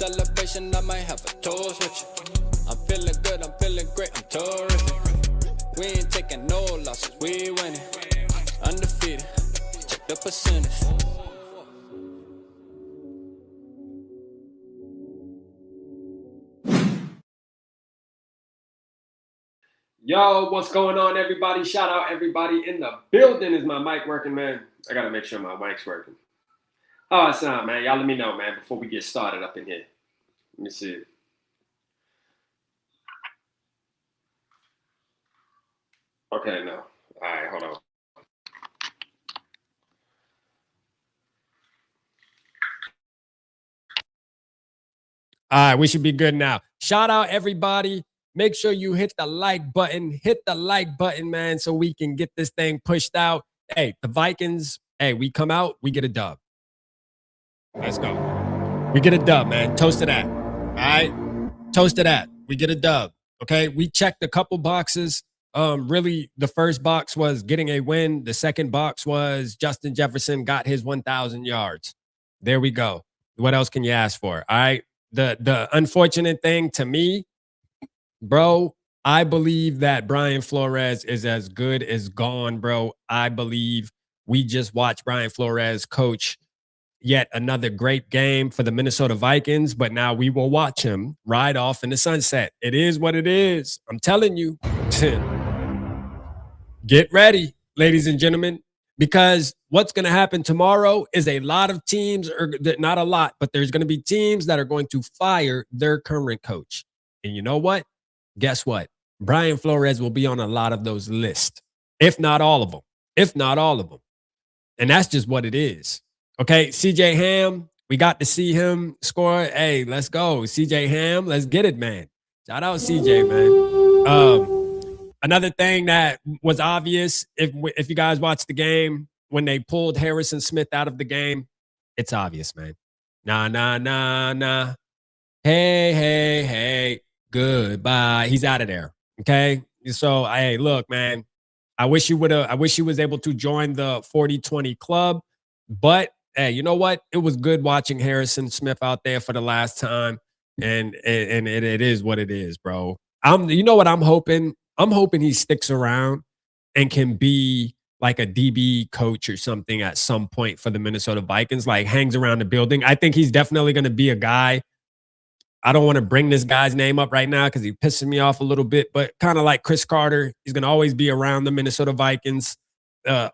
celebration, I might have a toast with you. I'm feeling good, I'm feeling great, I'm terrific. We ain't taking no losses, we winning. Undefeated, check the percentage. Yo, what's going on, everybody? Shout out everybody in the building. Is my mic working, man? I gotta make sure my mic's working. Oh, it's not, man. Y'all let me know, man, before we get started up in here. Let me see. Okay, no. All right, hold on. All right, we should be good now. Shout out everybody. Make sure you hit the like button. Hit the like button, man, so we can get this thing pushed out. Hey, the Vikings, hey, we come out, we get a dub. Let's go. We get a dub, man. Toast to that. All right? Toast to that. We get a dub. Okay? We checked a couple boxes. Really, the first box was getting a win. The second box was Justin Jefferson got his 1,000 yards. There we go. What else can you ask for? All right? The unfortunate thing to me, bro, I believe that Brian Flores is as good as gone, bro. I believe we just watched Brian Flores coach yet another great game for the Minnesota Vikings, but now we will watch him ride off in the sunset. It is what it is. I'm telling you. Get ready, ladies and gentlemen, because what's going to happen tomorrow is a lot of teams, or not a lot, but there's going to be teams that are going to fire their current coach. And you know what? Guess what? Brian Flores will be on a lot of those lists, if not all of them. If not all of them. And that's just what it is. Okay, CJ Ham, we got to see him score. Hey, let's go. CJ Ham, let's get it, man. Shout out CJ, man. Another thing that was obvious, if you guys watched the game, when they pulled Harrison Smith out of the game, it's obvious, man. Nah. Hey, goodbye. He's out of there. Okay. So, hey, look, man, I wish he was able to join the 40-20 club, but hey, you know what? It was good watching Harrison Smith out there for the last time. And it is what it is, bro. You know what I'm hoping? I'm hoping he sticks around and can be like a DB coach or something at some point for the Minnesota Vikings, like hangs around the building. I think he's definitely going to be a guy. I don't want to bring this guy's name up right now because he's pissing me off a little bit, but kind of like Chris Carter, he's going to always be around the Minnesota Vikings,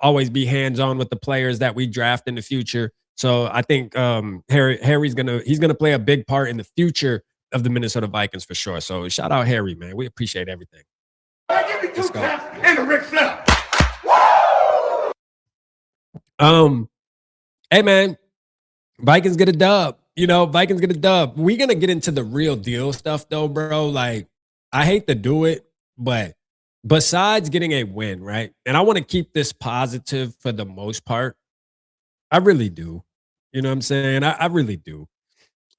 always be hands-on with the players that we draft in the future. So I think Harry's gonna play a big part in the future of the Minnesota Vikings for sure. So shout out Harry, man. We appreciate everything. Give me 2 taps and a Ric Flair. Hey man, Vikings get a dub. Vikings get a dub. We're gonna get into the real deal stuff though, bro. Like, I hate to do it, but besides getting a win, right? And I want to keep this positive for the most part. I really do. You know what I'm saying? I really do.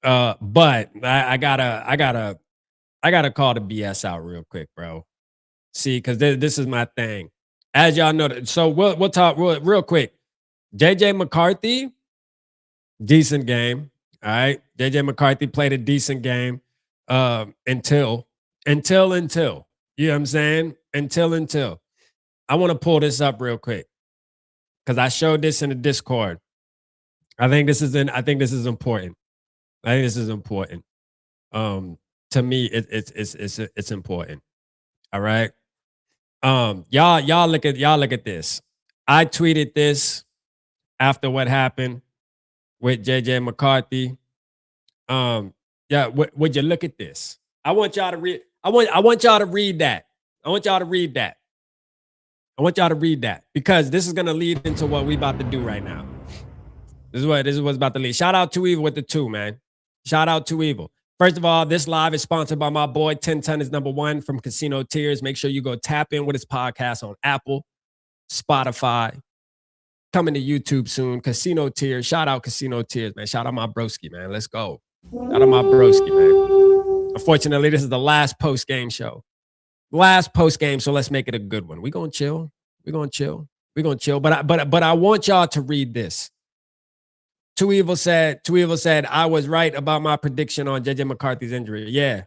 But I gotta call the BS out real quick, bro. See, because this is my thing. As y'all know, so we'll talk real quick. JJ McCarthy, decent game. All right. JJ McCarthy played a decent game until. You know what I'm saying? Until. I want to pull this up real quick because I showed this in the Discord. I think this is important. To me, it's important. All right. Y'all look at this. I tweeted this after what happened with JJ McCarthy. Would you look at this? I want y'all to read. I want y'all to read that. I want y'all to read that because this is gonna lead into what we about to do right now. This is what's about to lead. Shout out to Evil with the 2, man. Shout out to Evil. First of all, this live is sponsored by my boy 10 Ton is #1 from Casino Tears. Make sure you go tap in with his podcast on Apple, Spotify, coming to YouTube soon. Casino Tears. Shout out Casino Tears, man. Shout out my broski, man. Let's go. Shout out my broski, man. Unfortunately, this is the last post-game show. Last post-game, so let's make it a good one. We're going to chill. But I want y'all to read this. Too Evil said, I was right about my prediction on JJ McCarthy's injury. Yeah.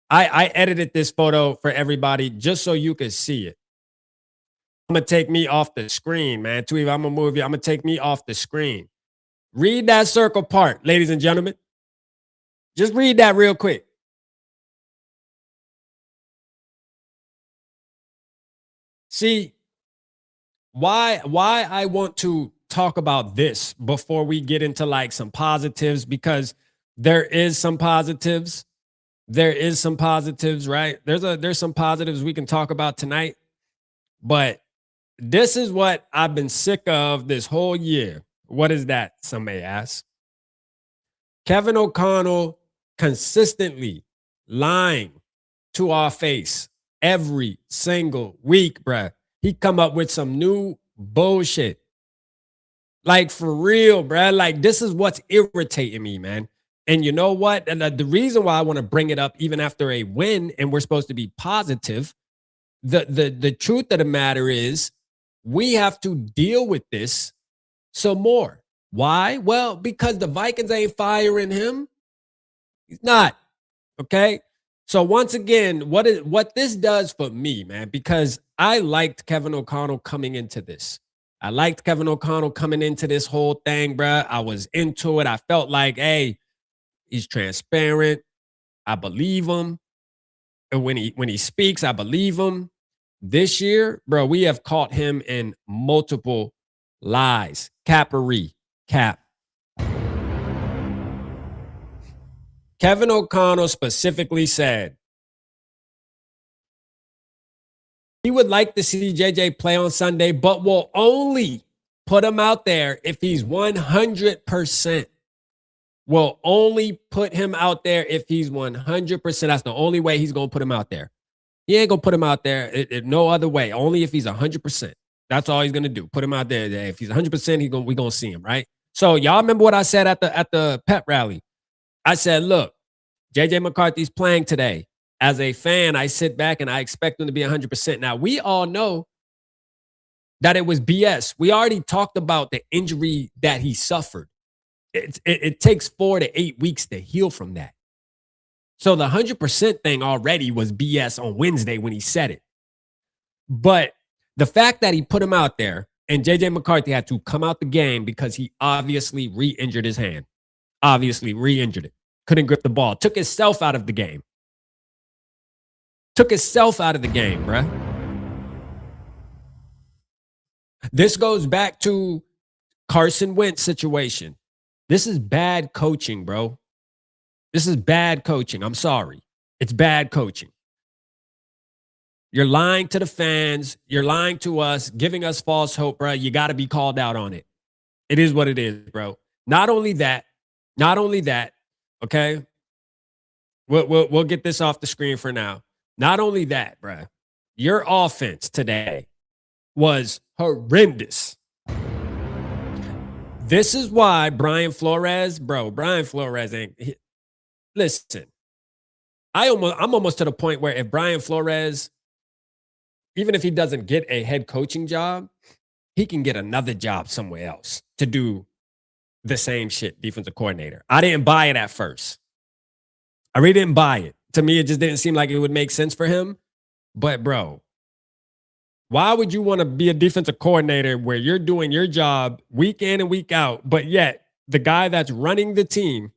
I edited this photo for everybody just so you could see it. I'm going to take me off the screen, man. Too Evil, I'm going to move you. I'm going to take me off the screen. Read that circle part, ladies and gentlemen. Just read that real quick. See, why I want to talk about this before we get into like some positives, because there is some positives. There is some positives, right? There's some positives we can talk about tonight. But this is what I've been sick of this whole year. What is that? Some may ask. Kevin O'Connell consistently lying to our face every single week, bruh. He come up with some new bullshit. Like, for real, bruh. Like, this is what's irritating me, man. And you know what? And the reason why I want to bring it up even after a win and we're supposed to be positive, the truth of the matter is we have to deal with this some more. Why? Well, because the Vikings ain't firing him. He's not. Okay? So once again, what this does for me, man, because I liked Kevin O'Connell coming into this. I liked Kevin O'Connell coming into this whole thing, bruh. I was into it. I felt like, hey, he's transparent. I believe him. And when he speaks, I believe him. This year, bro, we have caught him in multiple lies. Cappery. Cap. Kevin O'Connell specifically said he would like to see JJ play on Sunday, but will only put him out there if he's 100%. Will only put him out there if he's 100%. That's the only way he's going to put him out there. He ain't going to put him out there no other way. Only if he's 100%. That's all he's going to do. Put him out there. If he's 100%, we're going to see him, right? So y'all remember what I said at the pep rally? I said, look, JJ McCarthy's playing today. As a fan, I sit back and I expect him to be 100%. Now, we all know that it was BS. We already talked about the injury that he suffered. It takes 4 to 8 weeks to heal from that. So the 100% thing already was BS on Wednesday when he said it. But the fact that he put him out there and JJ McCarthy had to come out the game because he obviously re-injured his hand. Obviously re-injured it. Couldn't grip the ball. Took himself out of the game. Took himself out of the game, bruh. This goes back to Carson Wentz situation. This is bad coaching, bro. This is bad coaching. I'm sorry. It's bad coaching. You're lying to the fans. You're lying to us, giving us false hope, bro. You got to be called out on it. It is what it is, bro. Not only that, okay? We'll get this off the screen for now. Not only that, bro. Your offense today was horrendous. This is why Brian Flores ain't. Listen, I'm almost to the point where if Brian Flores, even if he doesn't get a head coaching job, he can get another job somewhere else to do the same shit, defensive coordinator. I didn't buy it at first. I really didn't buy it. To me, it just didn't seem like it would make sense for him. But, bro, why would you want to be a defensive coordinator where you're doing your job week in and week out, but yet the guy that's running the team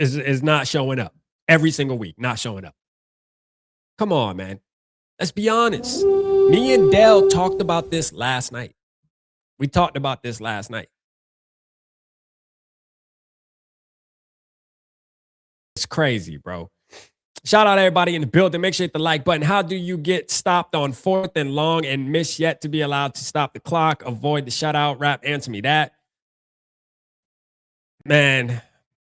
is not showing up every single week, not showing up? Come on, man. Let's be honest. Me and Dell talked about this last night. We talked about this last night. It's crazy, bro. Shout out everybody in the building. Make sure you hit the like button. How do you get stopped on 4th and long and miss yet to be allowed to stop the clock? Avoid the shutout. Rap, answer me that. Man,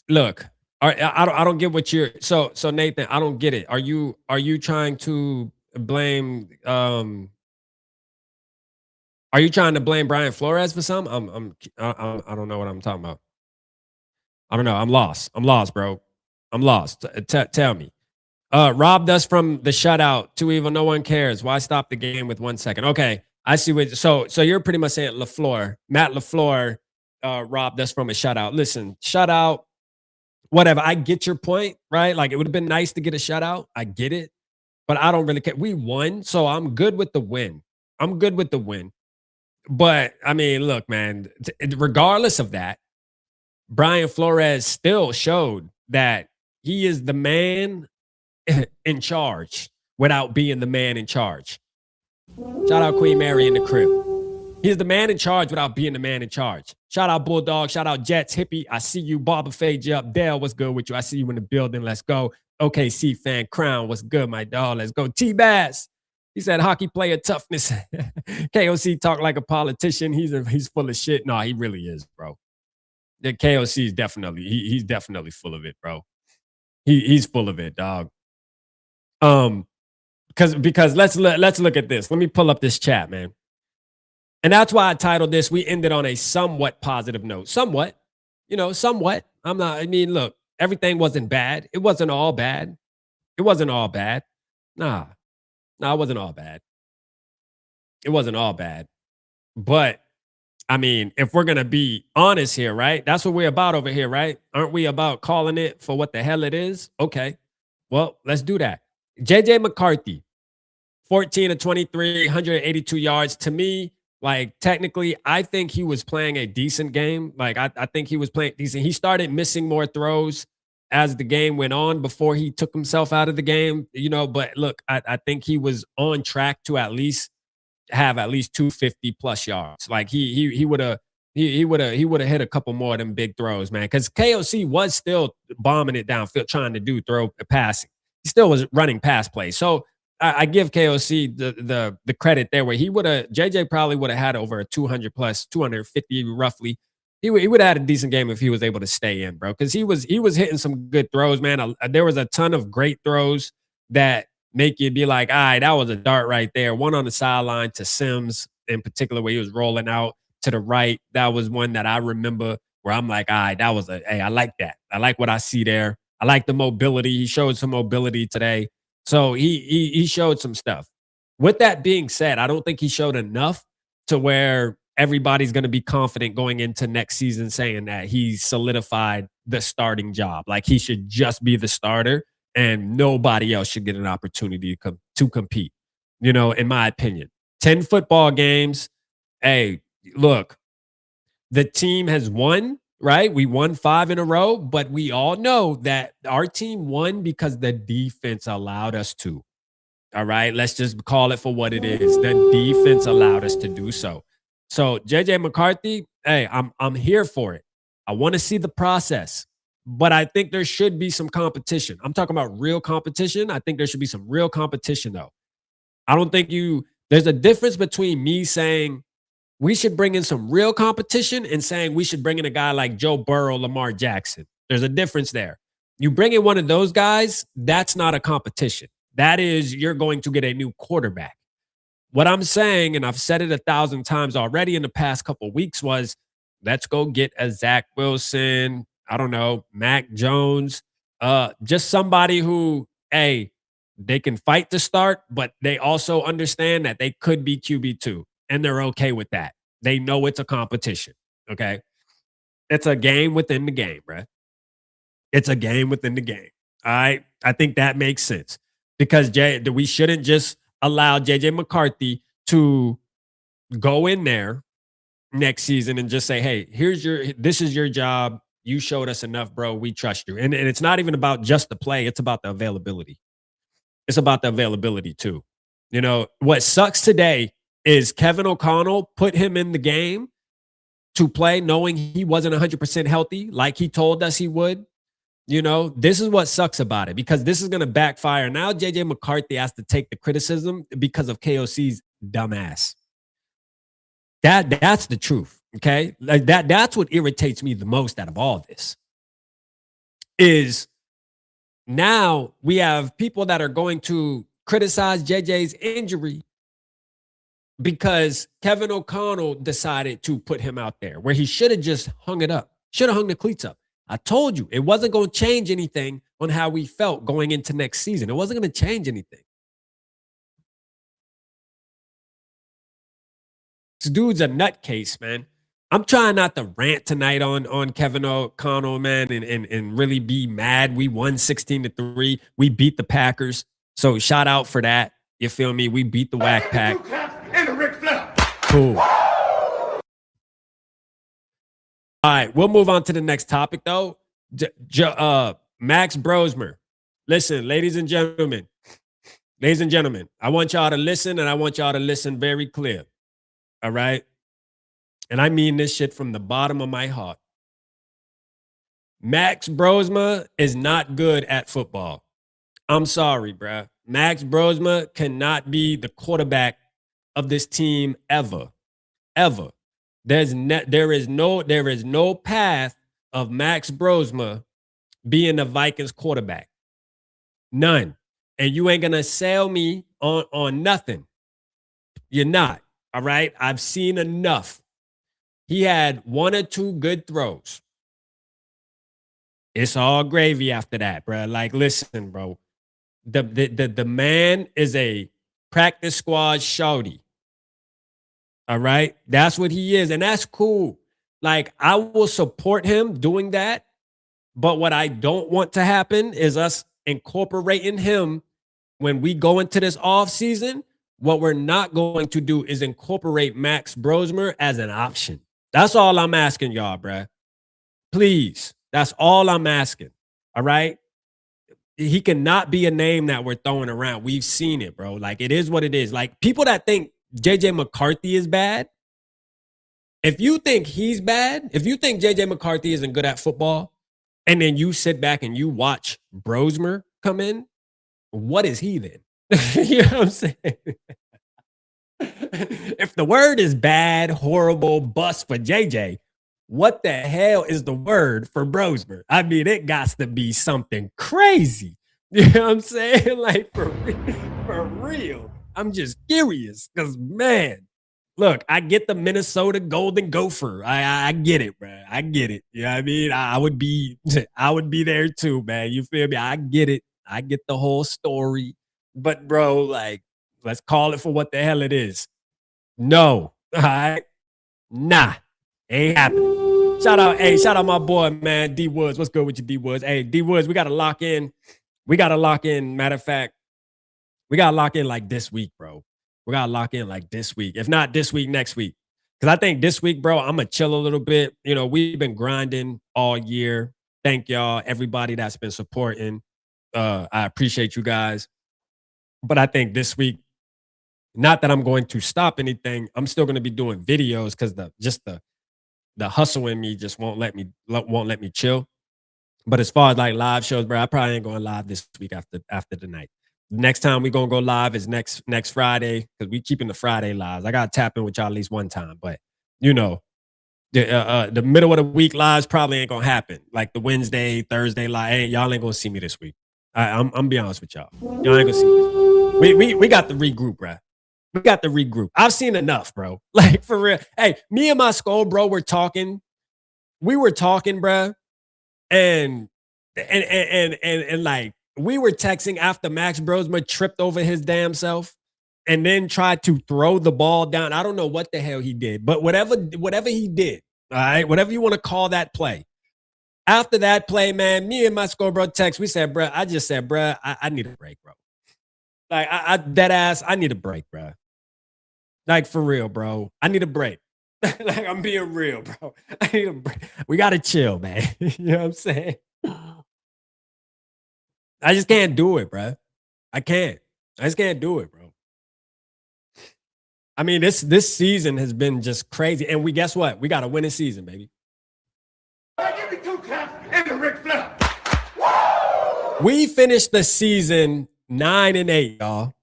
look. I don't get what you're so Nathan, I don't get it. Are you trying to blame are you trying to blame Brian Flores for something? I don't know what I'm talking about. I don't know. I'm lost, bro. I'm lost. Tell me. Robbed us from the shutout. Too evil. No one cares. Why stop the game with 1 second? Okay, I see what. So you're pretty much saying Matt LaFleur Rob, that's from a shutout. Listen, shutout, whatever. I get your point, right? Like it would have been nice to get a shutout. I get it, but I don't really care. We won, so I'm good with the win. I'm good with the win. But I mean, look, man, regardless of that, Brian Flores still showed that he is the man in charge without being the man in charge. Shout out Queen Mary in the crib. He's the man in charge without being the man in charge. Shout out Bulldog. Shout out Jets. Hippie. I see you. Barber Fade you up. Dale, what's good with you? I see you in the building. Let's go. OKC fan Crown. What's good, my dog? Let's go. T-Bass. He said hockey player toughness. KOC talk like a politician. He's full of shit. No, he really is, bro. The KOC is definitely, he's definitely full of it, bro. He's full of it, dog. Because let's look at this. Let me pull up this chat, man. And that's why I titled this. We ended on a somewhat positive note. Somewhat, somewhat. I mean, look, everything wasn't bad. It wasn't all bad. It wasn't all bad. Nah, it wasn't all bad. It wasn't all bad. But I mean, if we're going to be honest here, right? That's what we're about over here, right? Aren't we about calling it for what the hell it is? Okay. Well, let's do that. JJ McCarthy, 14 of 23, 182 yards. To me, like technically, I think he was playing a decent game. Like I think he was playing decent. He started missing more throws as the game went on before he took himself out of the game, but look, I think he was on track to at least have at least 250 plus yards. Like he would have hit a couple more of them big throws, man. Because KOC was still bombing it downfield, trying to throw passing. He still was running pass plays. So I give KOC the credit there, where JJ probably would have had over a 200 plus, 250 roughly. He would have had a decent game if he was able to stay in, bro. Because he was hitting some good throws, man. There was a ton of great throws that make you be like, all right, that was a dart right there. One on the sideline to Sims in particular, where he was rolling out to the right. That was one that I remember where I'm like, all right, hey, I like that. I like what I see there. I like the mobility. He showed some mobility today. So he showed some stuff. With that being said, I don't think he showed enough to where everybody's going to be confident going into next season saying that he's solidified the starting job. Like he should just be the starter and nobody else should get an opportunity to compete, in my opinion. 10 football games. Hey, look, the team has won, right? We won 5 in a row, but we all know that our team won because the defense allowed us to. All right, let's just call it for what it is. The defense allowed us to do so. So JJ McCarthy, hey, I'm here for it. I want to see the process, but I think there should be some competition. I'm talking about real competition. I think there should be some real competition, though. I don't think there's a difference between me saying we should bring in some real competition and saying we should bring in a guy like Joe Burrow, Lamar Jackson. There's a difference there. You bring in one of those guys, that's not a competition. That is, you're going to get a new quarterback. What I'm saying, and I've said it 1,000 times already in the past couple of weeks, was let's go get a Zach Wilson, I don't know, Mac Jones, just somebody who, hey, they can fight to start, but they also understand that they could be QB2, and they're okay with that. They know it's a competition, okay? It's a game within the game, right? It's a game within the game, all right? I think that makes sense because we shouldn't just allow JJ McCarthy to go in there next season and just say, hey, this is your job. You showed us enough, bro. We trust you. And it's not even about just the play. It's about the availability. It's about the availability too. What sucks today is Kevin O'Connell put him in the game to play knowing he wasn't 100% healthy like he told us he would. This is what sucks about it because this is going to backfire. Now JJ McCarthy has to take the criticism because of KOC's dumbass. That's the truth, okay? Like that's what irritates me the most out of all of this. Is now we have people that are going to criticize JJ's injury because Kevin O'Connell decided to put him out there where he should have just hung it up, should have hung the cleats up. I told you it wasn't going to change anything on how we felt going into next season. It wasn't going to change anything. This dude's a nutcase, man. I'm trying not to rant tonight on Kevin O'Connell, man, and really be mad. We won 16-3. We beat the Packers. So shout out for that. You feel me? We beat the Whack Pack. And the Ric Flair. Cool. All right, we'll move on to the next topic, though. Max Brosmer. Listen, ladies and gentlemen, I want y'all to listen, and I want y'all to listen very clear. All right? And I mean this shit from the bottom of my heart. Max Brosmer is not good at football. I'm sorry, bruh. Max Brosmer cannot be the quarterback of this team ever. Ever. There is no path of Max Brosmer being the Vikings quarterback. None. And you ain't gonna sell me on nothing. You're not. All right. I've seen enough. He had one or two good throws. It's all gravy after that, bro. Like, listen, bro. The man is a practice squad shorty. All right. That's what he is. And that's cool. Like, I will support him doing that. But what I don't want to happen is us incorporating him when we go into this offseason. What we're not going to do is incorporate Max Brosmer as an option. That's all I'm asking y'all, bruh. Please. That's all I'm asking. All right? He cannot be a name that we're throwing around. We've seen it, bro. Like, it is what it is. Like, people that think JJ McCarthy is bad, if you think he's bad, if you think JJ McCarthy isn't good at football, and then you sit back and you watch Brosmer come in, what is he then? You know what I'm saying? If the word is bad, horrible, bust for JJ, what the hell is the word for Brosmer? I mean, it got to be something crazy. You know what I'm saying? Like, for real. I'm just curious because, man, look, I get the Minnesota Golden Gopher. I get it, bro. I get it. You know what I mean? I would be there too, man. You feel me? I get it. I get the whole story. But, bro, like, let's call it for what the hell it is. No. All right? Nah. Ain't happening. Shout out my boy, man, D Woods. What's good with you, D Woods? Hey, D Woods, we got to lock in. Matter of fact, we got to lock in like this week, bro. We got to lock in like this week. If not this week, next week. Because I think this week, bro, I'm going to chill a little bit. You know, we've been grinding all year. Thank y'all, everybody that's been supporting. I appreciate you guys. But I think this week, not that I'm going to stop anything. I'm still going to be doing videos because the hustle in me just won't let me chill. But as far as like live shows, bro, I probably ain't going live this week after the night. Next time we gonna go live is next Friday because we keeping the Friday lives. I gotta tap in with y'all at least one time, but you know, the middle of the week lives probably ain't gonna happen. Like the Wednesday, Thursday live, y'all ain't gonna see me this week. I'm be honest with y'all. Y'all ain't gonna see me this week. We got to regroup, bro. We got to regroup. I've seen enough, bro. Like for real. Hey, me and my skull, bro, were talking. We were talking, bro, and like. We were texting after Max Brosmer tripped over his damn self and then tried to throw the ball down. I don't know what the hell he did, but whatever he did, all right, whatever you want to call that play. After that play, man, me and my score bro text, we said, bro, I just said, bro, I need a break, bro. Like, I dead ass, I need a break, bro. Like, for real, bro. I need a break. Like, I'm being real, bro. I need a break. We got to chill, man. You know what I'm saying? I just can't do it, bro. I just can't do it, bro. I mean, this season has been just crazy. And guess what? We got a winning season, baby. Give me 2 taps and the Ric Flair. We finished the season 9-8, y'all.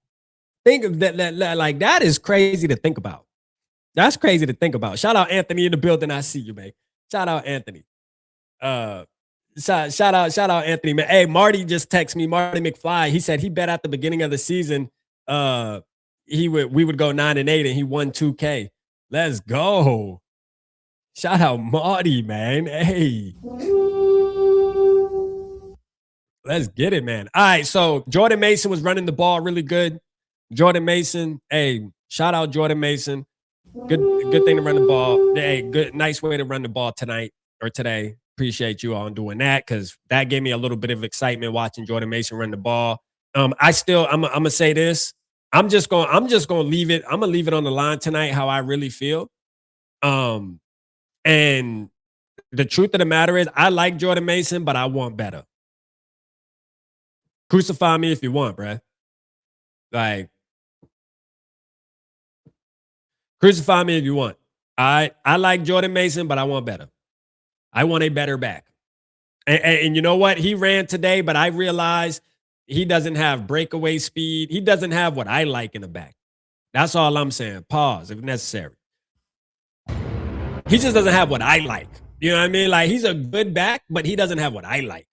Think of that, like that is crazy to think about. That's crazy to think about. Shout out Anthony in the building. I see you, man. Shout out Anthony. Shout out Anthony, man. Hey, Marty just texted me. Marty McFly. He said he bet at the beginning of the season we would go 9-8 and he won 2K. Let's go. Shout out Marty, man. Hey. Let's get it, man. All right, so Jordan Mason was running the ball really good. Jordan Mason, hey, shout out Jordan Mason. Good thing to run the ball. Hey, nice way to run the ball tonight or today. Appreciate you all doing that because that gave me a little bit of excitement watching Jordan Mason run the ball. I'm gonna say this. I'm just gonna leave it. I'm gonna leave it on the line tonight how I really feel. And the truth of the matter is, I like Jordan Mason, but I want better. Crucify me if you want, bruh. Like, crucify me if you want. I like Jordan Mason, but I want better. I want a better back. And you know what? He ran today, but I realized he doesn't have breakaway speed. He doesn't have what I like in the back. That's all I'm saying. Pause if necessary. He just doesn't have what I like. You know what I mean? Like, he's a good back, but he doesn't have what I like.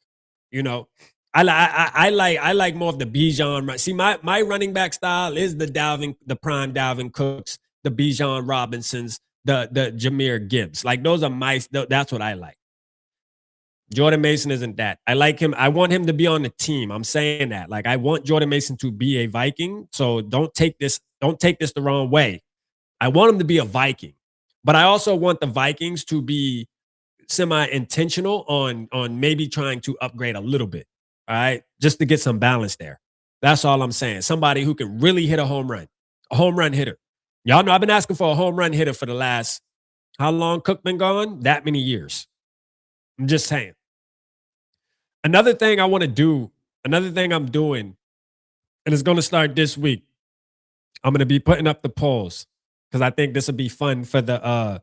You know, I like more of the Bijan. See, my running back style is the prime Dalvin Cooks, the Bijan Robinsons, the Jahmyr Gibbs. Like, those are that's what I like. Jordan Mason isn't that. I like him. I want him to be on the team. I'm saying that. Like, I want Jordan Mason to be a Viking. So don't take this the wrong way. I want him to be a Viking. But I also want the Vikings to be semi-intentional on maybe trying to upgrade a little bit. All right. Just to get some balance there. That's all I'm saying. Somebody who can really hit a home run hitter. Y'all know I've been asking for a home run hitter for the last, how long Cook been gone? That many years. I'm just saying. Another thing I want to do, another thing I'm doing, and it's going to start this week. I'm going to be putting up the polls because I think this will be fun for the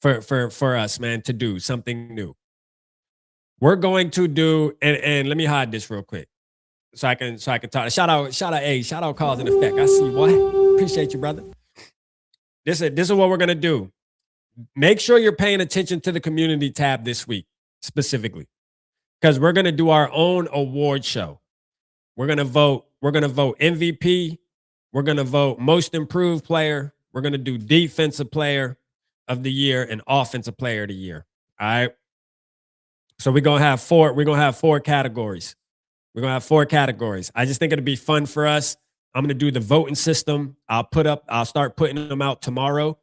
for us, man, to do something new. We're going to do, and let me hide this real quick so I can talk. Shout out cause and effect. I see you, boy. Appreciate you, brother. This is what we're gonna do. Make sure you're paying attention to the community tab this week specifically, because we're gonna do our own award show. We're gonna vote MVP. We're gonna vote most improved player. We're gonna do defensive player of the year and offensive player of the year. All right. So we're gonna have four categories. We're gonna have 4 categories. I just think it'll be fun for us. I'm gonna do the voting system. I'll start putting them out tomorrow,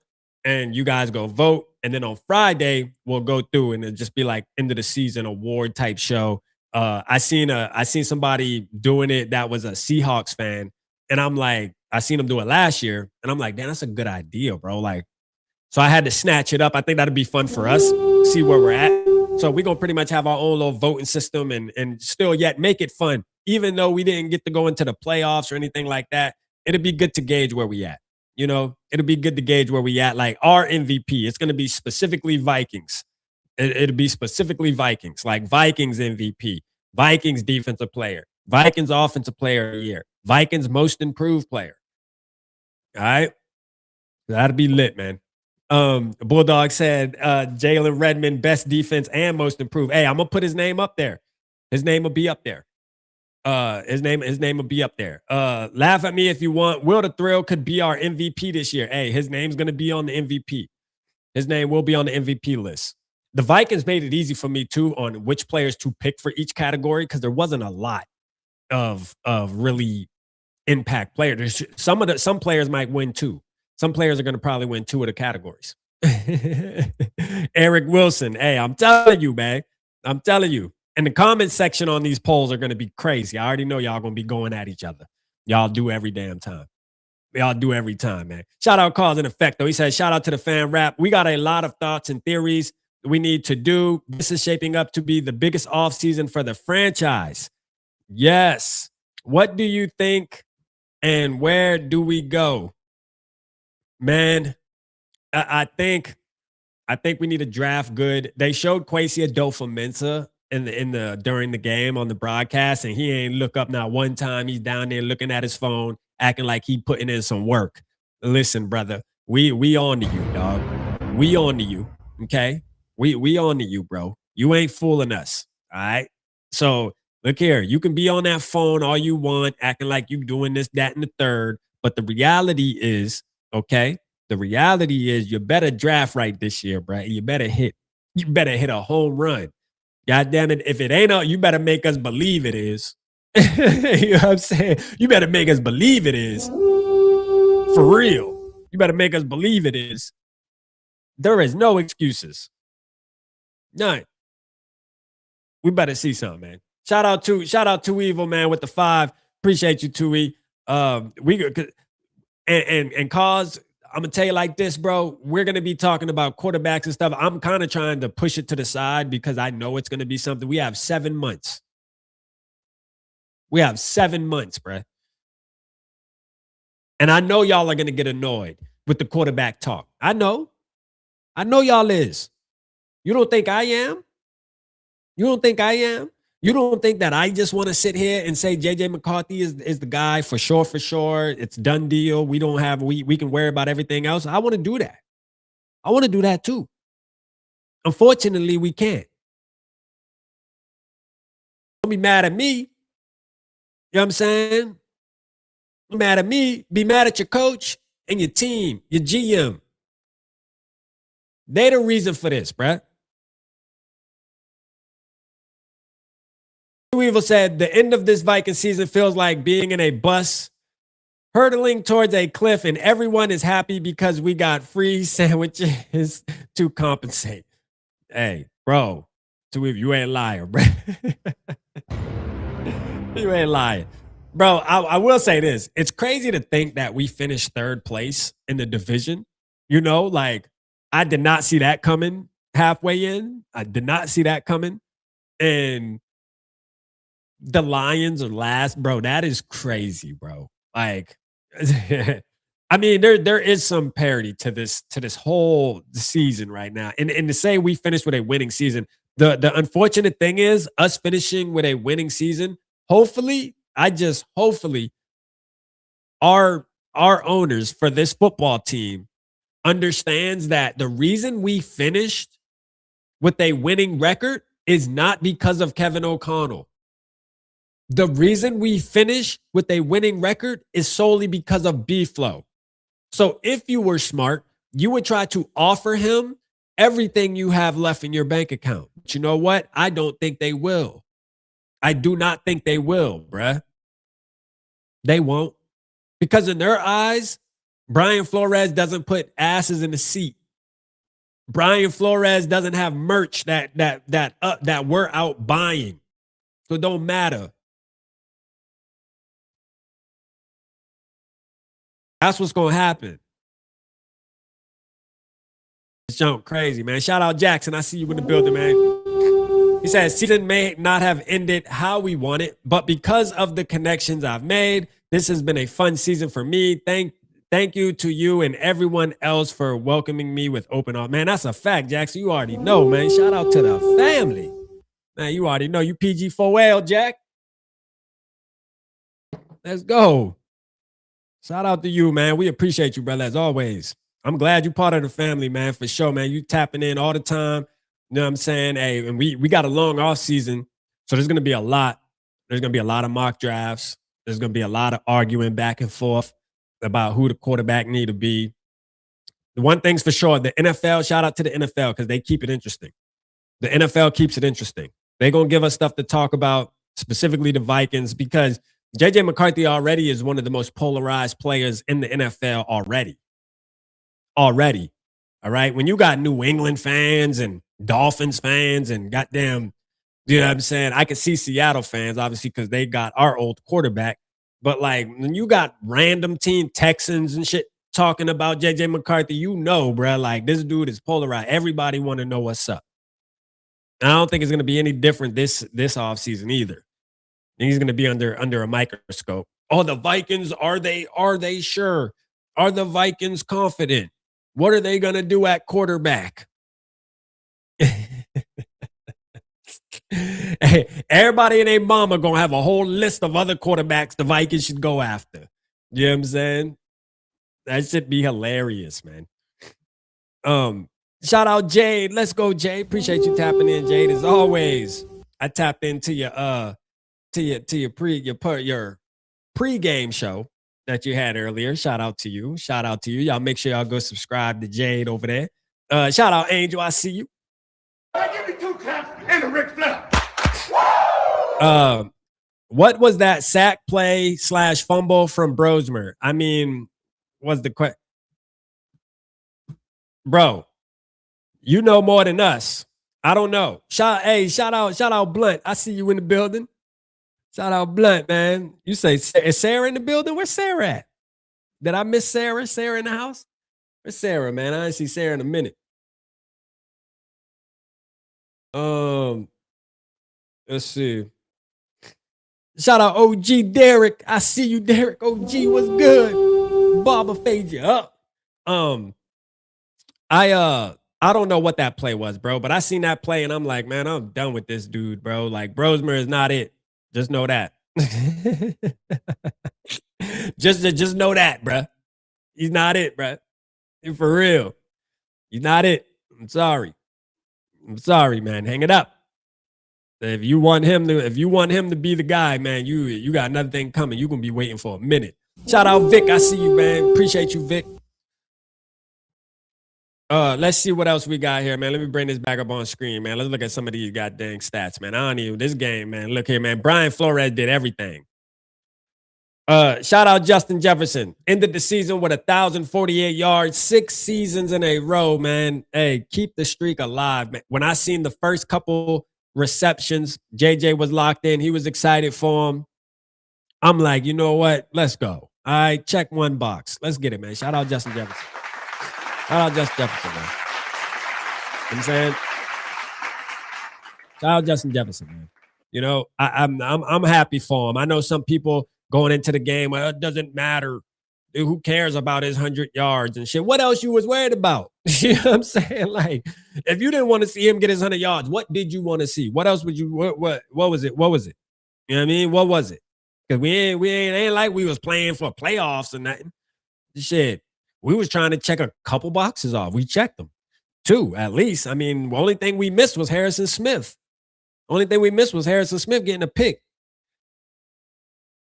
and you guys go vote. And then on Friday, we'll go through and it'll just be like end of the season award type show. I seen somebody doing it that was a Seahawks fan, and I'm like, I seen him do it last year, and I'm like, damn, that's a good idea, bro. Like, so I had to snatch it up. I think that'd be fun for us. See where we're at. So we're gonna pretty much have our own little voting system and still yet make it fun. Even though we didn't get to go into the playoffs or anything like that, it'd be good to gauge where we at. You know, it'll be good to gauge where we at. Like our MVP, it's gonna be specifically Vikings. It'll be specifically Vikings, like Vikings MVP, Vikings defensive player, Vikings offensive player of the year, Vikings most improved player. All right, that'll be lit, man. Bulldog said Jalen Redmond best defense and most improved. Hey, I'm gonna put his name up there. His name will be up there. His name will be up there. Laugh at me if you want. Will the Thrill could be our MVP this year. Hey, his name's gonna be on the MVP. His name will be on the MVP list. The Vikings made it easy for me too on which players to pick for each category because there wasn't a lot of really impact players. Some players might win 2. Some players are going to probably win 2 of the categories. Eric Wilson. Hey, I'm telling you, man. I'm telling you. And the comment section on these polls are going to be crazy. I already know y'all going to be going at each other. Y'all do every damn time. Y'all do every time, man. Shout out Cause and Effect, though. He said, shout out to the fan rap. We got a lot of thoughts and theories we need to do. This is shaping up to be the biggest offseason for the franchise. Yes. What do you think? And where do we go? Man, I think we need to draft good. They showed Kwesi Adolfo-Mensah during the game on the broadcast, and he ain't look up not one time. He's down there looking at his phone, acting like he putting in some work. Listen, brother, we on to you, dog. We on to you, okay? We on to you, bro. You ain't fooling us, all right? So look here, you can be on that phone all you want, acting like you doing this, that, and the third, but the reality is, okay, the reality is you better draft right this year, bro. You better hit a home run. God damn it. If it ain't out, you better make us believe it is. You know what I'm saying? You better make us believe it is. For real. You better make us believe it is. There is no excuses. None. We better see something, man. Shout out to Evil, man, with the 5. Appreciate you, Tui. And cause I'm gonna tell you like this, bro. We're gonna be talking about quarterbacks and stuff. I'm kind of trying to push it to the side because I know it's gonna be something. We have 7 months. We have 7 months, bro. And I know y'all are gonna get annoyed with the quarterback talk. I know y'all is. You don't think I am? You don't think I am? You don't think that I just want to sit here and say JJ McCarthy is the guy for sure, for sure. It's done deal. We can worry about everything else. I want to do that. I want to do that too. Unfortunately, we can't. Don't be mad at me. You know what I'm saying? Be mad at me. Be mad at your coach and your team, your GM. They the reason for this, bruh. Evil said, the end of this Viking season feels like being in a bus hurtling towards a cliff, and everyone is happy because we got free sandwiches to compensate. Hey, bro, you ain't lying, bro. You ain't lying. Bro, I will say this. It's crazy to think that we finished 3rd place in the division. You know, like, I did not see that coming halfway in. I did not see that coming. And the Lions are last, bro. That is crazy, bro. Like, I mean, there is some parity to this whole season right now. And to say we finished with a winning season, the unfortunate thing is us finishing with a winning season. Hopefully, our owners for this football team understands that the reason we finished with a winning record is not because of Kevin O'Connell. The reason we finish with a winning record is solely because of B-Flow. So if you were smart, you would try to offer him everything you have left in your bank account. But you know what? I don't think they will. I do not think they will, bruh. They won't. Because in their eyes, Brian Flores doesn't put asses in the seat. Brian Flores doesn't have merch that we're out buying. So it don't matter. That's what's going to happen. It's jump crazy, man. Shout out Jackson. I see you in the building, man. He says, season may not have ended how we want it, but because of the connections I've made, this has been a fun season for me. Thank you to you and everyone else for welcoming me with open arms. Man, that's a fact, Jackson. You already know, man. Shout out to the family. Man, you already know. You PG4L, Jack. Let's go. Shout out to you, man. We appreciate you, brother, as always. I'm glad you're part of the family, man, for sure, man. You tapping in all the time. You know what I'm saying? Hey, and we got a long off season, so there's going to be a lot. There's going to be a lot of mock drafts. There's going to be a lot of arguing back and forth about who the quarterback need to be. The one thing's for sure, the NFL, shout out to the NFL because they keep it interesting. The NFL keeps it interesting. They're going to give us stuff to talk about, specifically the Vikings, because JJ McCarthy already is one of the most polarized players in the NFL already. All right. When you got New England fans and Dolphins fans and goddamn, you know what I'm saying? I could see Seattle fans, obviously, because they got our old quarterback. But like when you got random team Texans and shit talking about JJ McCarthy, you know, bro, like this dude is polarized. Everybody want to know what's up. And I don't think it's going to be any different this offseason either. He's going to be under a microscope. Oh, the Vikings, are they sure? Are the Vikings confident? What are they going to do at quarterback? Hey, everybody and their mama going to have a whole list of other quarterbacks the Vikings should go after. You know what I'm saying? That should be hilarious, man. Shout out Jade. Let's go, Jade. Appreciate you tapping in, Jade, as always. I tapped into your pre-game show that you had earlier. Shout out to you. Y'all make sure y'all go subscribe to Jade over there. Shout out Angel. I see you. Give me 2 claps and a Ric Flair. What was that sack play / fumble from Brosmer? I mean, was the question, bro? You know more than us. I don't know. Shout out Blunt. I see you in the building. Shout out Blunt, man. You say, is Sarah in the building? Where's Sarah at? Did I miss Sarah? Sarah in the house? Where's Sarah, man? I didn't see Sarah in a minute. Let's see. Shout out OG Derek. I see you, Derek. OG, what's good? Baba fade you up. I don't know what that play was, bro, but I seen that play and I'm like, man, I'm done with this dude, bro. Like, Brosmer is not it. Just know that. just know that, bro. He's not it, bro. For real. He's not it. I'm sorry, man. Hang it up. If you want him to be the guy, man, you got another thing coming. You're gonna be waiting for a minute. Shout out Vic. I see you, man. Appreciate you, Vic. Let's see what else we got here, man. Let me bring this back up on screen, man. Let's look at some of these goddamn stats, man. I don't even this game, man. Look here, man. Brian Flores did everything. Shout out Justin Jefferson. Ended the season with 1,048 yards, 6 seasons in a row, man. Hey, keep the streak alive, man. When I seen the first couple receptions, JJ was locked in. He was excited for him. I'm like, you know what? Let's go. All right, check one box. Let's get it, man. Shout out Justin Jefferson. Shout out Justin Jefferson, man. You know what I'm saying? Shout out Justin Jefferson, man. You know, I'm happy for him. I know some people going into the game, well, it doesn't matter. Dude, who cares about his 100 yards and shit? What else you was worried about? You know what I'm saying? Like, if you didn't want to see him get his 100 yards, what did you want to see? What else would you? What was it? What was it? You know what I mean? What was it? Because we ain't like we was playing for playoffs or nothing. Shit, we was trying to check a couple boxes off. We checked them, 2 at least. I mean, the only thing we missed was Harrison Smith. Only thing we missed was Harrison Smith getting a pick.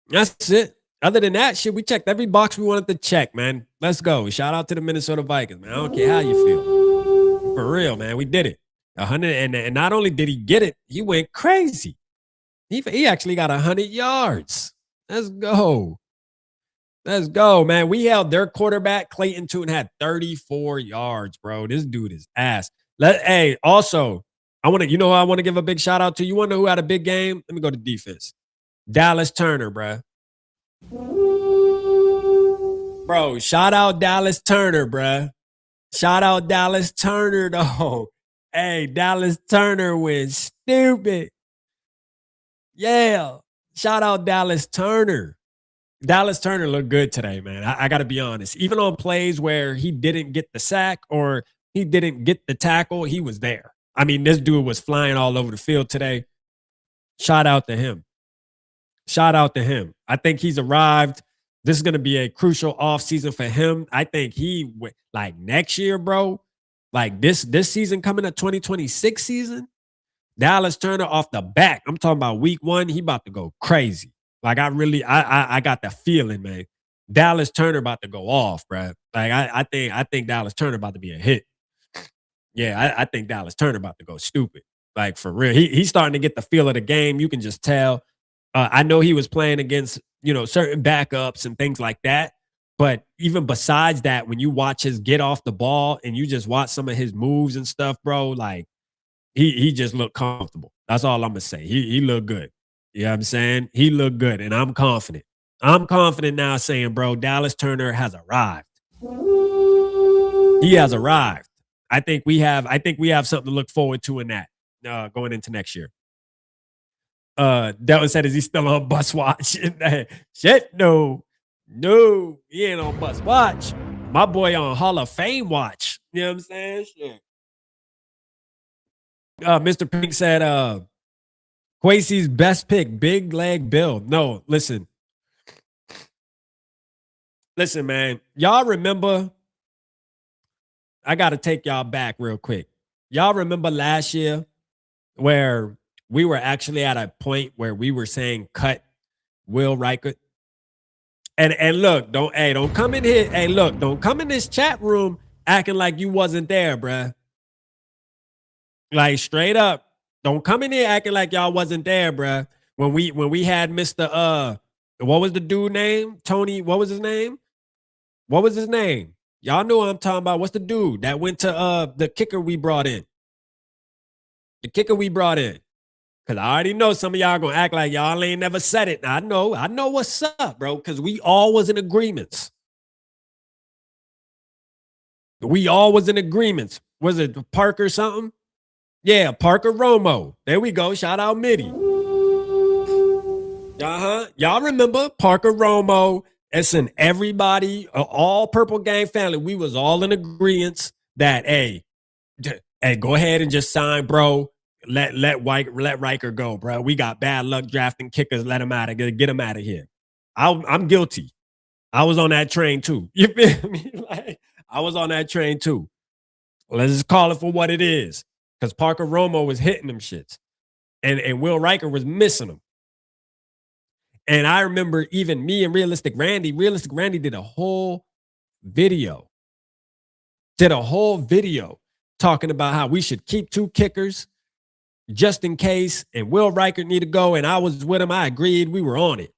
That's it. Other than that, shit, we checked every box we wanted to check, man. Let's go. Shout out to the Minnesota Vikings, man. I don't care how you feel. For real, man. We did it. 100, and not only did he get it, he went crazy. He actually got 100 yards. Let's go. Let's go, man. We held their quarterback, Clayton Tune, had 34 yards, bro. This dude is ass. Hey, also, I want to give a big shout out to. You want to know who had a big game? Let me go to defense. Dallas Turner, bro. Bro, shout out Dallas Turner, bro. Shout out Dallas Turner, though. Hey, Dallas Turner went stupid. Yeah. Shout out Dallas Turner. Dallas Turner looked good today, man. I got to be honest. Even on plays where he didn't get the sack or he didn't get the tackle, he was there. I mean, this dude was flying all over the field today. Shout out to him. Shout out to him. I think he's arrived. This is going to be a crucial offseason for him. I think like next year, bro, like this season coming up, 2026 season, Dallas Turner off the back. I'm talking about week 1. He about to go crazy. Like I got the feeling, man. Dallas Turner about to go off, bro. Like I think Dallas Turner about to be a hit. Yeah, I think Dallas Turner about to go stupid. Like for real. He's starting to get the feel of the game. You can just tell. I know he was playing against, certain backups and things like that. But even besides that, when you watch his get off the ball and you just watch some of his moves and stuff, bro, like he just looked comfortable. That's all I'm going to say. He looked good. You know what I'm saying? He looked good, and I'm confident. I'm confident now saying, bro, Dallas Turner has arrived. He has arrived. I think we have something to look forward to in that going into next year. Devin said, is he still on bus watch? Shit, no, he ain't on bus watch. My boy on Hall of Fame watch. You know what I'm saying? Shit. Mr. Pink said, Kwesi's best pick, big leg Bill. No, listen, man. Y'all remember? I got to take y'all back real quick. Y'all remember last year where we were actually at a point where we were saying cut Will Reichert? And look, don't come in here. Hey, look, don't come in this chat room acting like you wasn't there, bruh. Like straight up. Don't come in here acting like y'all wasn't there, bruh. When we had Mr. What was the dude name? Tony, what was his name? Y'all know what I'm talking about. What's the dude that went to the kicker we brought in? The kicker we brought in. Because I already know some of y'all going to act like y'all ain't never said it. I know what's up, bro, because we all was in agreements. We all was in agreements. Was it Parker something? Yeah, Parker Romo. There we go. Shout out Mitty. Y'all remember Parker Romo? Listen, everybody, all Purple Gang family, we was all in agreement that, hey, go ahead and just sign, bro. Let Riker go, bro. We got bad luck drafting kickers. Let him out of here. Get him out of here. I'm guilty. I was on that train too. You feel me? Like, I was on that train too. Let's just call it for what it is. Because Parker Romo was hitting them shits. And Will Riker was missing them. And I remember even me and Realistic Randy did a whole video. Talking about how we should keep 2 kickers just in case, and Will Riker need to go, and I was with him. I agreed. We were on it.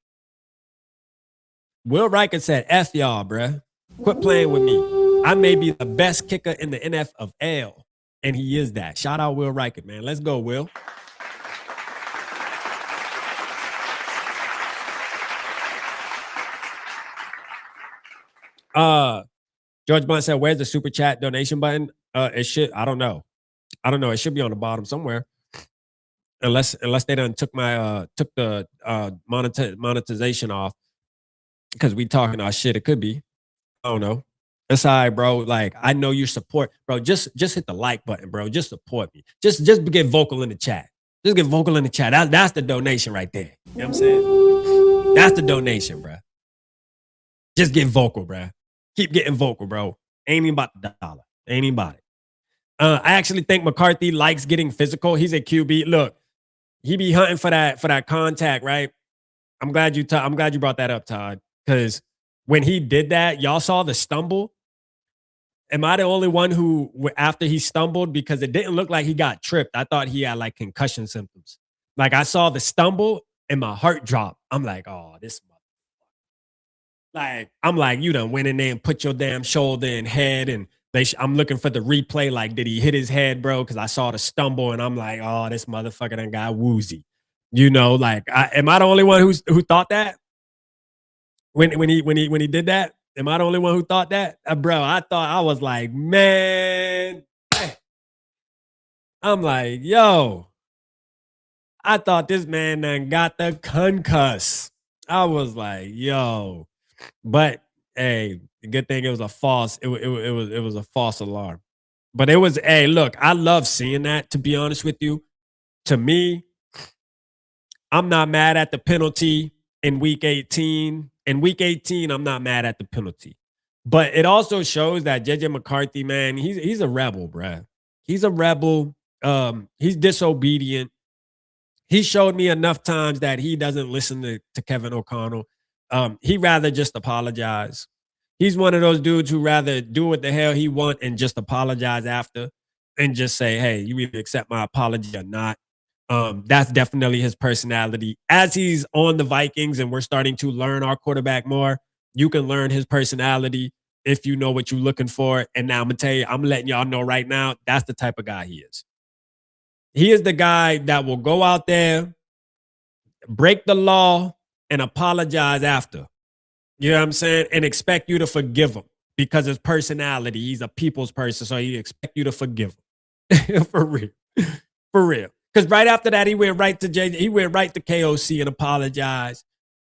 Will Riker said, F y'all, bruh. Quit playing with me. I may be the best kicker in the NFL, and he is that. Shout out Will Riker, man. Let's go, Will. George Blunt said, where's the super chat donation button? It should, I don't know. It should be on the bottom somewhere. Unless they done took the monetization off because we talking our shit. It could be. I don't know. That's all right, bro. Like, I know you support, bro. Just hit the like button, bro. Just support me. Just get vocal in the chat. Just get vocal in the chat. That's the donation right there. You know what I'm saying? That's the donation, bro. Just get vocal, bro. Keep getting vocal, bro. Ain't even about the dollar. Ain't even about it. I actually think McCarthy likes getting physical. He's a QB. Look, he be hunting for that contact, right? I'm glad you brought that up, Todd, because when he did that, y'all saw the stumble. Am I the only one who, after he stumbled, because it didn't look like he got tripped, I thought he had like concussion symptoms. Like, I saw the stumble and my heart dropped. I'm like, oh, this motherfucker. Like, I'm like, you done went in there and put your damn shoulder and head, and I'm looking for the replay. Like, did he hit his head, bro? Because I saw the stumble, and I'm like, oh, this motherfucker done got woozy. You know, like, am I the only one who thought that when he did that? Am I the only one who thought that, bro? I was like, man, I'm like, yo, I thought this man done got the concuss. I was like, yo, but hey, the good thing it was a false. It was a false alarm. But it was, hey, look, I love seeing that. To be honest with you, to me, I'm not mad at the penalty in week 18. In week 18, I'm not mad at the penalty. But it also shows that JJ McCarthy, man, he's a rebel, bruh. He's a rebel. He's disobedient. He showed me enough times that he doesn't listen to Kevin O'Connell. He rather just apologize. He's one of those dudes who rather do what the hell he want and just apologize after and just say, hey, you either accept my apology or not. That's definitely his personality. As he's on the Vikings and we're starting to learn our quarterback more, you can learn his personality if you know what you're looking for. And now I'm going to tell you, I'm letting y'all know right now, that's the type of guy he is. He is the guy that will go out there, break the law, and apologize after. You know what I'm saying? And expect you to forgive him because his personality, he's a people's person, so he expect you to forgive him. For real. For real. Because right after that, he went right to KOC and apologized.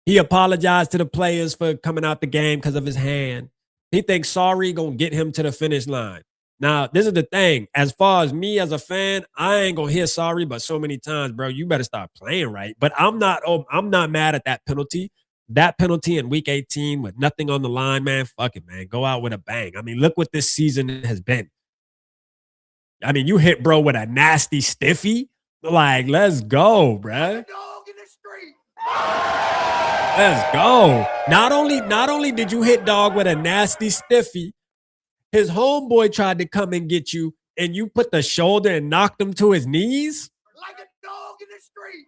He apologized to the players for coming out the game because of his hand. He thinks sorry gonna get him to the finish line. Now, this is the thing. As far as me as a fan, I ain't gonna hear sorry, but so many times, bro, you better start playing right. But I'm not mad at that penalty. That penalty in week 18 with nothing on the line, man, fuck it, man. Go out with a bang. I mean, look what this season has been. I mean, you hit bro with a nasty stiffy. Like, let's go, bruh. Let's go. Not only did you hit dog with a nasty stiffy, his homeboy tried to come and get you, and you put the shoulder and knocked him to his knees. Like a dog in the street.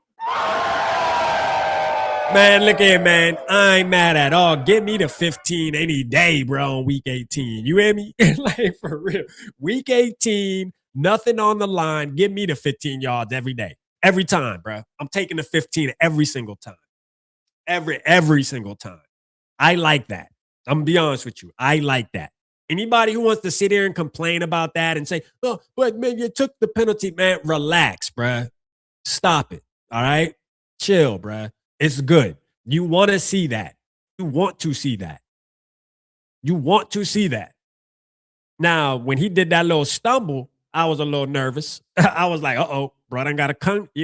Man, look here, man. I ain't mad at all. Give me the 15 any day, bro, on week 18. You hear me? Like, for real. Week 18, nothing on the line. Give me the 15 yards every day. Every time, bro. I'm taking the 15 every single time. Every single time. I like that. I'm gonna be honest with you. I like that. Anybody who wants to sit here and complain about that and say, oh, but man, you took the penalty, man, relax, bruh. Stop it. All right? Chill, bruh. It's good. You want to see that. You want to see that. You want to see that. Now, when he did that little stumble, I was a little nervous. I was like, uh-oh, bro, he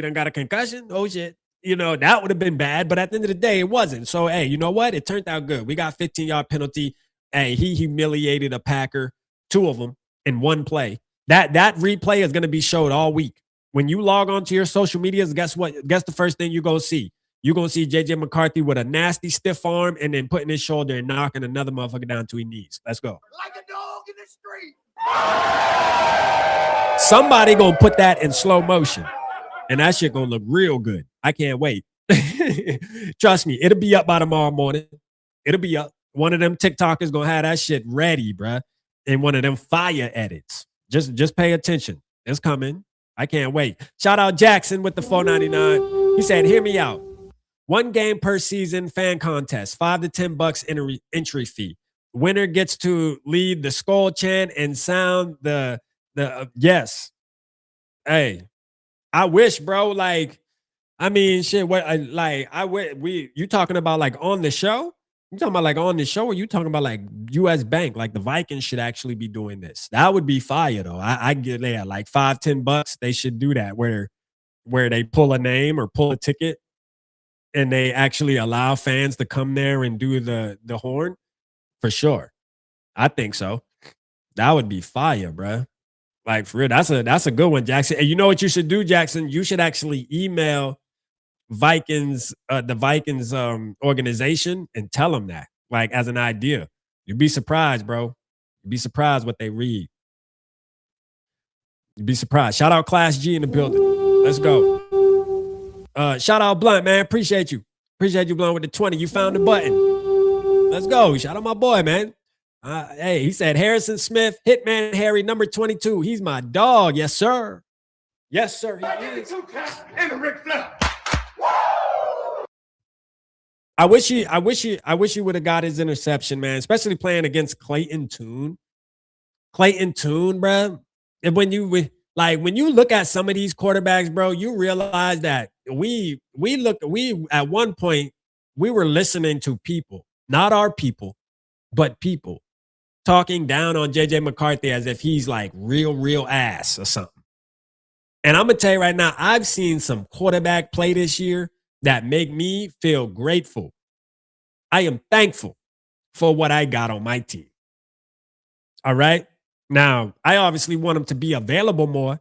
done got a concussion? Oh, shit. You know, that would have been bad, but at the end of the day, it wasn't. So, hey, you know what? It turned out good. We got 15-yard penalty. Hey, he humiliated a Packer, 2 of them in one play. That replay is going to be showed all week. When you log on to your social medias, guess what? Guess the first thing you're going to see? You're going to see J.J. McCarthy with a nasty stiff arm and then putting his shoulder and knocking another motherfucker down to his knees. Let's go. Like a dog in the street. Somebody going to put that in slow motion, and that shit going to look real good. I can't wait. Trust me, it'll be up by tomorrow morning. It'll be up. One of them TikTokers going to have that shit ready, bruh, in one of them fire edits. Just pay attention. It's coming. I can't wait. Shout out Jackson with the $4.99. He said, hear me out. 1 game per season fan contest, $5 to $10 entry fee. Winner gets to lead the skull chant and sound the yes. Hey, I wish, bro. Like, I mean, shit. What? You talking about like on the show? You talking about like on the show, or you talking about like U.S. Bank? Like the Vikings should actually be doing this. That would be fire, though. I get there like $5-10. They should do that where they pull a name or pull a ticket, and they actually allow fans to come there and do the horn for sure. I think so. That would be fire, bro. Like for real, that's a good one, Jackson. And you know what you should do, Jackson? You should actually email the Vikings organization and tell them that, like, as an idea. You'd be surprised, bro. You'd be surprised what they read. You'd be surprised. Shout out Class G in the building. Let's go. Shout out Blunt, man. Appreciate you. Appreciate you, Blunt, with the 20. You found the button. Let's go. Shout out my boy, man. Hey, he said Harrison Smith, Hitman Harry, number 22. He's my dog. Yes, sir. Yes, sir. He is. And the Ric Flair. I wish he would have got his interception, man, especially playing against Clayton Tune. Clayton Tune, bro. And when you look at some of these quarterbacks, bro, you realize that we at one point we were listening to people, not our people, but people talking down on J.J. McCarthy as if he's like real ass or something. And I'm gonna tell you right now, I've seen some quarterback play this year that make me feel grateful. I am thankful for what I got on my team. All right. Now, I obviously want him to be available more,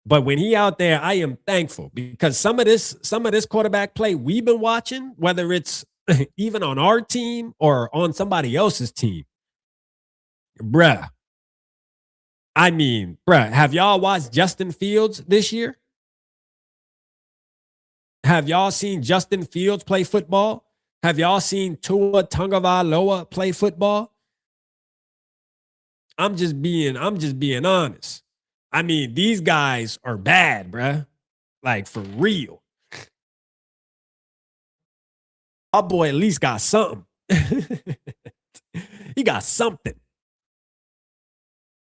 but when he out there, I am thankful because some of this quarterback play we've been watching, whether it's even on our team or on somebody else's team, bruh. I mean, bruh, have y'all watched Justin Fields this year? Have y'all seen Justin Fields play football? Have y'all seen Tua Tagovailoa play football? I'm just being honest. I mean, these guys are bad, bruh. Like, for real. Our boy at least got something. He got something.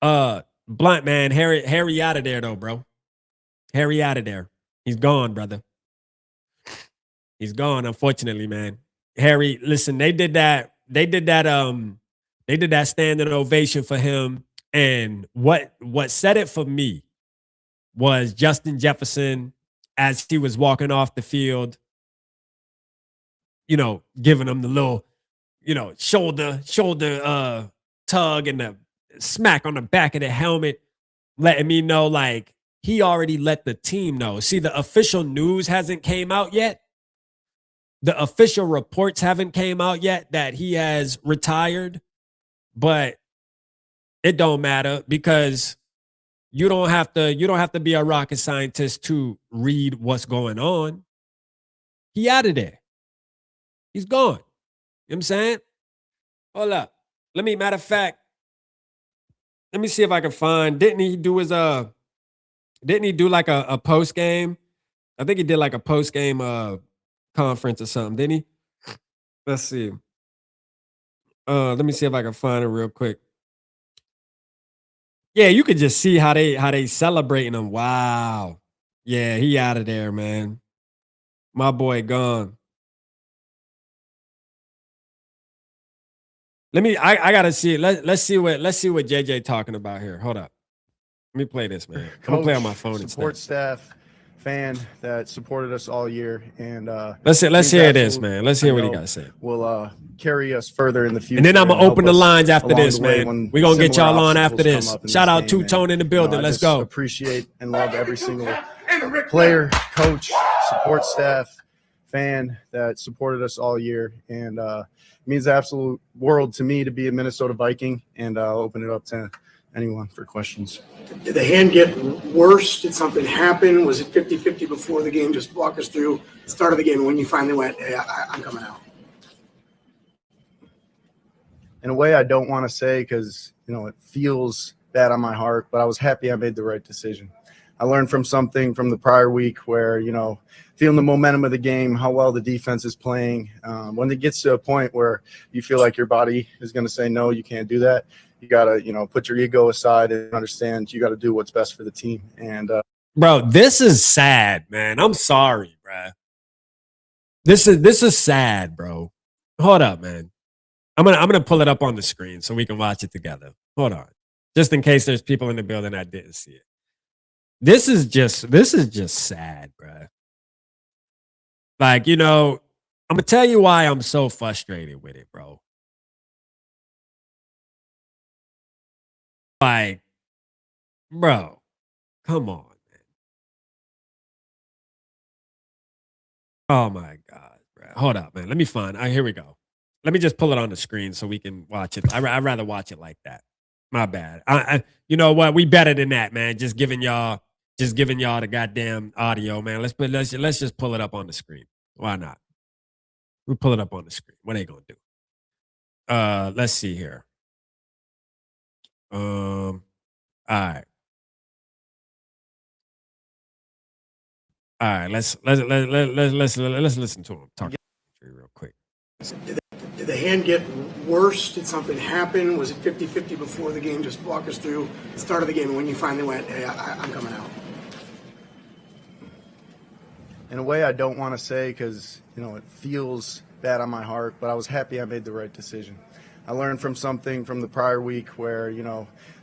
Blunt, man. Harry out of there, though, bro. Harry out of there. He's gone, brother. He's gone, unfortunately, man. Harry, listen, they did that standing ovation for him. And what set it for me was Justin Jefferson as he was walking off the field, giving him the little, shoulder tug and the smack on the back of the helmet, letting me know like he already let the team know. See, the official news hasn't came out yet. The official reports haven't came out yet that he has retired, but it don't matter because You don't have to be a rocket scientist to read what's going on. He out of there. He's gone. You know what I'm saying? Hold up. Matter of fact, let me see if I can find. Didn't he do like a post game? I think he did like a post game conference or something, didn't he? Let's see. Let me see if I can find it real quick. Yeah, you could just see how they celebrating him. Wow. Yeah, he out of there, man. My boy gone. I gotta see it. Let's see what JJ talking about here. Hold up. Let me play this, man. I'm gonna play on my phone support instead. Staff, fan that supported us all year, and let's hear this, man. Let's hear what he got to say. Will carry us further in the future. And then I'm gonna open the lines after this, man. We're gonna get y'all on after this. Shout out to Tone in the building. Let's go. Appreciate and love every single player, coach, support staff, fan that supported us all year, and it means the absolute world to me to be a Minnesota Viking. And I'll open it up to anyone for questions. Did the hand get worse? Did something happen? Was it 50-50 before the game? Just walk us through the start of the game when you finally went, hey, I'm coming out. In a way I don't want to say because, it feels bad on my heart, but I was happy I made the right decision. I learned from something from the prior week where, feeling the momentum of the game, how well the defense is playing. When it gets to a point where you feel like your body is going to say, no, you can't do that. You got to, put your ego aside and understand you got to do what's best for the team. And bro, this is sad, man. I'm sorry, bro. This is sad, bro. Hold up, man. I'm gonna pull it up on the screen so we can watch it together. Hold on. Just in case there's people in the building that didn't see it. This is just sad, bro. Like, I'm gonna tell you why I'm so frustrated with it, bro. Like, bro, come on, man. Oh my God, bro. Hold up, man. Let me find. Here we go. Let me just pull it on the screen so we can watch it. I'd rather watch it like that. My bad. You know what? We better than that, man. Just giving y'all the goddamn audio, man. Let's just pull it up on the screen. Why not? We'll pull it up on the screen. What are they gonna do? Let's see here. All right. All right, let's listen to him talk real quick. Did the hand get worse? Did something happen? Was it 50-50 before the game? Just walk us through the start of the game when you finally went, hey, I'm coming out. In a way I don't want to say because, it feels bad on my heart, but I was happy I made the right decision. I learned from something from the prior week where,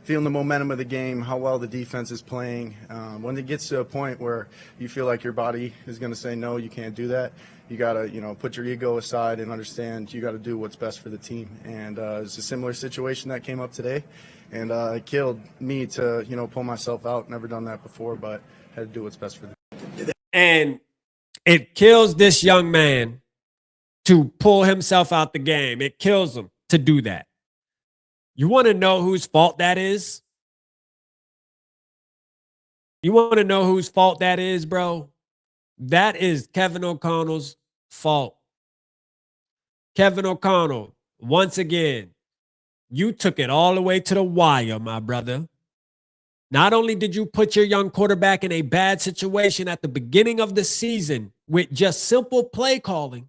feeling the momentum of the game, how well the defense is playing. When it gets to a point where you feel like your body is going to say, no, you can't do that. You got to, put your ego aside and understand you got to do what's best for the team. And it's a similar situation that came up today. And it killed me to, pull myself out. Never done that before, but had to do what's best for the team. And it kills this young man to pull himself out the game. It kills him to do that. You want to know whose fault that is? You want to know whose fault that is, bro? That is Kevin O'Connell's fault. Kevin O'Connell, once again, you took it all the way to the wire, my brother. Not only did you put your young quarterback in a bad situation at the beginning of the season with just simple play calling,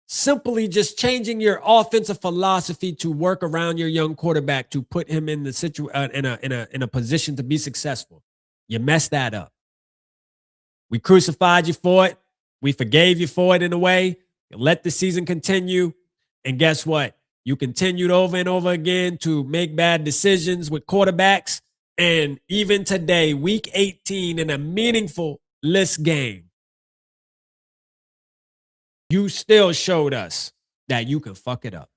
simply just changing your offensive philosophy to work around your young quarterback to put him in the in a position to be successful. You messed that up. We crucified you for it. We forgave you for it in a way. You let the season continue. And guess what? You continued over and over again to make bad decisions with quarterbacks. And even today, week 18 in a meaningful list game, you still showed us that you can fuck it up.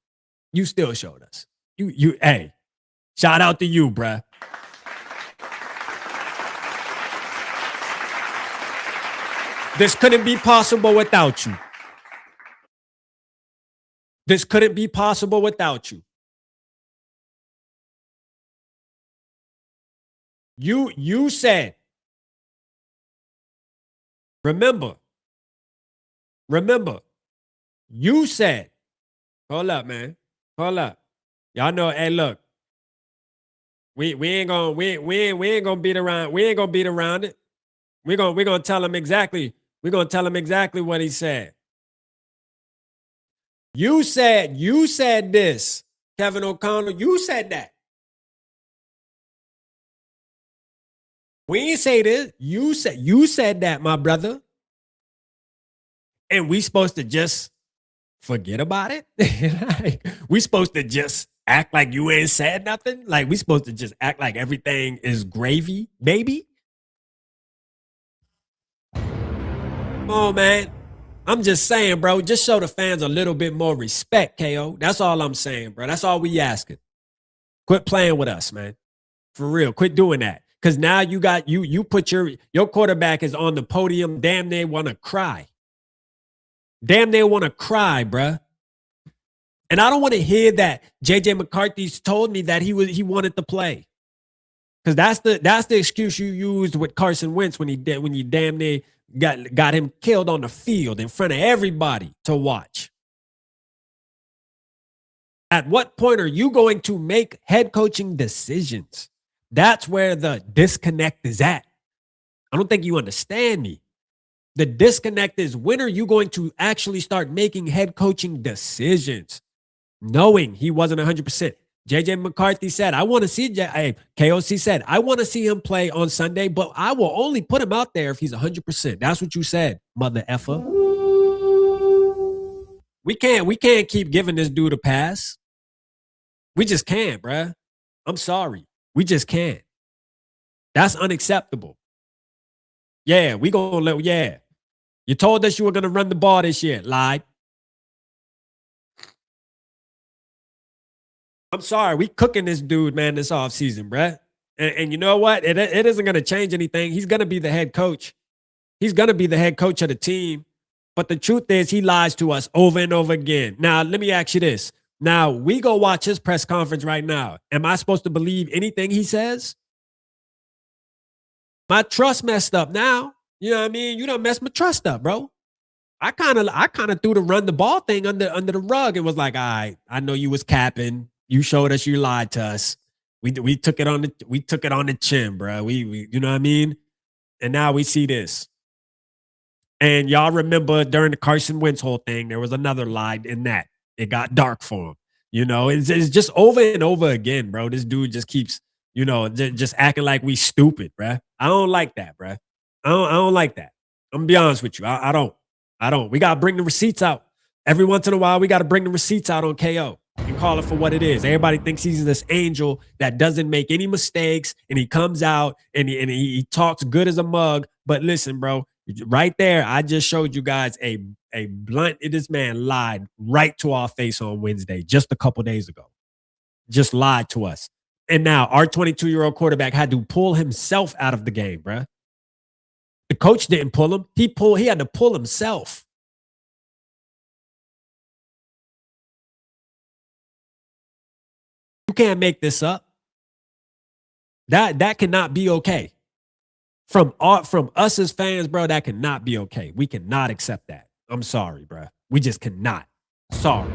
You still showed us. Hey, shout out to you, bruh. This couldn't be possible without you. This couldn't be possible without you. You said, remember, you said, hold up, man. Hold up. Y'all know, hey, look, we ain't gonna beat around. We ain't gonna beat around it. We're gonna tell him exactly. We're gonna tell him exactly what he said. You said this, Kevin O'Connell. You said that. We ain't say this. You said that, my brother. And we supposed to just forget about it? Like, we supposed to just act like you ain't said nothing? Like, we supposed to just act like everything is gravy, baby? Oh, man. I'm just saying, bro, just show the fans a little bit more respect, KO. That's all I'm saying, bro. That's all we asking. Quit playing with us, man. For real. Quit doing that. Because now you got, you put your quarterback is on the podium. Damn, they want to cry. Damn, they want to cry, bruh. And I don't want to hear that JJ McCarthy's told me that he wanted to play. Because that's the excuse you used with Carson Wentz when you damn near got him killed on the field in front of everybody to watch. At what point are you going to make head coaching decisions? That's where the disconnect is at. I don't think you understand me. The disconnect is, when are you going to actually start making head coaching decisions? Knowing he wasn't 100%. JJ McCarthy said, I want to see, KOC said, I want to see him play on Sunday, but I will only put him out there if he's 100%. That's what you said, mother effer. We can't keep giving this dude a pass. We just can't, bruh. I'm sorry. We just can't. That's unacceptable. Yeah, we gonna let, yeah. You told us you were gonna run the ball this year. Lied. I'm sorry. We cooking this dude, man, this offseason, bruh. And you know what? It isn't gonna change anything. He's gonna be the head coach. He's gonna be the head coach of the team. But the truth is, he lies to us over and over again. Now, let me ask you this. Now, we go watch his press conference right now. Am I supposed to believe anything he says? My trust messed up now. You know what I mean? You done messed my trust up, bro. I kind of threw the run the ball thing under the rug and was like, all right, I know you was capping. You showed us you lied to us. We took it on the chin, bro. We you know what I mean? And now we see this. And y'all remember during the Carson Wentz whole thing, there was another lie in that. It got dark for him. You know, it's just over and over again, bro. This dude just keeps, you know, just acting like we stupid, bro. I don't like that, bro. I don't like that. I'm gonna be honest with you. I don't. We gotta bring the receipts out. Every once in a while, we gotta bring the receipts out on KO and call it for what it is. Everybody thinks he's this angel that doesn't make any mistakes, and he comes out and he talks good as a mug. But listen, bro, right there, I just showed you guys a blunt. This man lied right to our face on Wednesday, just a couple days ago. Just lied to us. And now our 22-year-old quarterback had to pull himself out of the game, bro. The coach didn't pull him. He had to pull himself. You can't make this up. That cannot be okay. From us as fans, bro, that cannot be okay. We cannot accept that. I'm sorry, bro. We just cannot. Sorry.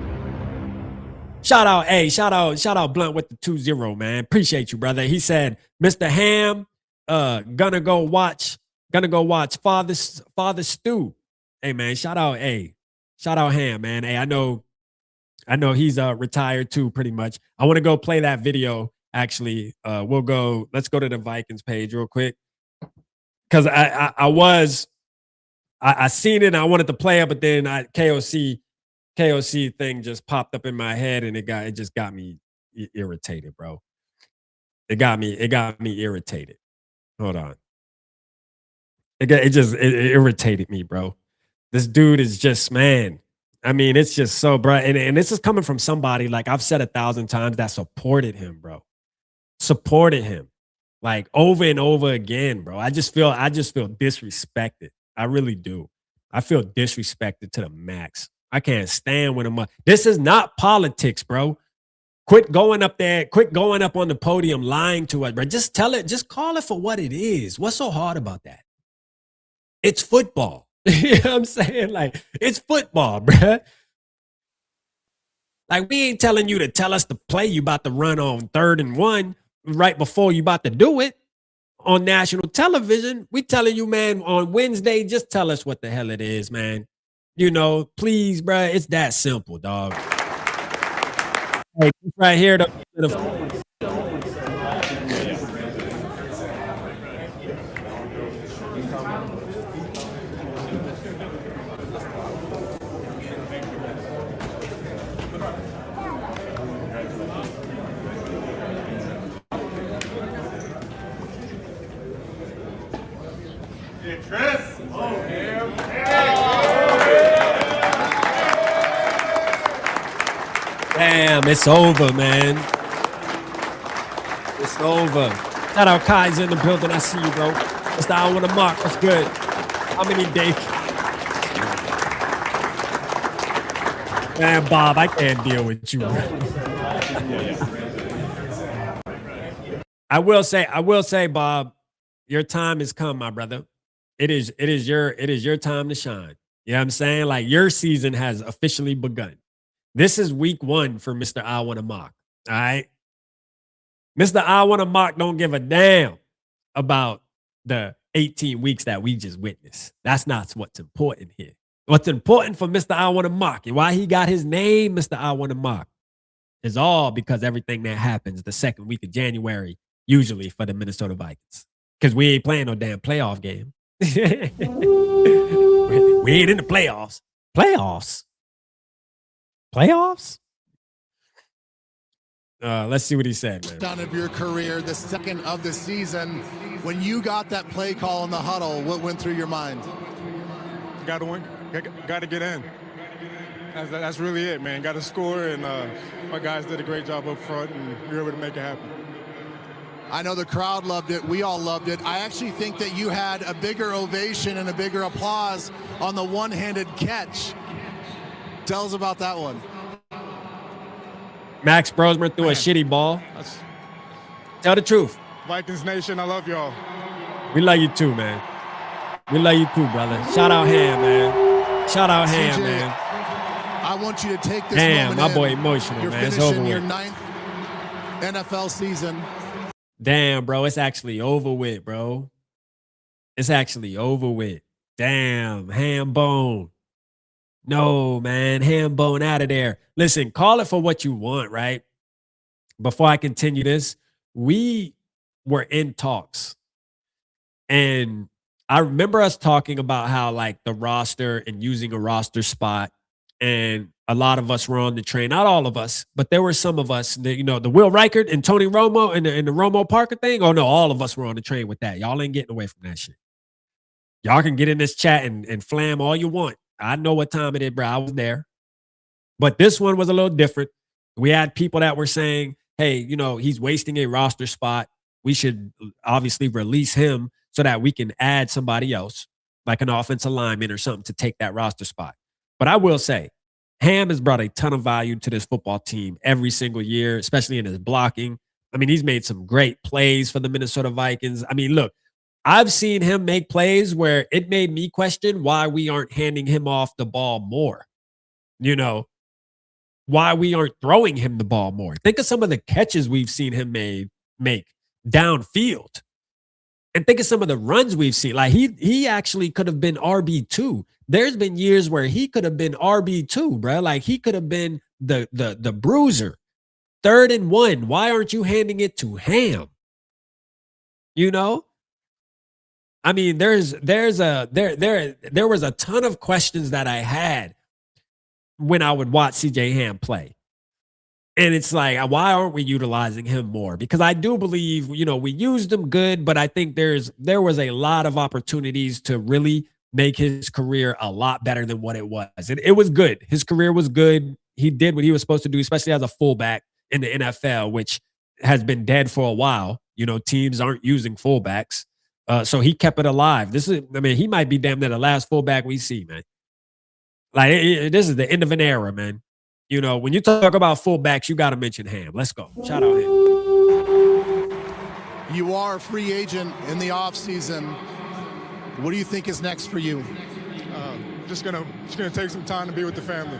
Shout out Blunt with the 2-0, man. Appreciate you, brother. He said, Mr. Ham, gonna go watch Father Stew. Hey, man, shout out Ham, man. Hey, I know he's retired too, pretty much. I want to go play that video. Actually, let's go to the Vikings page real quick. Because I seen it and I wanted to play it, but then KOC thing just popped up in my head and it just got me irritated, bro. It got me irritated. Hold on. It irritated me, bro. This dude is just, man. I mean, it's just so, bro. And this is coming from somebody, like I've said 1,000 times, that supported him, bro. Supported him. Like over and over again, bro. I just feel disrespected. I really do. I feel disrespected to the max. I can't stand when I'm. This is not politics, bro. Quit going up there. Quit going up on the podium lying to us, bro. Just tell it. Just call it for what it is. What's so hard about that? It's football. You know what I'm saying? Like, it's football, bro. Like, we ain't telling you to tell us the play you about to run on 3rd and 1 right before you about to do it on national television. We telling you, man, on Wednesday, just tell us what the hell it is, man. You know, please, bro. It's that simple, dog. Hey, right here, Damn, it's over, man. It's over. Shout out Kai's in the building. I see you, bro. It's the hour with a mark. What's good? How many days? Man, Bob, I can't deal with you. I will say, Bob, your time has come, my brother. It is your time to shine. You know what I'm saying? Like, your season has officially begun. This is week 1 for Mr. I Want to Mock. All right. Mr. I Want to Mock don't give a damn about the 18 weeks that we just witnessed. That's not what's important here. What's important for Mr. I Want to Mock and why he got his name, Mr. I Want to Mock, is all because everything that happens the 2nd week of January, usually for the Minnesota Vikings. Because we ain't playing no damn playoff game. We ain't in the playoffs. Playoffs? Let's see what he said, man. Down of your career, the 2nd of the season. When you got that play call in the huddle, what went through your mind? Got to win. Got to get in. That's really it, man. Got to score, and my guys did a great job up front, and we were able to make it happen. I know the crowd loved it. We all loved it. I actually think that you had a bigger ovation and a bigger applause on the one-handed catch. Tell us about that one. Max Brosmer threw a shitty ball. Tell the truth. Vikings Nation, I love y'all. We love you too, man. We love you too, brother. Shout out Ham, man. Shout out Ham, CJ, man. I want you to take this Ham, moment my boy in. emotional, You're man. It's finishing over your with. 9th NFL season. Damn, bro. It's actually over with, bro. It's actually over with. Damn, Ham Bone. No, man. Ham Bone out of there. Listen, call it for what you want, right? Before I continue this, we were in talks. And I remember us talking about how, like, the roster and using a roster spot, and a lot of us were on the train. Not all of us, but there were some of us, the Will Reichert and Tony Romo and the Romo Parker thing. Oh, no, all of us were on the train with that. Y'all ain't getting away from that shit. Y'all can get in this chat and flam all you want. I know what time it is, bro. I was there. But this one was a little different. We had people that were saying, hey, he's wasting a roster spot. We should obviously release him so that we can add somebody else, like an offensive lineman or something, to take that roster spot. But I will say, Ham has brought a ton of value to this football team every single year, especially in his blocking. I mean, he's made some great plays for the Minnesota Vikings. I mean, look, I've seen him make plays where it made me question why we aren't handing him off the ball more. Why we aren't throwing him the ball more. Think of some of the catches we've seen him make downfield. And think of some of the runs we've seen. Like, he actually could have been RB2. There's been years where he could have been RB2, bro. Like, he could have been the bruiser. 3rd and 1. Why aren't you handing it to Ham? I mean, there was a ton of questions that I had when I would watch CJ Ham play. And it's like, why aren't we utilizing him more? Because I do believe, we used him good, but I think there was a lot of opportunities to really make his career a lot better than what it was. It was good. His career was good. He did what he was supposed to do, especially as a fullback in the NFL, which has been dead for a while. Teams aren't using fullbacks. So he kept it alive. He might be damn near the last fullback we see, man. Like, this is the end of an era, man. You know, when you talk about fullbacks, you got to mention Ham. Let's go. Shout out Ham. You are a free agent in the offseason. What do you think is next for you? Just gonna take some time to be with the family.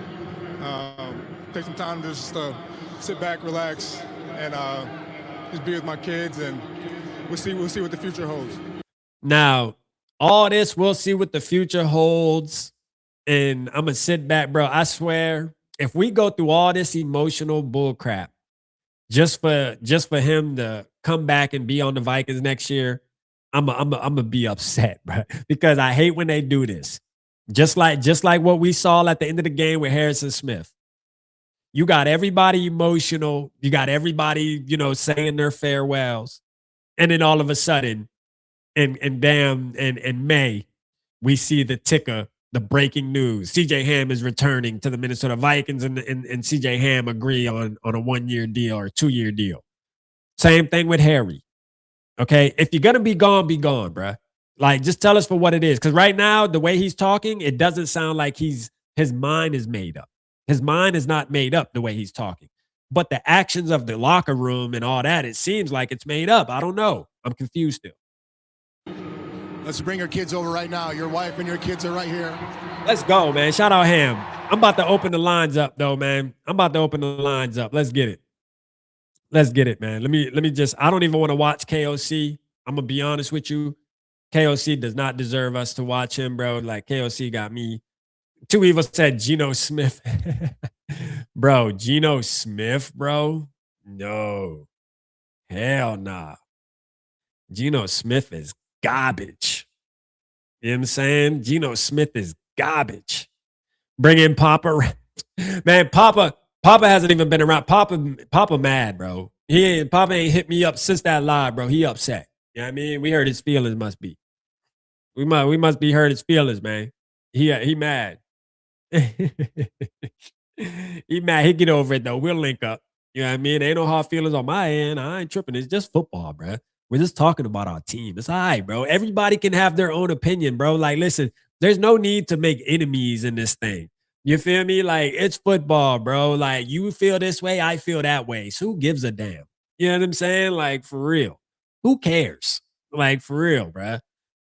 Take some time to just sit back, relax, and just be with my kids, and we'll see what the future holds. Now, all this, we'll see what the future holds. And I'm gonna sit back, bro. I swear, if we go through all this emotional bull crap just for him to come back and be on the Vikings next year, I'm gonna be upset, bro. Because I hate when they do this. Just like what we saw at the end of the game with Harrison Smith. You got everybody emotional. You got everybody, you know, saying their farewells. And then all of a sudden, in May, we see the ticker, the breaking news. CJ Ham is returning to the Minnesota Vikings, and CJ Ham agree on a 1-year deal or 2-year deal. Same thing with Harry. Okay. If you're gonna be gone, bruh. Like, just tell us for what it is. Because right now, the way he's talking, it doesn't sound like his mind is made up. His mind is not made up the way he's talking. But the actions of the locker room and all that, it seems like it's made up. I don't know. I'm confused still. Let's bring your kids over right now. Your wife and your kids are right here. Let's go, man. Shout out Ham. I'm about to open the lines up, though, man. I'm about to open the lines up. Let's get it. Let's get it, man. Let me just, I don't even want to watch KOC. I'm going to be honest with you. KOC does not deserve us to watch him, bro. Like, KOC got me. Two Evil said Geno Smith. Bro, Geno Smith, bro? No. Hell nah. Geno Smith is garbage. You know what I'm saying? Geno Smith is garbage. Bring in Papa. Man, Papa hasn't even been around. Papa mad, bro. Papa ain't hit me up since that live, bro. He upset. You know what I mean? We heard his feelings must be. We must be hurt his feelings, man. He mad. He mad. He get over it though. We'll link up. You know what I mean? Ain't no hard feelings on my end. I ain't tripping. It's just football, bro. We're just talking about our team. It's all right, bro. Everybody can have their own opinion, bro. Like, listen, there's no need to make enemies in this thing. You feel me? Like, it's football, bro. Like, you feel this way, I feel that way. So who gives a damn? You know what I'm saying? Like, for real. Who cares? Like, for real, bro.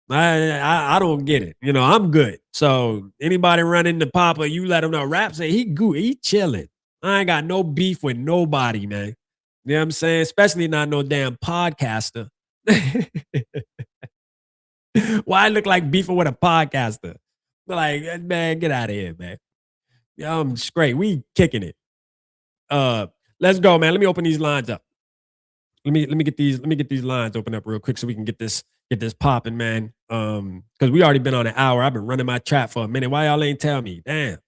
I don't get it. You know, I'm good. So anybody run into Papa, you let him know. Rap say he good. He chilling. I ain't got no beef with nobody, man. You know what I'm saying? Especially not no damn podcaster. Why I look like beefing with a podcaster? Like, man, get out of here, man. Yeah, I'm straight. We kicking it. Let's go, man. Let me open these lines up. Let me get these lines open up real quick so we can get this popping, man. Because we already been on an hour. I've been running my trap for a minute. Why y'all ain't tell me? Damn.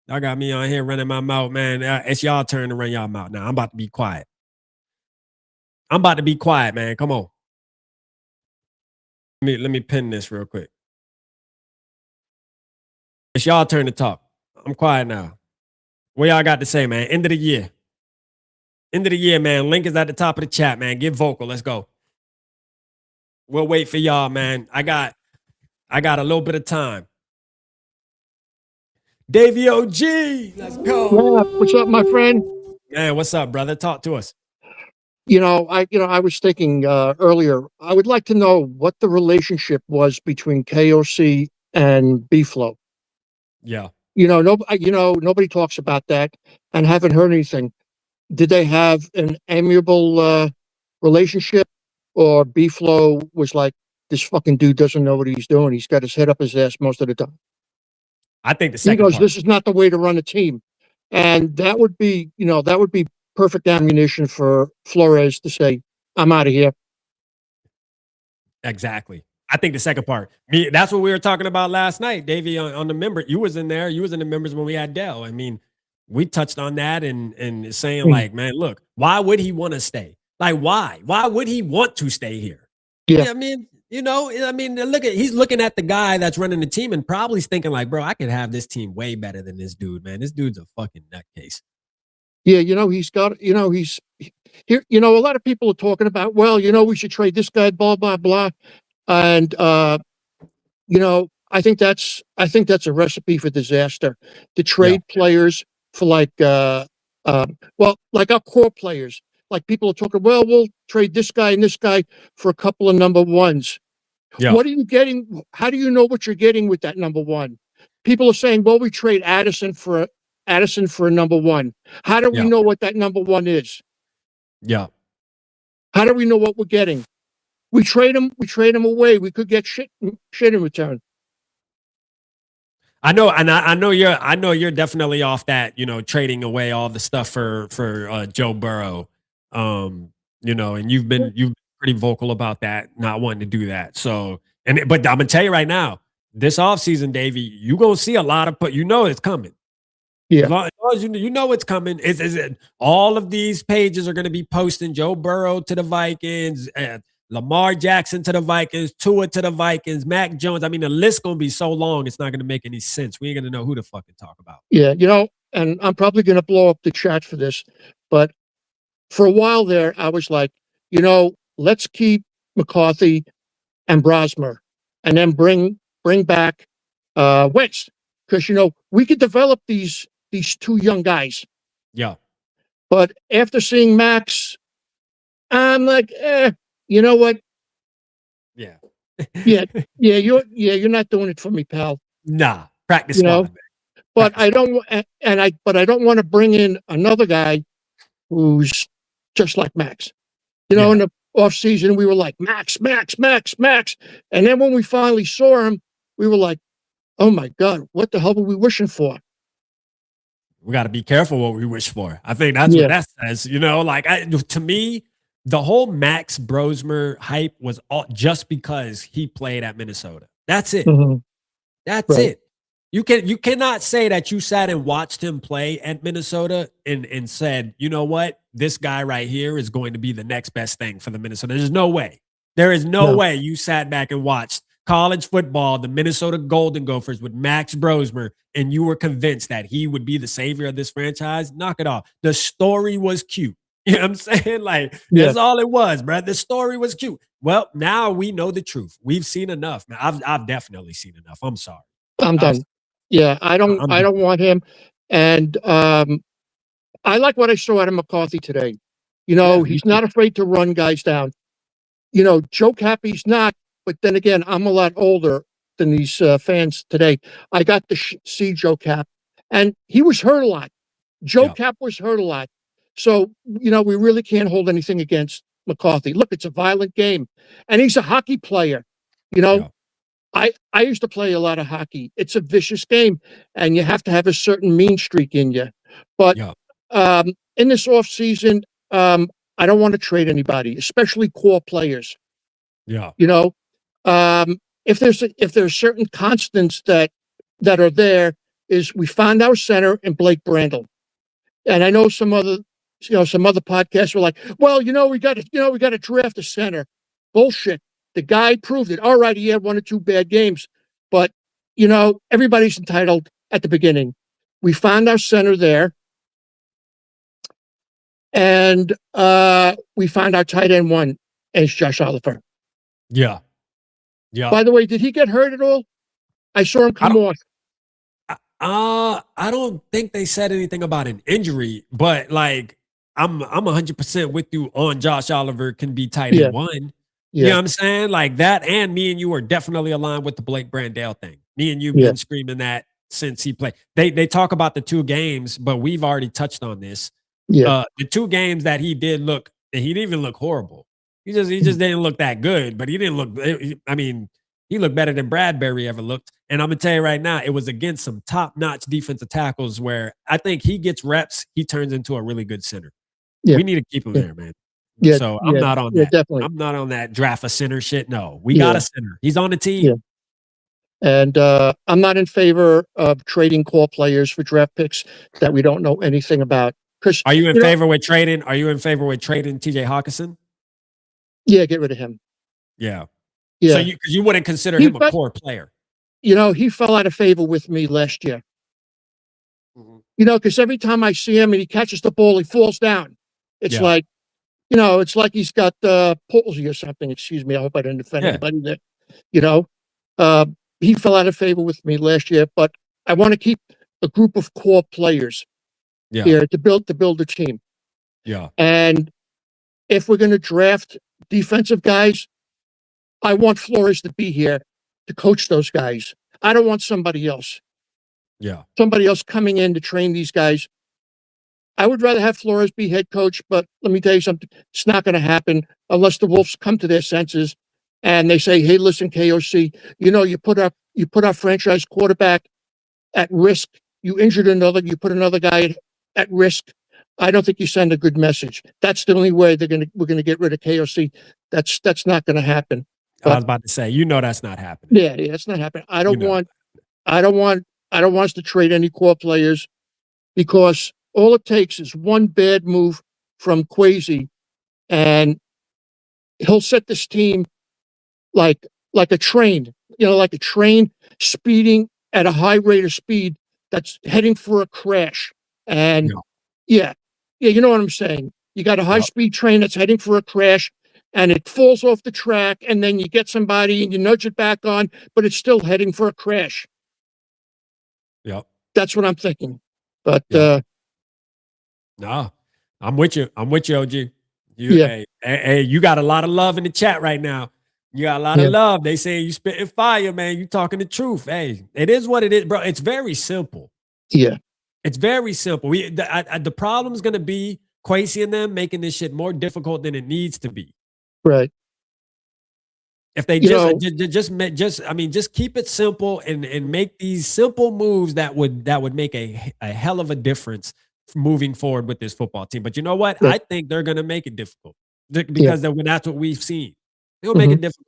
Y'all got me on here running my mouth, man. It's y'all turn to run y'all mouth now. I'm about to be quiet. Man. Come on. Let me pin this real quick. It's y'all turn to talk. I'm quiet now. What y'all got to say, man? End of the year. End of the year, man. Link is at the top of the chat, man. Get vocal. Let's go. We'll wait for y'all, man. I got a little bit of time. Davey OG, let's go. Yeah, what's up, my friend? Man, what's up, brother? Talk to us. I was thinking earlier, I would like to know what the relationship was between KOC and B-Flow. Yeah. Nobody talks about that and haven't heard anything. Did they have an amiable relationship, or B-Flow was like, this fucking dude doesn't know what he's doing. He's got his head up his ass most of the time. I think the second He goes, part. this is not the way to run a team. And that would be perfect ammunition for Flores to say, I'm out of here. Exactly. I think the second part. That's what we were talking about last night, Davey, on the member. You was in there. You was in the members when we had Dell. I mean, we touched on that and saying like, man, look, why would he want to stay? Like, why? Why would he want to stay here? Yeah. I mean, he's looking at the guy that's running the team and probably thinking like, bro, I could have this team way better than this dude, man. This dude's a fucking nutcase. Yeah, he's got, he's here. A lot of people are talking about, well, we should trade this guy, blah, blah, blah. And, I think that's a recipe for disaster, to trade players for like Well, like our core players, like people are talking, well, we'll trade this guy and this guy for a couple of number ones. Yeah. What are you getting? How do you know what you're getting with that number one? People are saying, well, we trade Addison for a number one. How do we Yeah. know what that number one is? Yeah. How do we know what we're getting? We trade him away. We could get shit in return. I know, and I know you're definitely off that, trading away all the stuff for Joe Burrow. And you've been pretty vocal about that, not wanting to do that. So, but I'm gonna tell you right now, this offseason, Davey, you gonna see a lot of it's coming. Yeah. As long as you know it's coming. All of these pages are gonna be posting Joe Burrow to the Vikings, Lamar Jackson to the Vikings, Tua to the Vikings, Mac Jones. I mean, the list gonna be so long, it's not gonna make any sense. We ain't gonna know who to fucking talk about. Yeah, and I'm probably gonna blow up the chat for this, but for a while there, I was like, let's keep McCarthy and Brosmer, and then bring back Wentz, because we could develop these two young guys. Yeah. But after seeing Max, I'm like, you know what? Yeah. You're not doing it for me, pal. Nah, practice squad. But I don't want to bring in another guy who's just like Max. In the offseason, we were like, Max. And then when we finally saw him, we were like, oh my God, what the hell were we wishing for? We got to be careful what we wish for. I think that's what that says. To me, the whole Max Brosmer hype was all just because he played at Minnesota. That's it. Mm-hmm. That's it. You cannot say that you sat and watched him play at Minnesota and said, you know what, this guy right here is going to be the next best thing for the Minnesota. There's no way. There is no way you sat back and watched college football, the Minnesota Golden Gophers with Max Brosmer, and you were convinced that he would be the savior of this franchise. Knock it off. The story was cute. You know what I'm saying? That's all it was, bro. The story was cute. Well, now we know the truth. We've seen enough. Man, I've definitely seen enough. I'm sorry. I'm done. Yeah, I don't want him. And I like what I saw out of McCarthy today. He's not afraid to run guys down. Joe Cappy's not, but then again, I'm a lot older than these fans today. I got to see Joe Cap, and he was hurt a lot. Joe Cap was hurt a lot. So, we really can't hold anything against McCarthy. Look, it's a violent game, and he's a hockey player. I used to play a lot of hockey. It's a vicious game, and you have to have a certain mean streak in you. But in this offseason, I don't want to trade anybody, especially core players. Yeah. If there's certain constants that are there, is we found our center in Blake Brandel. And I know some other podcasts were like, well, we got to draft a center. Bullshit. The guy proved it. All right, he had one or two bad games, but everybody's entitled at the beginning. We found our center there, and we found our tight end one, and it's Josh Oliver. Yeah. Yeah. By the way, did he get hurt at all? I saw him come off. I don't think they said anything about an injury, but I'm 100% with you on Josh Oliver can be tight end one. You know what I'm saying? Like that, and me and you are definitely aligned with the Blake Brandel thing. Me and you've been screaming that since he played. They talk about the 2 games, but we've already touched on this. The 2 games that he did look, he didn't even look horrible. He just didn't look that good, but he didn't look. I mean, he looked better than Bradbury ever looked. And I'm gonna tell you right now, it was against some top-notch defensive tackles where I think he gets reps, he turns into a really good center. Yeah. We need to keep him there, man. Yeah, so I'm not on that. Definitely. I'm not on that draft a center shit. No, we got a center. He's on the team. Yeah. And I'm not in favor of trading core players for draft picks that we don't know anything about. Are you in favor with trading? Are you in favor with trading TJ Hawkinson? Yeah, get rid of him. Yeah. Yeah. So you wouldn't consider him a core player. He fell out of favor with me last year. Mm-hmm. Because every time I see him and he catches the ball, he falls down. It's like, it's like he's got palsy or something. Excuse me. I hope I didn't offend anybody there. He fell out of favor with me last year, but I want to keep a group of core players. here to build a team. Yeah. And if we're going to draft defensive guys, I want Flores to be here to coach those guys. I don't want somebody else. Yeah. Somebody else coming in to train these guys. I would rather have Flores be head coach, but let me tell you something. It's not going to happen unless the Wolves come to their senses and they say, "Hey, listen, KOC, you put our franchise quarterback at risk. You put another guy at risk. I don't think you send a good message." That's the only way we're gonna get rid of KOC. That's not going to happen. I was about to say, that's not happening. Yeah, that's not happening. I don't want us to trade any core players, because all it takes is one bad move from Kwesi, and he'll set this team like a train, like a train speeding at a high rate of speed that's heading for a crash. And yeah, you know what I'm saying? You got a high-speed train that's heading for a crash, and it falls off the track, and then you get somebody and you nudge it back on, but it's still heading for a crash. Yep. That's what I'm thinking. But no, I'm with you. OG. Hey, you got a lot of love in the chat right now. You got a lot of love. They saying you spitting fire, man. You talking the truth. Hey, it is what it is, bro. It's very simple. Yeah. It's very simple. The problem's going to be Kwesi and them making this shit more difficult than it needs to be. Right. If they just keep it simple and make these simple moves that would make a hell of a difference moving forward with this football team. But you know what? I think they're going to make it difficult because that's what we've seen. They'll make it difficult.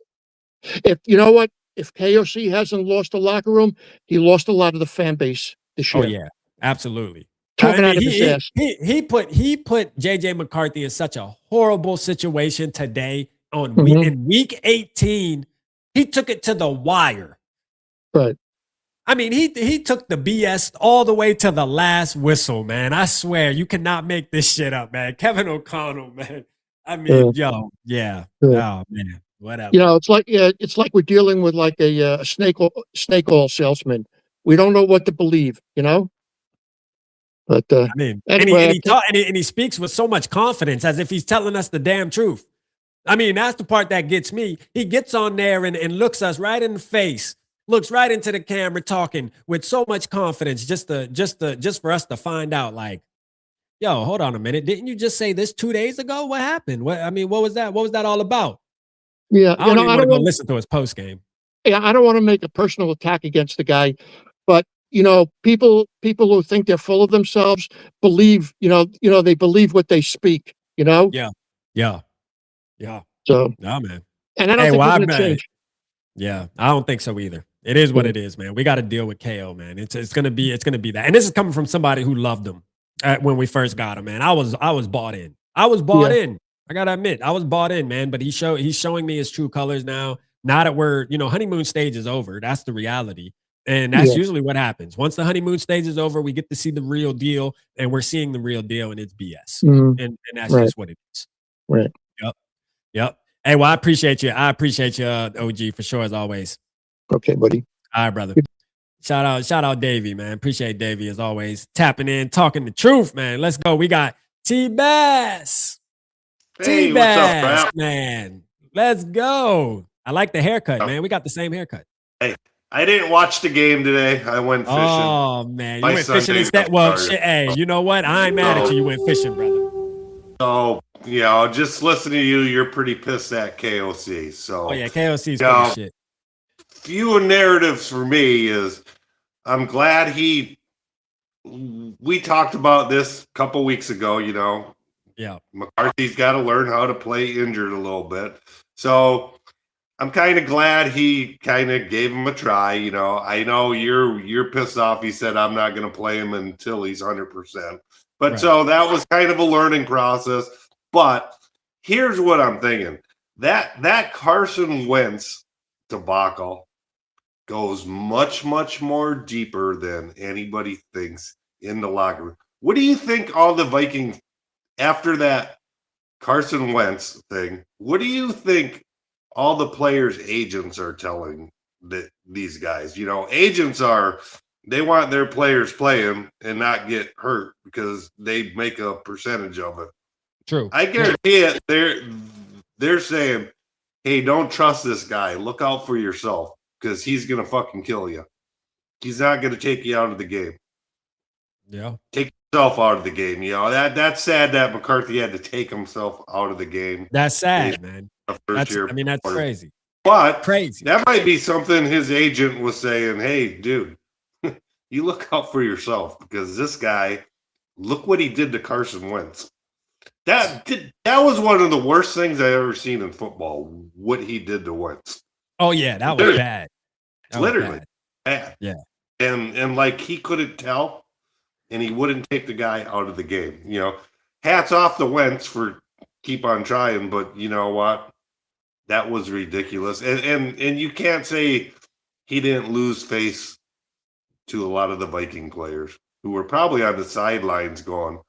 If KOC hasn't lost the locker room, he lost a lot of the fan base this year. Oh yeah, absolutely. Talking out of his ass. He put JJ McCarthy in such a horrible situation today in week 18. He took it to the wire. Right. I mean, he took the BS all the way to the last whistle, man. I swear, you cannot make this shit up, man. Kevin O'Connell, man. I mean, oh man, whatever. It's like we're dealing with like a snake oil salesman. We don't know what to believe, But I mean, anyway, and he speaks with so much confidence, as if he's telling us the damn truth. I mean, that's the part that gets me. He gets on there and looks us right in the face, looks right into the camera, talking with so much confidence, just for us to find out, like, yo, hold on a minute, didn't you just say this 2 days ago? What happened? What was that? What was that all about? Yeah, I don't even want to go listen to his post game. Yeah, I don't want to make a personal attack against the guy, but people who think they're full of themselves believe, they believe what they speak, Yeah. So, no, man. And I don't think it's going to change. Yeah, I don't think so either. It is what it is, man. We got to deal with KO, man. It's gonna be that. And this is coming from somebody who loved him when we first got him, man. I was bought in. I was bought in. I gotta admit, I was bought in, man. But he's showing me his true colors now. Now that we're, honeymoon stage is over. That's the reality. And that's usually what happens. Once the honeymoon stage is over, we get to see the real deal, and we're seeing the real deal, and it's BS. And that's just what it is. Right. Yep. Hey, well, I appreciate you. OG, for sure, as always. Okay, buddy. All right, brother. Shout out Davey, man. Appreciate Davey as always. Tapping in, talking the truth, man. Let's go. We got T-Bass. Hey, T-Bass, what's up, man. Let's go. I like the haircut, man. We got the same haircut. Hey, I didn't watch the game today. I went fishing. Oh, man. You went fishing instead? Well, shit, hey, you know what? I ain't mad at you. You went fishing, brother. So, just listening to you, you're pretty pissed at KOC. So, oh, yeah, KOC is pretty shit. Few narratives for me is I'm glad we talked about this a couple weeks ago, Yeah. McCarthy's got to learn how to play injured a little bit. So I'm kind of glad he kind of gave him a try. I know you're pissed off. He said, I'm not going to play him until he's 100%. But right. So that was kind of a learning process. But here's what I'm thinking. That Carson Wentz debacle goes much, much more deeper than anybody thinks in the locker room. What do you think all the Vikings, after that Carson Wentz thing, what do you think all the players' agents are telling these guys? Agents are, They want their players playing and not get hurt because they make a percentage of it. True. I guarantee it. They're saying, "Hey, don't trust this guy. Look out for yourself because he's gonna fucking kill you. He's not gonna take you out of the game. Yeah. Take yourself out of the game." You know that's sad that McCarthy had to take himself out of the game. That's sad, man. That's crazy. But crazy. That might be something his agent was saying. Hey, dude, you look out for yourself because this guy, look what he did to Carson Wentz. That was one of the worst things I ever seen in football. What he did to Wentz. Oh yeah, that was bad. That literally was bad. Yeah. And like he couldn't tell, and he wouldn't take the guy out of the game. You know, hats off to Wentz for keep on trying, but you know what? That was ridiculous. And you can't say he didn't lose face to a lot of the Viking players who were probably on the sidelines going,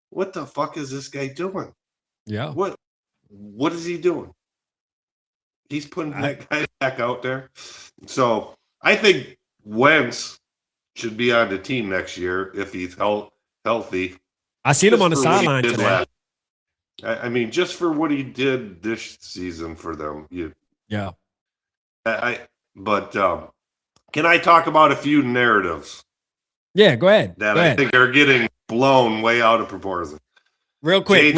what the fuck is this guy doing? Yeah. What is he doing? He's putting that guy back out there. So I think Wentz should be on the team next year if he's healthy. I seen him on the sideline today. I mean, just for what he did this season for them. Yeah. But can I talk about a few narratives? Yeah, go ahead. I think are getting blown way out of proportion. Real quick,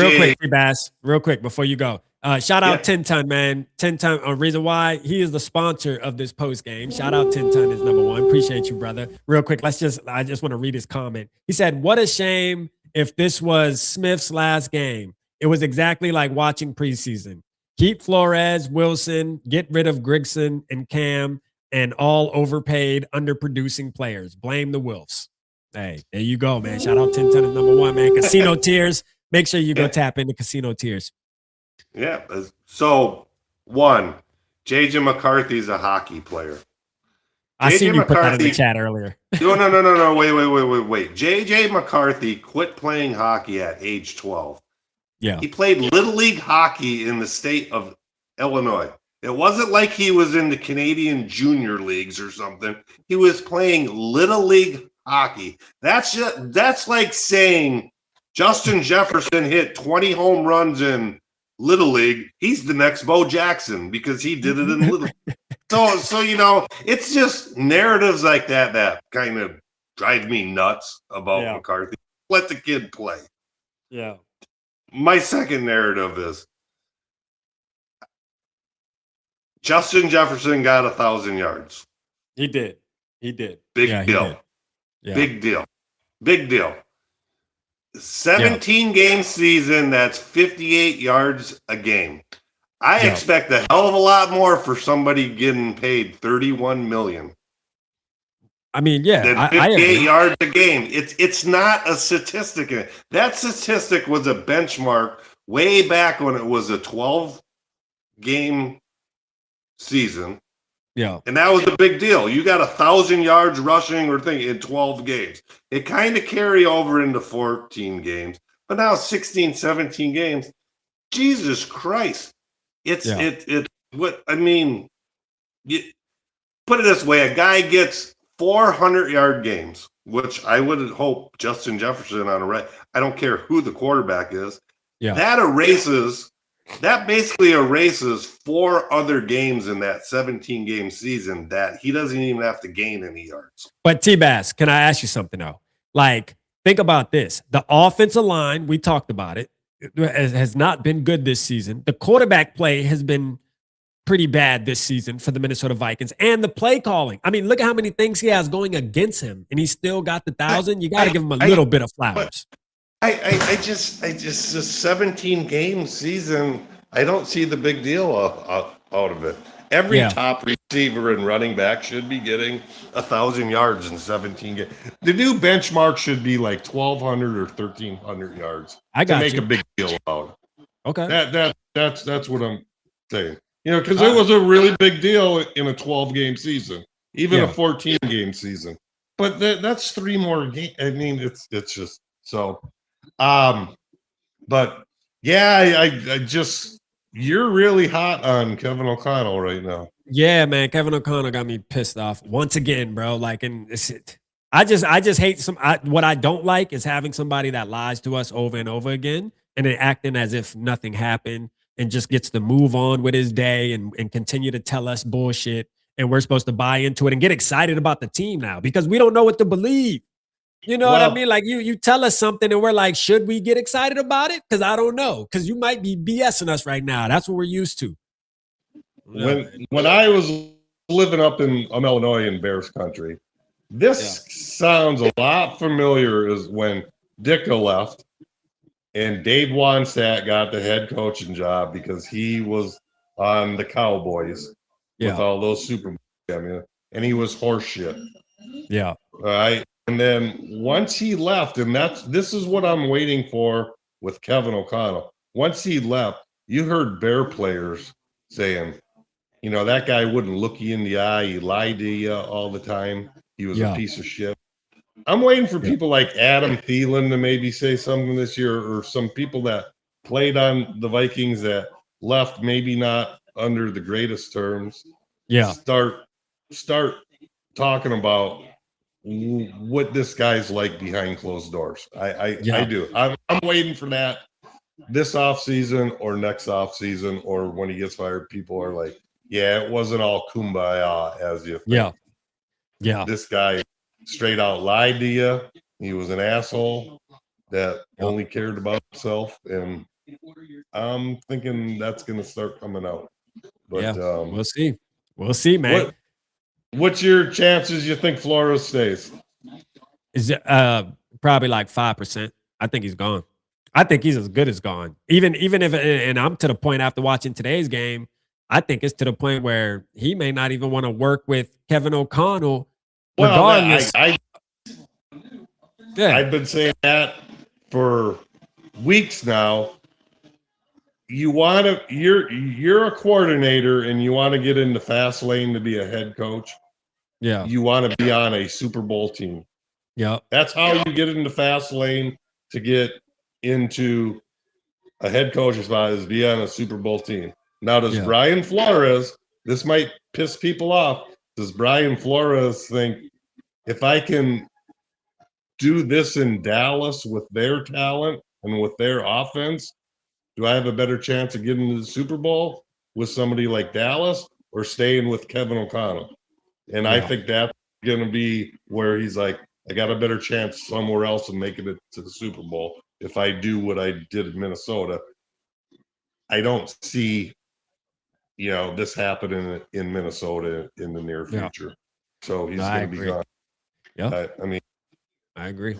Bass. Real quick before you go. Shout out 10 Ton, man. 10 Ton, a reason why he is the sponsor of this post game. Shout out 10 Ton is number one. Appreciate you, brother. Real quick, I just want to read his comment. He said, "What a shame if this was Smith's last game. It was exactly like watching preseason. Keep Flores, Wilson, get rid of Grigson and Cam, and all overpaid, underproducing players. Blame the Wilfs." Hey, there you go, man. Shout out 10 Ton is number one, man. Casino Tears. Make sure you go tap into Casino Tears. Yeah. So, one, J.J. McCarthy's a hockey player. I seen you put that in the chat earlier. No. Wait. J.J. McCarthy quit playing hockey at age 12. Yeah. He played Little League hockey in the state of Illinois. It wasn't like he was in the Canadian junior leagues or something. He was playing Little League hockey. That's like saying Justin Jefferson hit 20 home runs in Little League. He's the next Bo Jackson because he did it in Little League. So you know, it's just narratives like that kind of drive me nuts about McCarthy. Let the kid play. Yeah. My second narrative is Justin Jefferson got 1,000 yards. He did. Big deal. Yeah. Big deal. 17 game season, that's 58 yards a game. I expect a hell of a lot more for somebody getting paid $31 million. I mean, yeah. Than 58 yards a game. It's not a statistic. That statistic was a benchmark way back when it was a 12-game season. Yeah. And that was a big deal. You got 1,000 yards rushing or thing in 12 games. It kind of carry over into 14 games. But now 16, 17 games. Jesus Christ. It's what I mean, put it this way, a guy gets 400-yard games, which I would hope Justin Jefferson on a right. I don't care who the quarterback is. Yeah. That basically erases 4 other games in that 17-game season that he doesn't even have to gain any yards. But T-Bass, can I ask you something though? Like, think about this. The offensive line, we talked about it, has not been good this season. The quarterback play has been pretty bad this season for the Minnesota Vikings. And the play calling. I mean, look at how many things he has going against him, and he still got the 1,000. You got to give him a little bit of flowers. I just the 17-game season, I don't see the big deal out of it. Every top receiver and running back should be getting 1,000 yards in 17 games. The new benchmark should be like 1,200 or 1,300 yards. To make a big deal about it. Okay. That's what I'm saying. You know, because it was a really big deal in a 12-game season, even a 14-game season. But that's 3 more games. I mean, it's just so. But yeah, I just, you're really hot on Kevin O'Connell right now. Yeah, man. Kevin O'Connell got me pissed off once again, bro. Like, and I just hate what I don't like is having somebody that lies to us over and over again and then acting as if nothing happened and just gets to move on with his day and continue to tell us bullshit. And we're supposed to buy into it and get excited about the team now because we don't know what to believe. You know what I mean? Like you tell us something and we're like, should we get excited about it? Because I don't know. Because you might be BSing us right now. That's what we're used to. When I was living up in Illinois in Bears country, this sounds a lot familiar as when Ditka left and Dave Wannstedt got the head coaching job because he was on the Cowboys with all those Super Bowls. I mean, and he was horseshit. Yeah. All right. And then once he left, and this is what I'm waiting for with Kevin O'Connell. Once he left, you heard Bear players saying, you know, that guy wouldn't look you in the eye. He lied to you all the time. He was a piece of shit. I'm waiting for people like Adam Thielen to maybe say something this year, or some people that played on the Vikings that left, maybe not under the greatest terms. Yeah. Start talking about what this guy's like behind closed doors. I do. I'm waiting for that this offseason or next offseason, or when he gets fired, people are like, yeah, it wasn't all kumbaya as you think. Yeah. This guy straight out lied to you. He was an asshole that only cared about himself. And I'm thinking that's going to start coming out. But we'll see. We'll see, man. What's your chances you think Flores stays? Is it probably like 5%. I think he's gone. I think he's as good as gone. Even if, and I'm to the point after watching today's game, I think it's to the point where he may not even want to work with Kevin O'Connell. Regardless. I've been saying that for weeks now. You're a coordinator and you want to get into fast lane to be a head coach. Yeah. You want to be on a Super Bowl team. Yeah. That's how you get into fast lane to get into a head coach's spot, is be on a Super Bowl team. Now, does Brian Flores, this might piss people off, does Brian Flores think, if I can do this in Dallas with their talent and with their offense, do I have a better chance of getting to the Super Bowl with somebody like Dallas or staying with Kevin O'Connell? And I think that's going to be where he's like, I got a better chance somewhere else of making it to the Super Bowl if I do what I did in Minnesota. I don't see, this happening in Minnesota in the near future. So he's going to be gone. Yeah. I agree.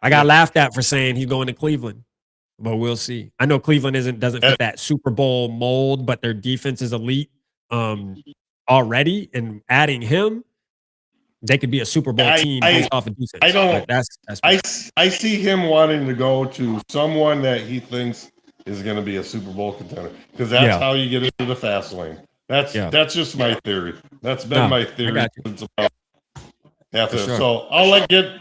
I got laughed at for saying he's going to Cleveland, but we'll see. I know Cleveland doesn't fit that Super Bowl mold, but their defense is elite already, and adding him, they could be a Super Bowl team based off of defense. I see him wanting to go to someone that he thinks is going to be a Super Bowl contender, because that's how you get into the fast lane. That's just my theory. That's been my theory since about half of it. So I'll let get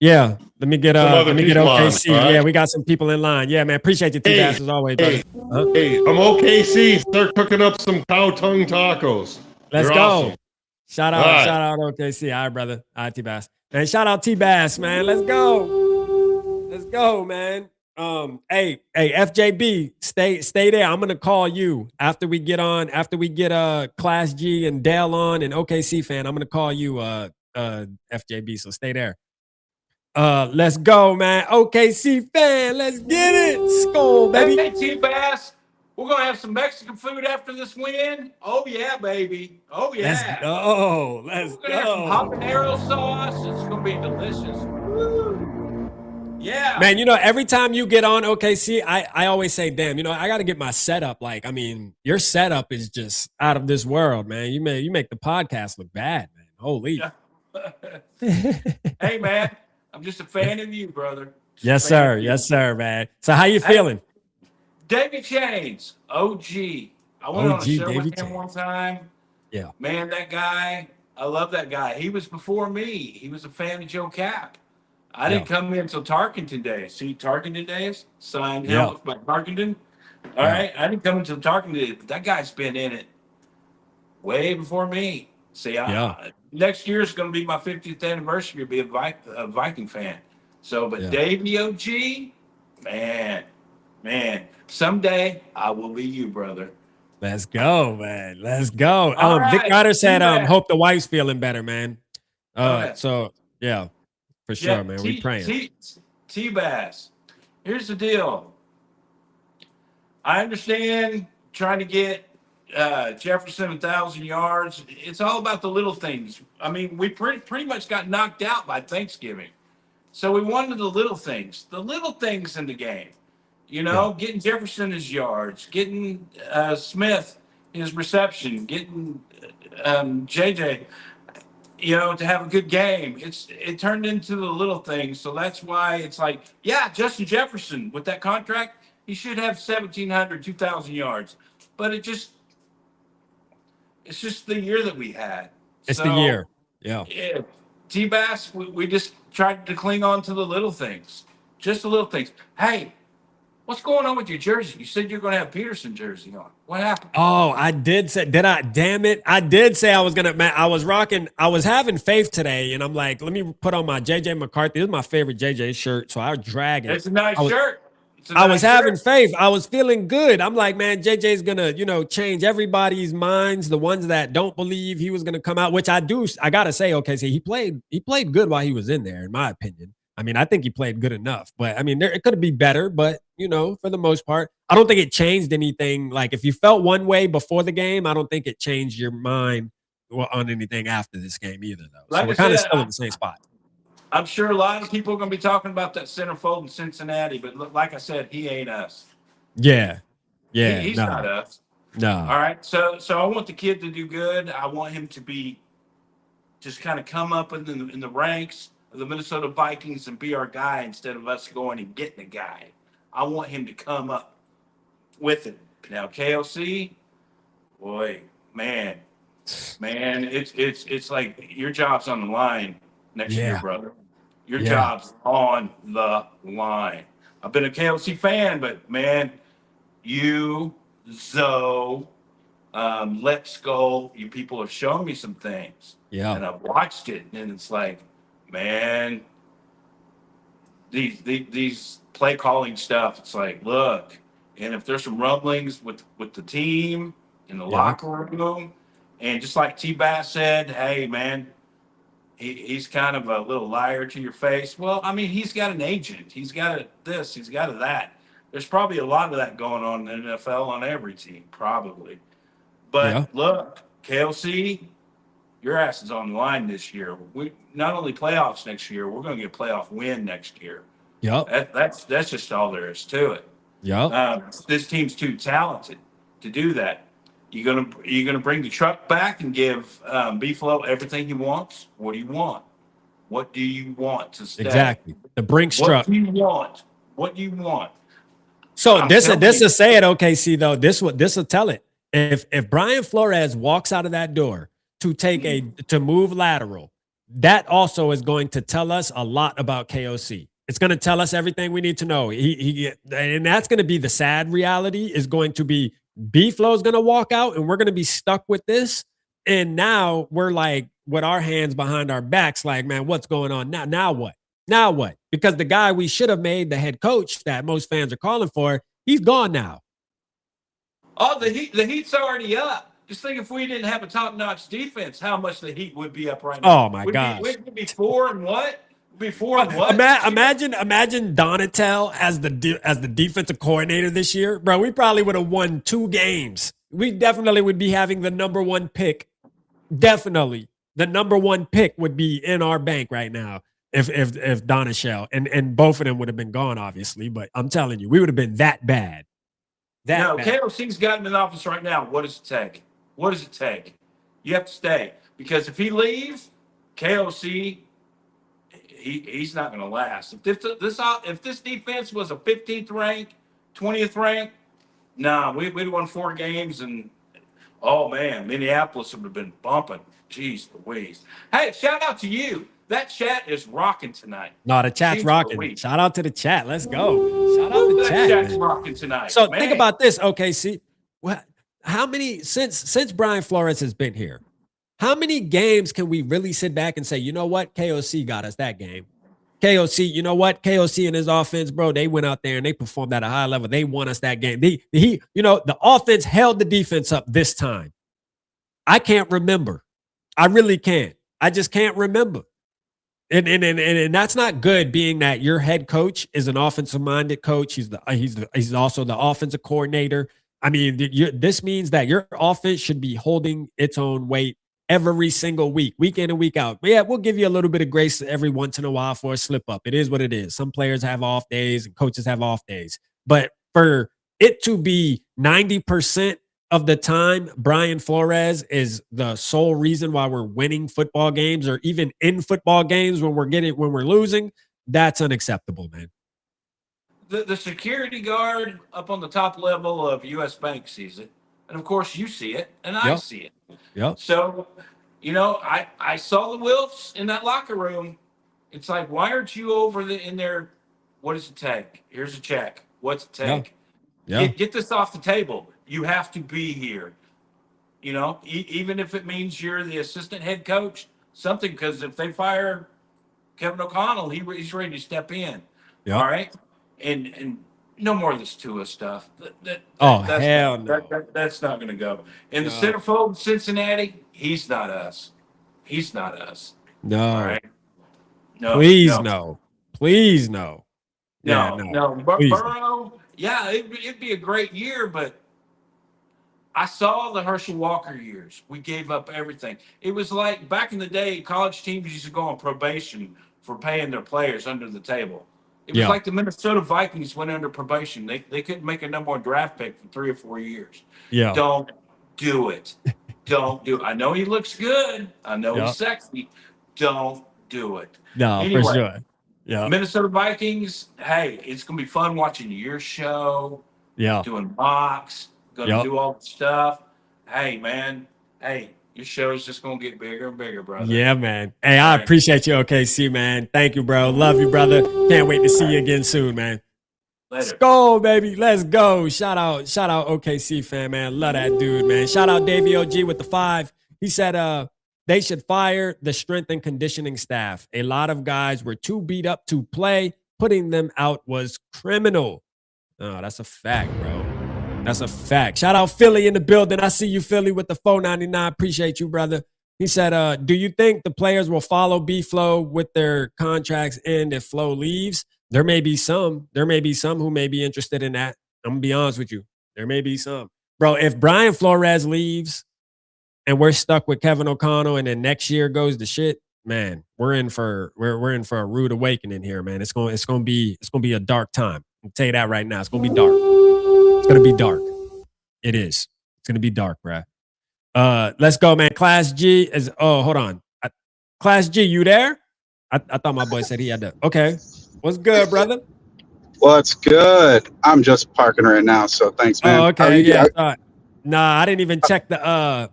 let me get OKC. Right? Yeah, we got some people in line. Yeah, man. Appreciate you, T-Bass, as always, brother. Hey, I'm OKC. Start cooking up some cow tongue tacos. Let's They're go. Awesome. Shout out OKC. All right, brother. All right, T-Bass. Man, shout out T-Bass, man. Let's go, man. Hey, FJB, stay there. I'm gonna call you after we get Class G and Dale on and OKC fan. I'm gonna call you FJB, so stay there. Let's go, man. OKC fan, let's get it. Skull, baby. Hey, T-Bass, we're going to have some Mexican food after this win. Oh, yeah, baby. Oh, yeah. Let's go. We're going to have some habanero sauce. It's going to be delicious. Woo. Yeah. Man, every time you get on OKC, I always say, damn, I got to get my setup. Your setup is just out of this world, man. You make the podcast look bad, man. Holy. Hey, man. I'm just a fan of you, brother. Yes, sir. Yes, sir, man. So how you feeling? Davey Chains, OG. I went on a show with him one time. Yeah. Man, that guy, I love that guy. He was before me. He was a fan of Joe Cap. I didn't come in until Tarkenton Days. See Tarkenton Days? Signed helmet by Tarkenton. All right. I didn't come until Tarkenton Days. But that guy's been in it way before me. See, Yeah. next year is going to be my 50th anniversary to be a Viking fan. So, but Yeah. Davey OG, man, someday I will be you, brother. Let's go, man. Let's go. All Vic right, Ryder said, T-Bass. hope the wife's feeling better, man. Okay. So yeah, for sure, man. We praying. T-Bass. Here's the deal. I understand trying to get Jefferson 1,000 yards. It's all about the little things. I mean, we pretty much got knocked out by Thanksgiving. So we wanted the little things in the game. You know, getting Jefferson his yards, getting Smith his reception, getting JJ, you know, to have a good game. It turned into the little things. So that's why it's like, yeah, Justin Jefferson with that contract, he should have 1,700, 2,000 yards. But it's just the year that we had. It's the year. Yeah. T-Bass, we just tried to cling on to the little things. Just the little things. Hey, what's going on with your jersey? You said you're going to have Peterson jersey on. What happened? Oh, I did say, did I? Damn it. I did say I was going to, man, I was having faith today, and I'm like, let me put on my JJ McCarthy. This is my favorite JJ shirt, so I was dragging it. It's a nice shirt. I was having faith. I was feeling good. I'm like, man, JJ's going to, you know, change everybody's minds. The ones that don't believe he was going to come out, which I do. I got to say, okay, so he played good while he was in there, in my opinion. I mean, I think he played good enough, but I mean, it could be better, but you know, for the most part, I don't think it changed anything. Like if you felt one way before the game, I don't think it changed your mind on anything after this game either, though. So we're kind of still in the same spot. I'm sure a lot of people are going to be talking about that centerfold in Cincinnati, but like I said, he ain't us. Yeah. He's not us. No. All right. So I want the kid to do good. I want him to be just kind of come up in the ranks of the Minnesota Vikings and be our guy instead of us going and getting a guy. I want him to come up with it. Now, KOC, boy, man, it's like your job's on the line next year, brother. Your job's on the line. I've been a KOC fan, but man, you, Zoe, Let's Go, you people have shown me some things. Yeah. And I've watched it, and it's like, man, these play calling stuff, it's like, look, and if there's some rumblings with the team in the locker room, and just like T-Bass said, hey, man, he's kind of a little liar to your face. Well, I mean, he's got an agent. He's got this. He's got that. There's probably a lot of that going on in the NFL on every team, probably. But look, KLC, your ass is on the line this year. We not only playoffs next year, we're going to get a playoff win next year. Yep. That's just all there is to it. Yep. This team's too talented to do that. You gonna bring the truck back and give B-Flow everything he wants? What do you want? What do you want to stay? Exactly. The Brinks truck. What do you want? What do you want? So this will say it, OKC, though. This will tell it. If Brian Flores walks out of that door to move lateral, that also is going to tell us a lot about KOC. It's going to tell us everything we need to know. And that's going to be the sad reality, is going to be B-Flow is going to walk out and we're going to be stuck with this. And now we're like, with our hands behind our backs, like, man, what's going on now? Now what? Now what? Because the guy we should have made the head coach that most fans are calling for, he's gone now. Oh, the heat's already up. Just think if we didn't have a top-notch defense, how much the heat would be up right now. Oh, my gosh. We'd be 4 and what? Before what? Imagine Donatel as the defensive coordinator this year, bro. We probably would have won 2 games. We definitely would be having the number 1 pick. Definitely, the number 1 pick would be in our bank right now if Donatel and both of them would have been gone, obviously. But I'm telling you, we would have been that bad. KOC's got him in the office right now. What does it take? What does it take? You have to stay, because if he leaves, KOC. He's not going to last. If this defense was a 15th rank, 20th rank, we'd won 4 games, and oh man, Minneapolis would have been bumping. Jeez Louise. Hey, shout out to you. That chat is rocking tonight. No, the chat's rocking. Shout out to the chat. Let's go. Shout out to the chat. Chat's rocking tonight. So think about this. Okay, see, how many since Brian Flores has been here? How many games can we really sit back and say, you know what? KOC got us that game. KOC, you know what? KOC and his offense, bro, they went out there and they performed at a high level. They won us that game. The offense held the defense up this time. I can't remember. I really can't. I just can't remember. And that's not good, being that your head coach is an offensive-minded coach. He's also the offensive coordinator. I mean, this means that your offense should be holding its own weight every single week in and week out. But yeah, we'll give you a little bit of grace every once in a while for a slip up. It is what it is. Some players have off days and coaches have off days. But for it to be 90% of the time Brian Flores is the sole reason why we're winning football games, or even in football games when we're losing, that's unacceptable, man. The security guard up on the top level of US Bank sees it. And of course you see it, and I see it. Yep. So, I saw the Wilfs in that locker room. It's like, why aren't you over in there? What does it take? Here's a check. What's it take? Yeah. Get this off the table. You have to be here. Even if it means you're the assistant head coach, something, because if they fire Kevin O'Connell, he's ready to step in. Yeah. All right. And no more of this Tua stuff. Hell no. That's not going to go. In the centerfold, Cincinnati, he's not us. He's not us. No. All right. No. Please no. Please no. No. Please Burrow, it'd be a great year, but I saw the Herschel Walker years. We gave up everything. It was like back in the day, college teams used to go on probation for paying their players under the table. It was like the Minnesota Vikings went under probation. They couldn't make a number one draft pick for 3 or 4 years. Yeah. Don't do it. Don't do it. I know he looks good. I know he's sexy. Don't do it. No, anyway, for sure. Yeah. Minnesota Vikings, hey, it's going to be fun watching your show. Yeah. Doing mocks. Going to do all the stuff. Hey, man. Hey, your show is just going to get bigger and bigger, brother. Yeah, man. Hey, I appreciate you, OKC, man. Thank you, bro. Love you, brother. Can't wait to see you again soon, man. Later. Let's go, baby. Let's go. Shout out OKC fan, man. Love that dude, man. Shout out Davey OG with the 5. He said they should fire the strength and conditioning staff. A lot of guys were too beat up to play. Putting them out was criminal. Oh, that's a fact, bro. That's a fact. Shout out Philly in the building. I see you, Philly, with the 499. Appreciate you, brother. He said, do you think the players will follow B-Flow with their contracts end if Flo leaves? There may be some. There may be some who may be interested in that. I'm going to be honest with you. There may be some. Bro, if Brian Flores leaves and we're stuck with Kevin O'Connell and then next year goes to shit, man, we're in for a rude awakening here, man. It's going to be a dark time. I'll tell you that right now. It's going to be dark. It's going to be dark. It is. It's going to be dark, bruh. Let's go, man. Class G is, hold on. Class G, you there? I thought my boy said he had to. Okay. What's good, brother? What's good? I'm just parking right now, so thanks, man. Oh, okay. Yeah. I didn't even check the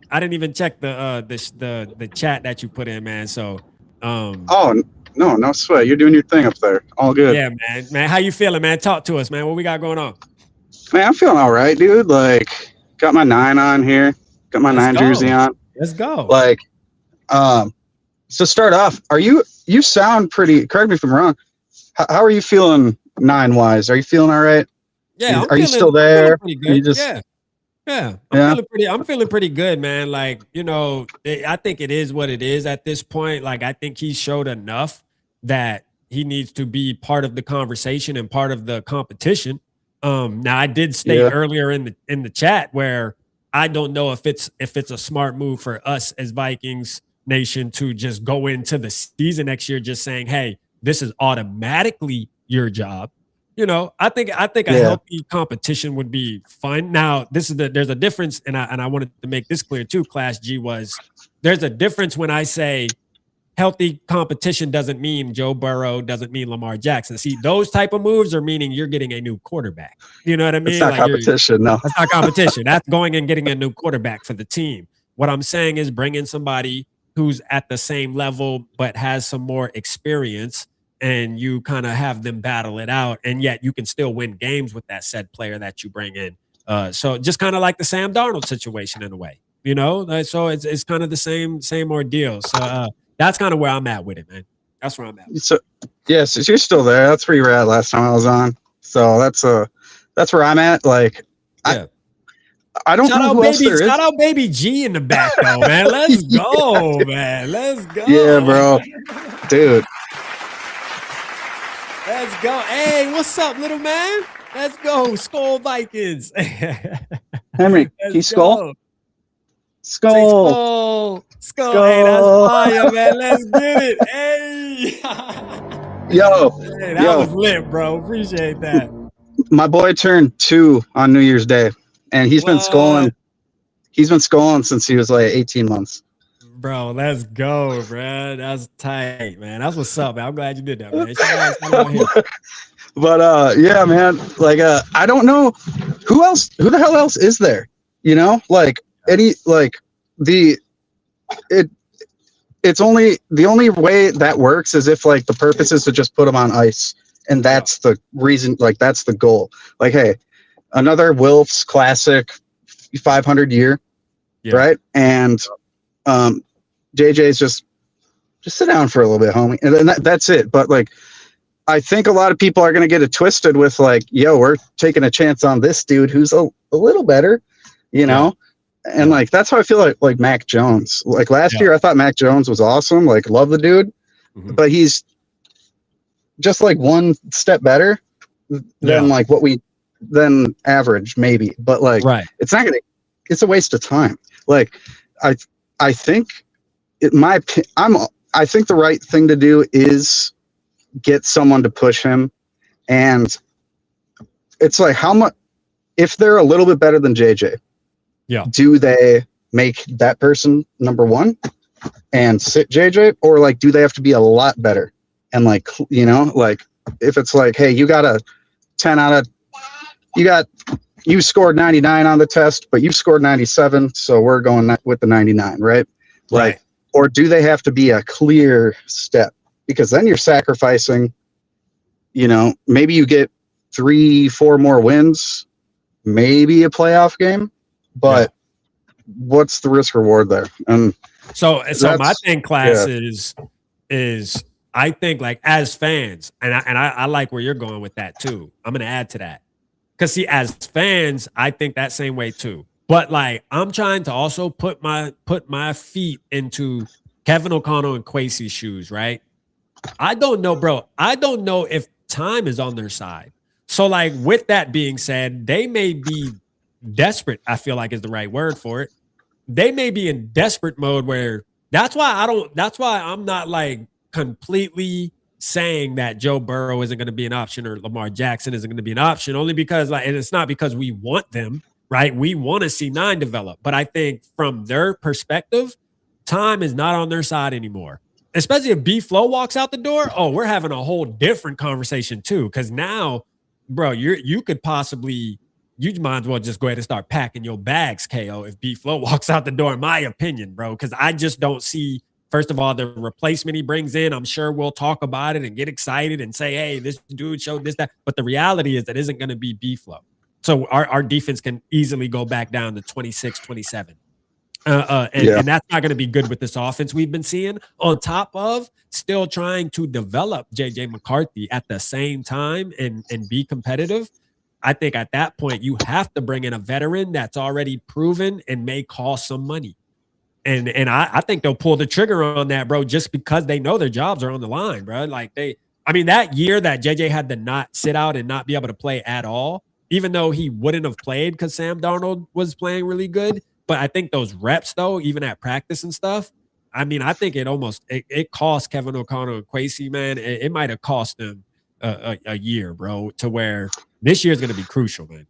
chat that you put in, man. So oh, no sweat. You're doing your thing up there. All good. Yeah, man. Man, how you feeling, man? Talk to us, man. What we got going on? Man, I'm feeling all right, dude. Like, got my 9 on here. Got my 9 jersey on. Let's go. Like, so start off, you sound pretty, correct me if I'm wrong. How are you feeling 9-wise? Are you feeling all right? Yeah. Are you still there? Pretty good. Yeah. I'm feeling pretty good, man. Like, I think it is what it is at this point. Like, I think he showed enough that he needs to be part of the conversation and part of the competition. Now I did state earlier in the chat where I don't know if it's a smart move for us as Vikings Nation to just go into the season next year just saying, hey, this is automatically your job. I think a healthy competition would be fun. Now, there's a difference, and I wanted to make this clear too, Class G, there's a difference when I say healthy competition doesn't mean Joe Burrow, doesn't mean Lamar Jackson. See, those type of moves are meaning you're getting a new quarterback. You know what I mean? It's not competition, no. That's not competition. That's going and getting a new quarterback for the team. What I'm saying is bring in somebody who's at the same level but has some more experience, and you kind of have them battle it out, and yet you can still win games with that said player that you bring in. So just kind of like the Sam Darnold situation in a way. So it's kind of the same ordeal. So that's kind of where I'm at with it, man. That's where I'm at. So yes, you're still there. That's where you were at last time I was on. So that's where I'm at. Like, yeah. I don't know who else there is. Shout out Baby G in the back though, man. Let's go, man. Let's go. Yeah, bro. Dude. Let's go. Hey, what's up, little man? Let's go. Skull Vikings. Henry, can you skull? Skull. Hey, that's fire, man. Let's get it. Hey. That was lit, bro. Appreciate that. My boy turned 2 on New Year's Day, and he's been skulling. He's been skulling since he was like 18 months. Bro, let's go, bro. That's tight, man. That's what's up, man. I'm glad you did that, man. But yeah, man. Like, I don't know who else. Who the hell else is there? Like it's only the only way that works is if like the purpose is to just put them on ice, and that's the reason. Like, that's the goal. Like, hey, another Wilfs Classic 500 year, right? And JJ's just sit down for a little bit, homie, and that's it. But like, I think a lot of people are going to get it twisted with like, yo, we're taking a chance on this dude who's a little better, and like, that's how I feel like Mac Jones. Like last year, I thought Mac Jones was awesome. Like, love the dude, but he's just like one step better than like than average maybe. But like, it's not gonna. It's a waste of time. Like, I think I think the right thing to do is get someone to push him, and it's like, how much if they're a little bit better than JJ, do they make that person number 1 and sit JJ, or like, do they have to be a lot better? And like, like, if it's like, hey, you got a 10 out of you scored 99 on the test, but you scored 97, so we're going with the 99, right? Like, or do they have to be a clear step? Because then you're sacrificing, maybe you get 3-4 more wins, maybe a playoff game, but what's the risk reward there? And so my thing, class, is I think, like, as fans, and I like where you're going with that too. I'm going to add to that. Because see, as fans, I think that same way too. But like, I'm trying to also put my feet into Kevin O'Connell and Kwesi's shoes, right? I don't know, bro. I don't know if time is on their side. So like, with that being said, they may be desperate, I feel like is the right word for it. They may be in desperate mode where that's why I'm not like completely saying that Joe Burrow isn't going to be an option or Lamar Jackson isn't going to be an option, only because like, and it's not because we want them, right? We want to see 9 develop, but I think from their perspective, time is not on their side anymore. Especially if B-Flow walks out the door, we're having a whole different conversation too. Because now, bro, you might as well just go ahead and start packing your bags, KO, if B-Flow walks out the door, in my opinion, bro. Because I just don't see, first of all, the replacement he brings in. I'm sure we'll talk about it and get excited and say, hey, this dude showed this, that. But the reality is that isn't going to be B-Flow. So our defense can easily go back down to 26, 27. And that's not going to be good with this offense we've been seeing, on top of still trying to develop JJ McCarthy at the same time and be competitive. I think at that point, you have to bring in a veteran that's already proven and may cost some money. And I think they'll pull the trigger on that, bro, just because they know their jobs are on the line, bro. Like that year that JJ had to not sit out and not be able to play at all, even though he wouldn't have played because Sam Darnold was playing really good. But I think those reps, though, even at practice and stuff, I mean, I think it cost Kevin O'Connell and Kwesi, man. It might have cost them a year, bro, to where this year is going to be crucial, man.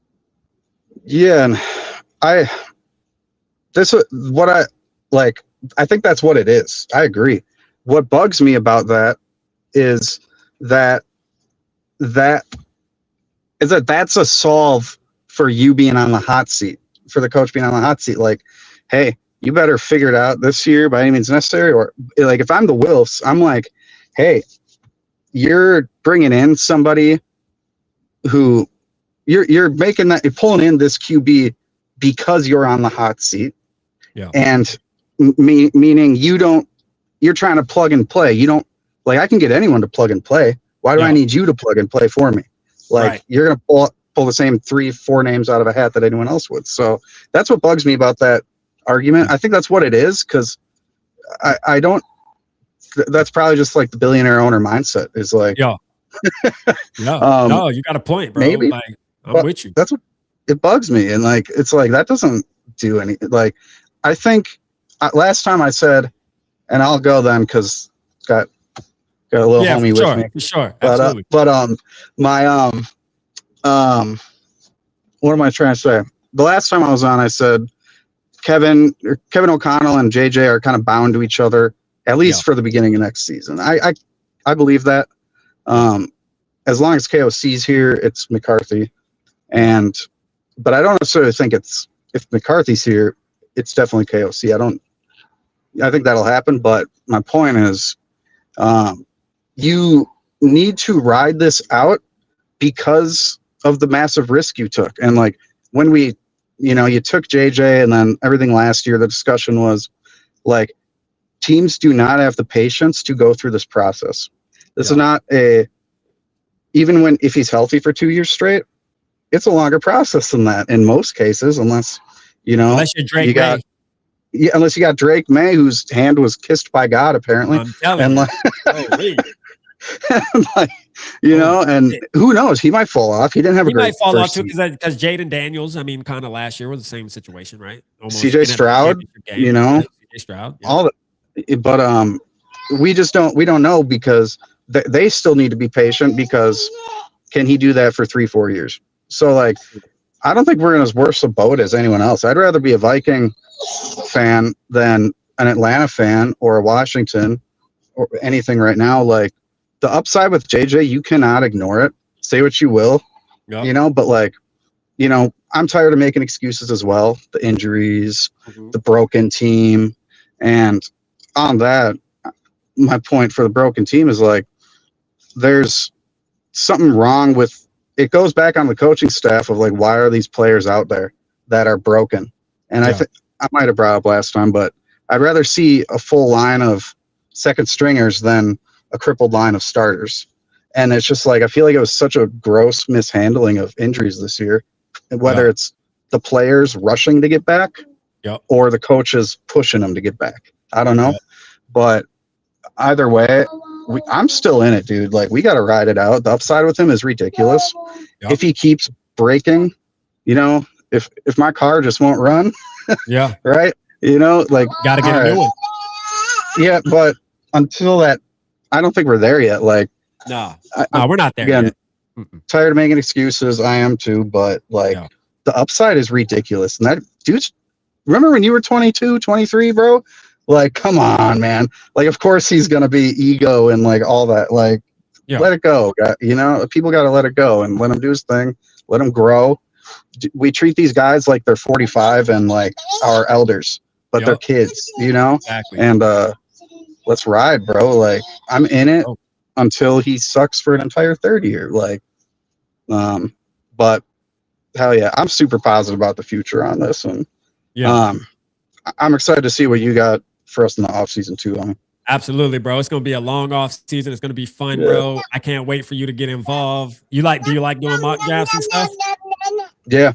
Yeah, and I think that's what it is. I agree. What bugs me about that is that's a solve for you being on the hot seat, for the coach being on the hot seat. Like, hey, you better figure it out this year by any means necessary. Or like, if I'm the Wilfs, I'm like, hey, you're bringing in somebody who you're making that, you're pulling in this QB because you're on the hot seat. Yeah. And meaning you're trying to plug and play. You don't like, I can get anyone to plug and play. Why do I need you to plug and play for me? Like you're going to pull the same 3-4 names out of a hat that anyone else would. So that's what bugs me about that argument. I think that's what it is. Cause I don't, that's probably just like the billionaire owner mindset is like, no, you got a point, bro. Maybe, like, I'm with you. That's what it bugs me. And like, it's like, that doesn't do anything. Like, I think last time I said, and I'll go then, cause got a little homie with me. For sure. But, Absolutely. What am I trying to say? The last time I was on, I said, Kevin O'Connell and JJ are kind of bound to each other, at least for the beginning of next season. I believe that. As long as KOC's here, it's McCarthy. But I don't necessarily think if McCarthy's here, it's definitely KOC. I think that'll happen. But my point is, you need to ride this out because of the massive risk you took. And like when you took JJ and then everything last year, the discussion was like, teams do not have the patience to go through this process. This is not even if he's healthy for 2 years straight, it's a longer process than that in most cases, unless you're Drake May. Yeah, unless you got Drake May, whose hand was kissed by God, apparently. I'm telling you. And who knows? He might fall off. He didn't have a great might fall off first too because Jaden Daniels, I mean, kind of last year was the same situation, right? Almost CJ Stroud, CJ Stroud, all that. But we don't know because they still need to be patient because can he do that for 3-4 years? So like, I don't think we're in as worse a boat as anyone else. I'd rather be a Viking fan than an Atlanta fan or a Washington or anything right now. Like the upside with JJ, you cannot ignore it. Say what you will, but like, I'm tired of making excuses as well. The injuries, the broken team. And on that, my point for the broken team is like, there's something wrong with it. Goes back on the coaching staff of like, why are these players out there that are broken? And I think I might have brought up last time, but I'd rather see a full line of second stringers than a crippled line of starters. And it's just like, I feel like it was such a gross mishandling of injuries this year, whether it's the players rushing to get back or the coaches pushing them to get back. I don't know, but either way, I'm still in it, dude. Like, we got to ride it out. The upside with him is ridiculous. If he keeps breaking, if my car just won't run, right? Like, got to get a new one. Yeah, but until that, I don't think we're there yet. Like, no, we're not there again, yet. Tired of making excuses. I am too, but like, the upside is ridiculous. And that dude's, remember when you were 22, 23, bro? Like, come on, man. Like, of course he's going to be ego and like all that. Like, let it go. People got to let it go and let him do his thing. Let him grow. We treat these guys like they're 45 and like our elders, but they're kids, Exactly. And let's ride, bro. Like, I'm in it until he sucks for an entire third year. Like, but hell yeah, I'm super positive about the future on this. And I'm excited to see what you got for us in the offseason too. Absolutely, bro. It's gonna be a long off season. It's gonna be fun, bro. I can't wait for you to get involved. Do you like doing mock drafts and stuff? Yeah.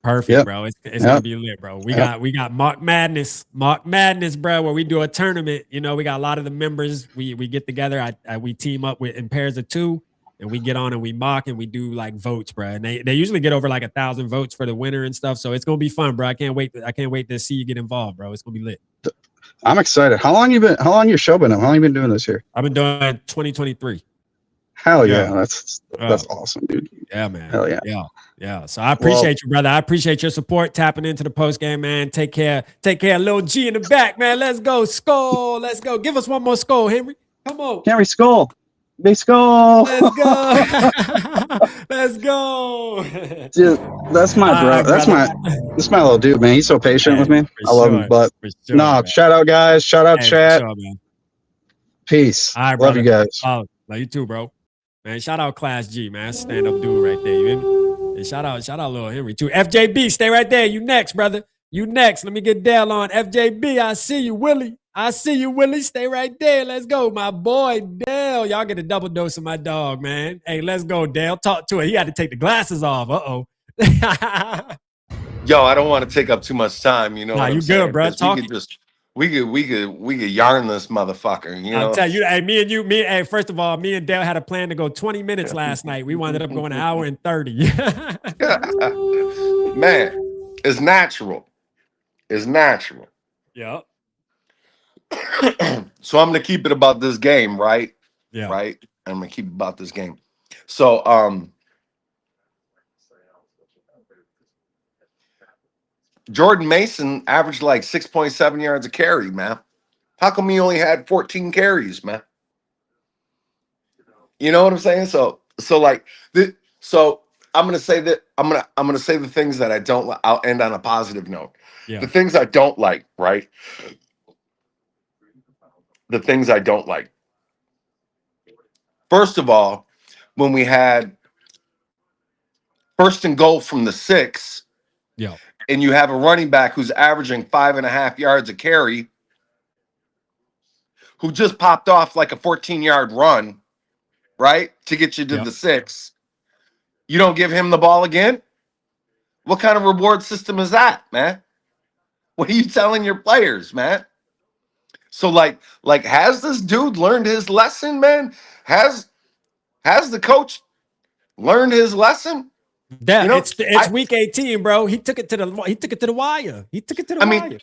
Perfect, bro. It's gonna be lit, bro. We got Mock Madness, bro, where we do a tournament. We got a lot of the members. We get together. We team up in pairs of 2, and we get on and we mock and we do like votes, bro. And they usually get over like 1,000 votes for the winner and stuff. So it's gonna be fun, bro. I can't wait to see you get involved, bro. It's gonna be lit. I'm excited. How long your show been up? How long you been doing this here? I've been doing 2023. Hell yeah. That's awesome, dude. Yeah, man. Hell yeah. Yeah. So I appreciate you, brother. I appreciate your support, tapping into the post game, man. Take care, little G in the back, man. Let's go. Skull. Let's go. Give us one more skull, Henry. Come on. Henry Skull. Big Skull. Let's go. Let's go. Dude, that's my bro. That's my little dude, man. He's so patient with me. I love him. But shout out guys. Shout out chat. Peace. All right, love you guys. Love you too, bro. Man, shout out Class G, man. Stand up dude right there. You hear me? And shout out little Henry too. FJB, stay right there. You next, brother. You next. Let me get Dale on. FJB, I see you, Willie. I see you, Willie. Stay right there. Let's go, my boy, Dale. Y'all get a double dose of my dog, man. Hey, let's go, Dale. Talk to it. He had to take the glasses off. Uh-oh. Yo, I don't want to take up too much time. You know Nah, what you I'm saying? good, bro. 'Cause Talk. we could yarn this motherfucker. You I'll know. tell you, hey, first of all, me and Dale had a plan to go 20 minutes last night. We wound up going an hour and 30. Man, it's natural. It's natural. Yeah. So I'm gonna keep it about this game, right? Yeah. Right. I'm gonna keep it about this game. So Jordan Mason averaged like 6.7 yards a carry, man. How come he only had 14 carries, man? You know what I'm saying? So I'm gonna say that I'm gonna say the things that I don't like. I'll end on a positive note. Yeah. The things I don't like, right? The things I don't like. First of all, when we had first and goal from the 6, Yeah. and you have a running back who's averaging 5.5 yards a carry, who just popped off like a 14-yard run, right, to get you to the 6. You don't give him the ball again? What kind of reward system is that, man? What are you telling your players, man? So like has this dude learned his lesson, man? Has the coach learned his lesson? That You know, it's week 18, bro. He took it to the wire. He took it to the wire.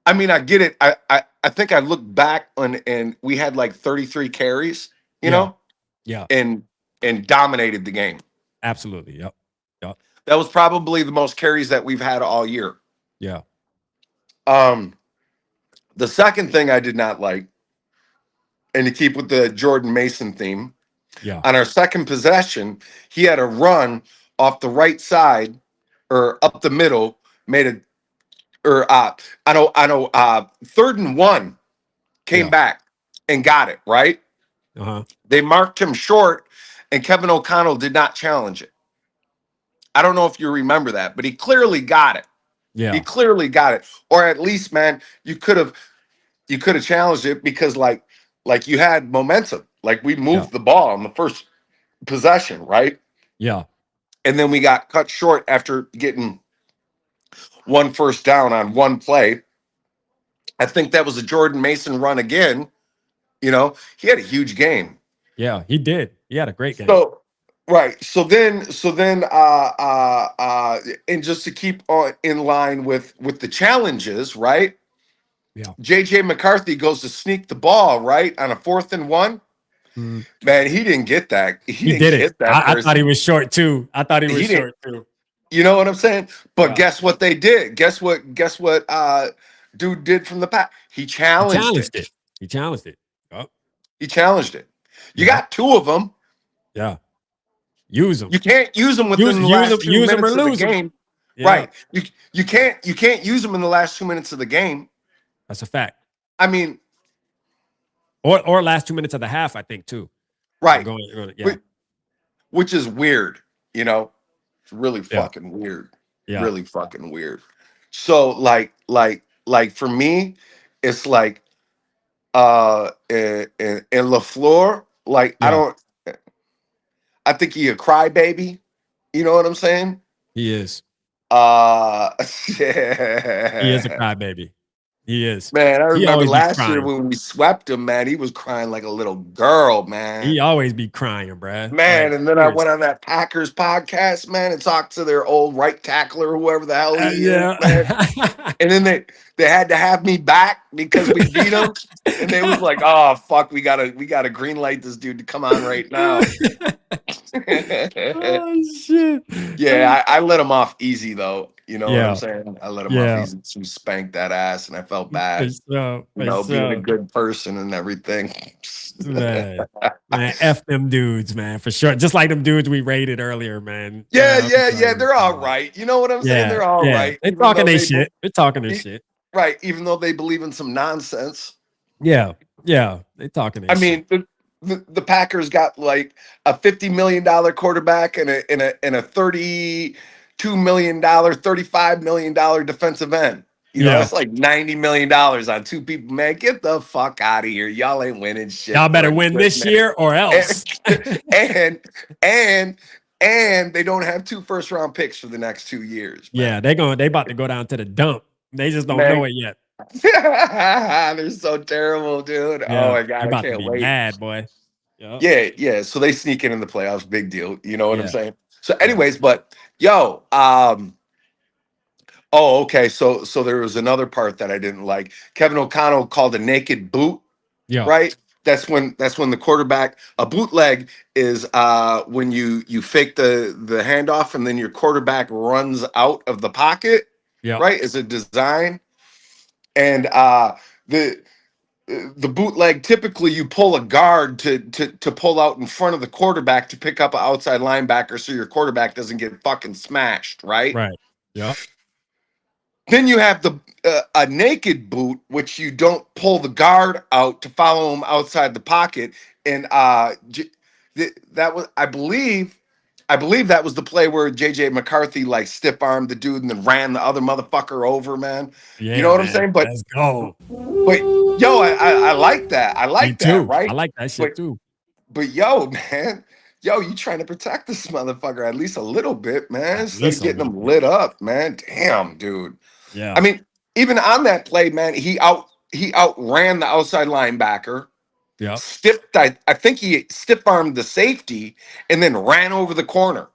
I mean, I get it. I think I looked back and we had like 33 carries, you know? Yeah. And dominated the game. Absolutely. Yep. That was probably the most carries that we've had all year. Yeah. The second thing I did not like, and to keep with the Jordan Mason theme, on our second possession, he had a run off the right side or up the middle, third and 1, came back and got it, right? Uh-huh. They marked him short, and Kevin O'Connell did not challenge it. I don't know if you remember that, but he clearly got it. Yeah. He clearly got it. Or at least, man, you could have challenged it because like you had momentum. Like we moved the ball on the first possession, right? Yeah. And then we got cut short after getting one first down on one play. I think that was a Jordan Mason run again. You know, he had a huge game. Yeah, he did. He had a great game. So right. So then and just to keep on in line with the challenges, right? Yeah. JJ McCarthy goes to sneak the ball, right? On a 4th and 1. Mm-hmm. Man, he didn't get that. He didn't did get it. that. I thought he was short too. You know what I'm saying? But guess what they did? Guess what dude did from the pack? He challenged it. He challenged it. Oh. He challenged it. You got 2 of them. Yeah. Use them. You can't use them within the last 2 minutes of the game. Yeah. Right. You can't use them in the last 2 minutes of the game. That's a fact. I mean, or last 2 minutes of the half, I think too. Right. Yeah. Which is weird, you know. It's really fucking weird. Yeah. Really fucking weird. So like for me, it's like in LaFleur, like I think he a crybaby. You know what I'm saying? He is. He is a crybaby. He is. Man, I remember last year when we swept him, man, he was crying like a little girl, man. He always be crying, bruh. Man, and then I went on that Packers podcast, man, and talked to their old right tackler, whoever the hell he is, man. And then they had to have me back because we beat them. And they was like, oh fuck, we gotta green light this dude to come on right now. Oh shit. Yeah, I let him off easy though. You know what I'm saying? I let him off easy to spank that ass, and I felt bad. Being a good person and everything. Man, F them dudes, man, for sure. Just like them dudes we rated earlier, man. Yeah. They're all right. You know what I'm saying? They're all right. They're talking their shit. They're talking their shit. Right. Even though they believe in some nonsense. Yeah. They talking their shit. I mean, the Packers got like a $50 million quarterback and a $32 $32 million, $35 million defensive end. You know, that's like $90 million on two people. Man, get the fuck out of here. Y'all ain't winning shit. Y'all better win this year or else. And they don't have 2 first-round picks for the next 2 years. Man. Yeah, they about to go down to the dump. They just don't know it yet. They're so terrible, dude. Yeah, Oh my god, about I can't to be wait. mad, boy. Yep. Yeah. So they sneak in the playoffs, big deal. You know what I'm saying? So, anyways, but yo, oh, okay. So there was another part that I didn't like. Kevin O'Connell called a naked boot. Yeah. Right. That's when the quarterback, a bootleg is when you fake the handoff and then your quarterback runs out of the pocket. Yeah. Right. Is a design. And the bootleg, typically you pull a guard to pull out in front of the quarterback to pick up an outside linebacker so your quarterback doesn't get fucking smashed, right? Right. Yeah. Then you have a naked boot, which you don't pull the guard out to follow him outside the pocket. And that was, I believe that was the play where JJ McCarthy like stiff armed the dude and then ran the other motherfucker over, man. Yeah, you know what I'm saying? But let's go. But yo, I like that. I like that, right? I like that shit too. But yo, man, you trying to protect this motherfucker at least a little bit, man. Instead of getting him lit up, man. Damn, dude. Yeah. I mean, even on that play, man, he outran the outside linebacker. Yeah. I think he stiff armed the safety and then ran over the corner.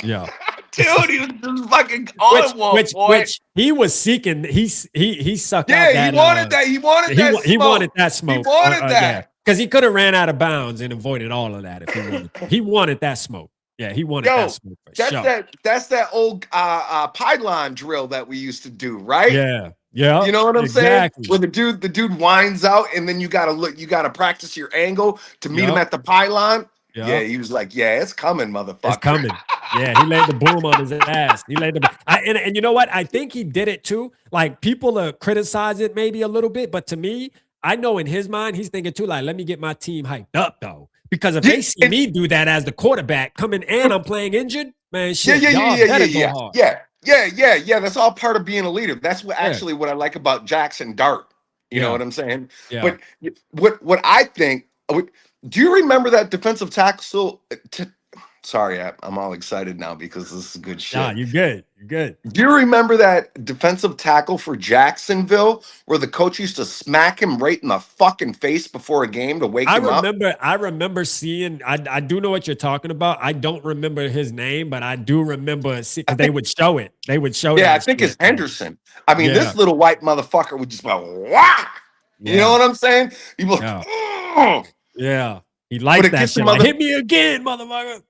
Yeah. Dude, he was just fucking on one point. Which he was seeking. He sucked out that. He wanted that. He wanted that smoke. He wanted that smoke. He wanted that. Because he could have ran out of bounds and avoided all of that if he wanted. He wanted that smoke. Yeah, he wanted that smoke for sure. That's that old pylon drill that we used to do, right? Yeah. Yeah. You know what I'm saying? Where the dude winds out and then you gotta practice your angle to meet him at the pylon. Yep. Yeah, he was like, yeah, it's coming, motherfucker. It's coming. Yeah, he laid the boom on his ass. He laid the and you know what? I think he did it too. Like people criticize it maybe a little bit, but to me, I know in his mind he's thinking too. Like, let me get my team hyped up though, because if they see me do that as the quarterback coming and I'm playing injured, man, shit, yeah. That's all part of being a leader. That's what actually what I like about Jackson Dart. You know what I'm saying? Yeah. But what I think. Do you remember that defensive tackle? Sorry, I'm all excited now because this is good shit. Nah, you're good. You're good. Do you remember that defensive tackle for Jacksonville where the coach used to smack him right in the fucking face before a game to wake him up? I remember seeing. I do know what you're talking about. I don't remember his name, but I do remember they would show it. They would show. Yeah, I think it's Henderson. I mean, this little white motherfucker would just go whack. You know what I'm saying? He was like, yeah, he likes that shit. Like, hit me again, motherfucker.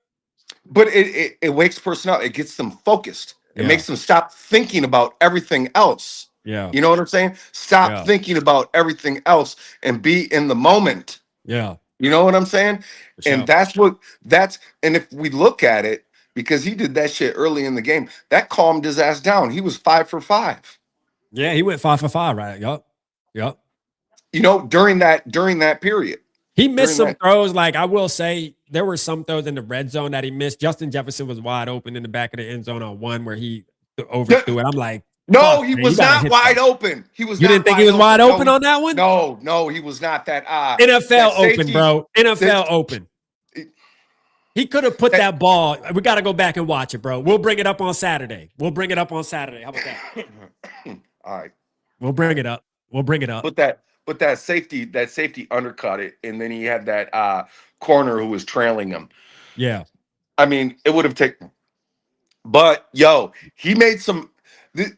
But it wakes person up. It gets them focused. It makes them stop thinking about everything else. Yeah. You know what I'm saying? Stop thinking about everything else and be in the moment. Yeah. You know what I'm saying? Sure. And and if we look at it, because he did that shit early in the game, that calmed his ass down. He was 5 for 5. Yeah, he went 5 for 5, right? Yup. You know, during that period. He missed some throws. Like, I will say, there were some throws in the red zone that he missed. Justin Jefferson was wide open in the back of the end zone on one where he overthrew it. I'm like, no, he was not wide open. He was. You didn't think he was wide open on that one? No, he was not. That NFL open, bro. NFL open. He could have put that ball. We got to go back and watch it, bro. We'll bring it up on Saturday. How about that? All right. We'll bring it up. But that safety undercut it, and then he had that corner who was trailing him. Yeah. I mean, it would have taken. But yo, he made some.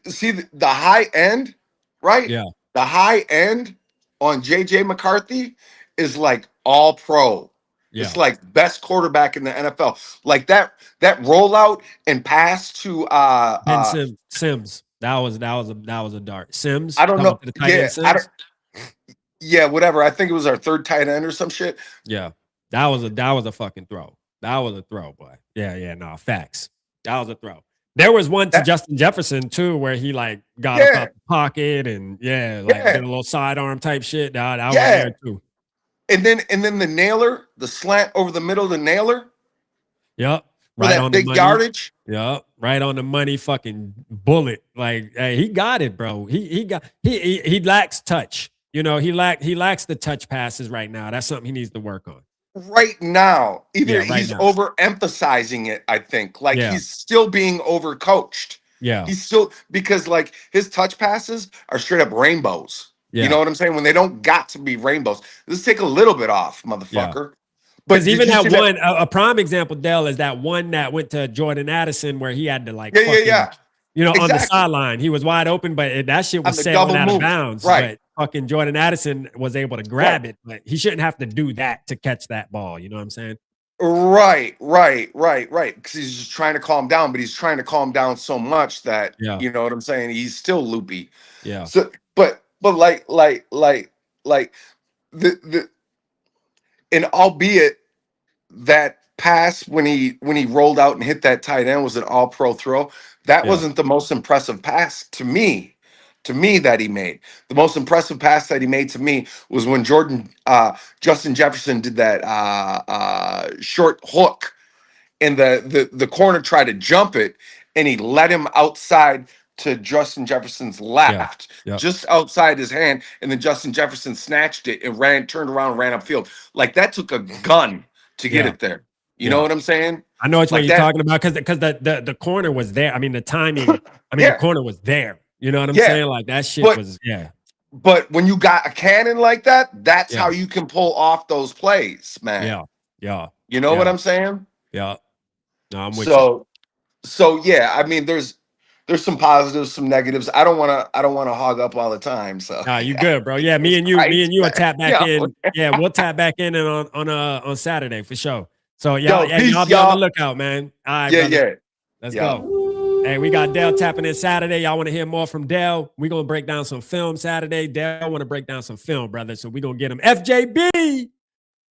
See the high end, right? Yeah. The high end on JJ McCarthy is like all pro. Yeah. It's like best quarterback in the NFL. Like that rollout and pass to Sims. That was a dart. Sims. I don't know. Yeah, whatever. I think it was our third tight end or some shit. Yeah. That was a fucking throw. That was a throw, boy. Yeah, no, facts. That was a throw. There was one to Justin Jefferson too, where he like got up out the pocket and did a little sidearm type shit. That was there too. And then the nailer, the slant over the middle of the nailer. Yep. for that big yardage. Yeah, right on the money, fucking bullet. Like, hey, he got it, bro. He lacks touch. You know, he lacks the touch passes right now. That's something he needs to work on. Right now, either Yeah, right he's now. overemphasizing it, I think. Like he's still being overcoached. Yeah. He's still, because like his touch passes are straight up rainbows. Yeah. You know what I'm saying? When they don't got to be rainbows. Let's take a little bit off, motherfucker. Because But even did you that see one, a prime example, Dell, is that one that went to Jordan Addison where he had to like, Yeah. You know, on the Exactly. sideline, he was wide open, but that shit was On the sailing double out of move. bounds. Right. But fucking Jordan Addison was able to grab it, but he shouldn't have to do that to catch that ball. You know what I'm saying? Right. Because he's just trying to calm down, but he's trying to calm down so much that you know what I'm saying. He's still loopy. Yeah. So, but like the and albeit that pass when he rolled out and hit that tight end was an all-pro throw. That wasn't the most impressive pass to me that he made. The most impressive pass that he made to me was when Justin Jefferson did that short hook and the corner tried to jump it and he let him outside to Justin Jefferson's left, just outside his hand, and then Justin Jefferson snatched it and turned around and ran upfield. Like that took a gun to get it there. You know what I'm saying? I know what Like you're that- talking about because the corner was there. I mean, the timing. I mean, the corner was there. You know what I'm saying? Like that shit was But when you got a cannon like that, that's how you can pull off those plays, man. Yeah. You know what I'm saying? Yeah. No, I'm with you. So yeah, I mean, there's some positives, some negatives. I don't want to hog up all the time. So nah, you good, bro. Yeah, me and you will tap back in. Yeah, we'll tap back in and on Saturday for sure. So y'all be on the lookout, man. All right, brother. Let's go. Hey, we got Dell tapping in Saturday. Y'all want to hear more from Dell? We're gonna break down some film Saturday. Dell want to break down some film, brother. So we're gonna get him. FJB,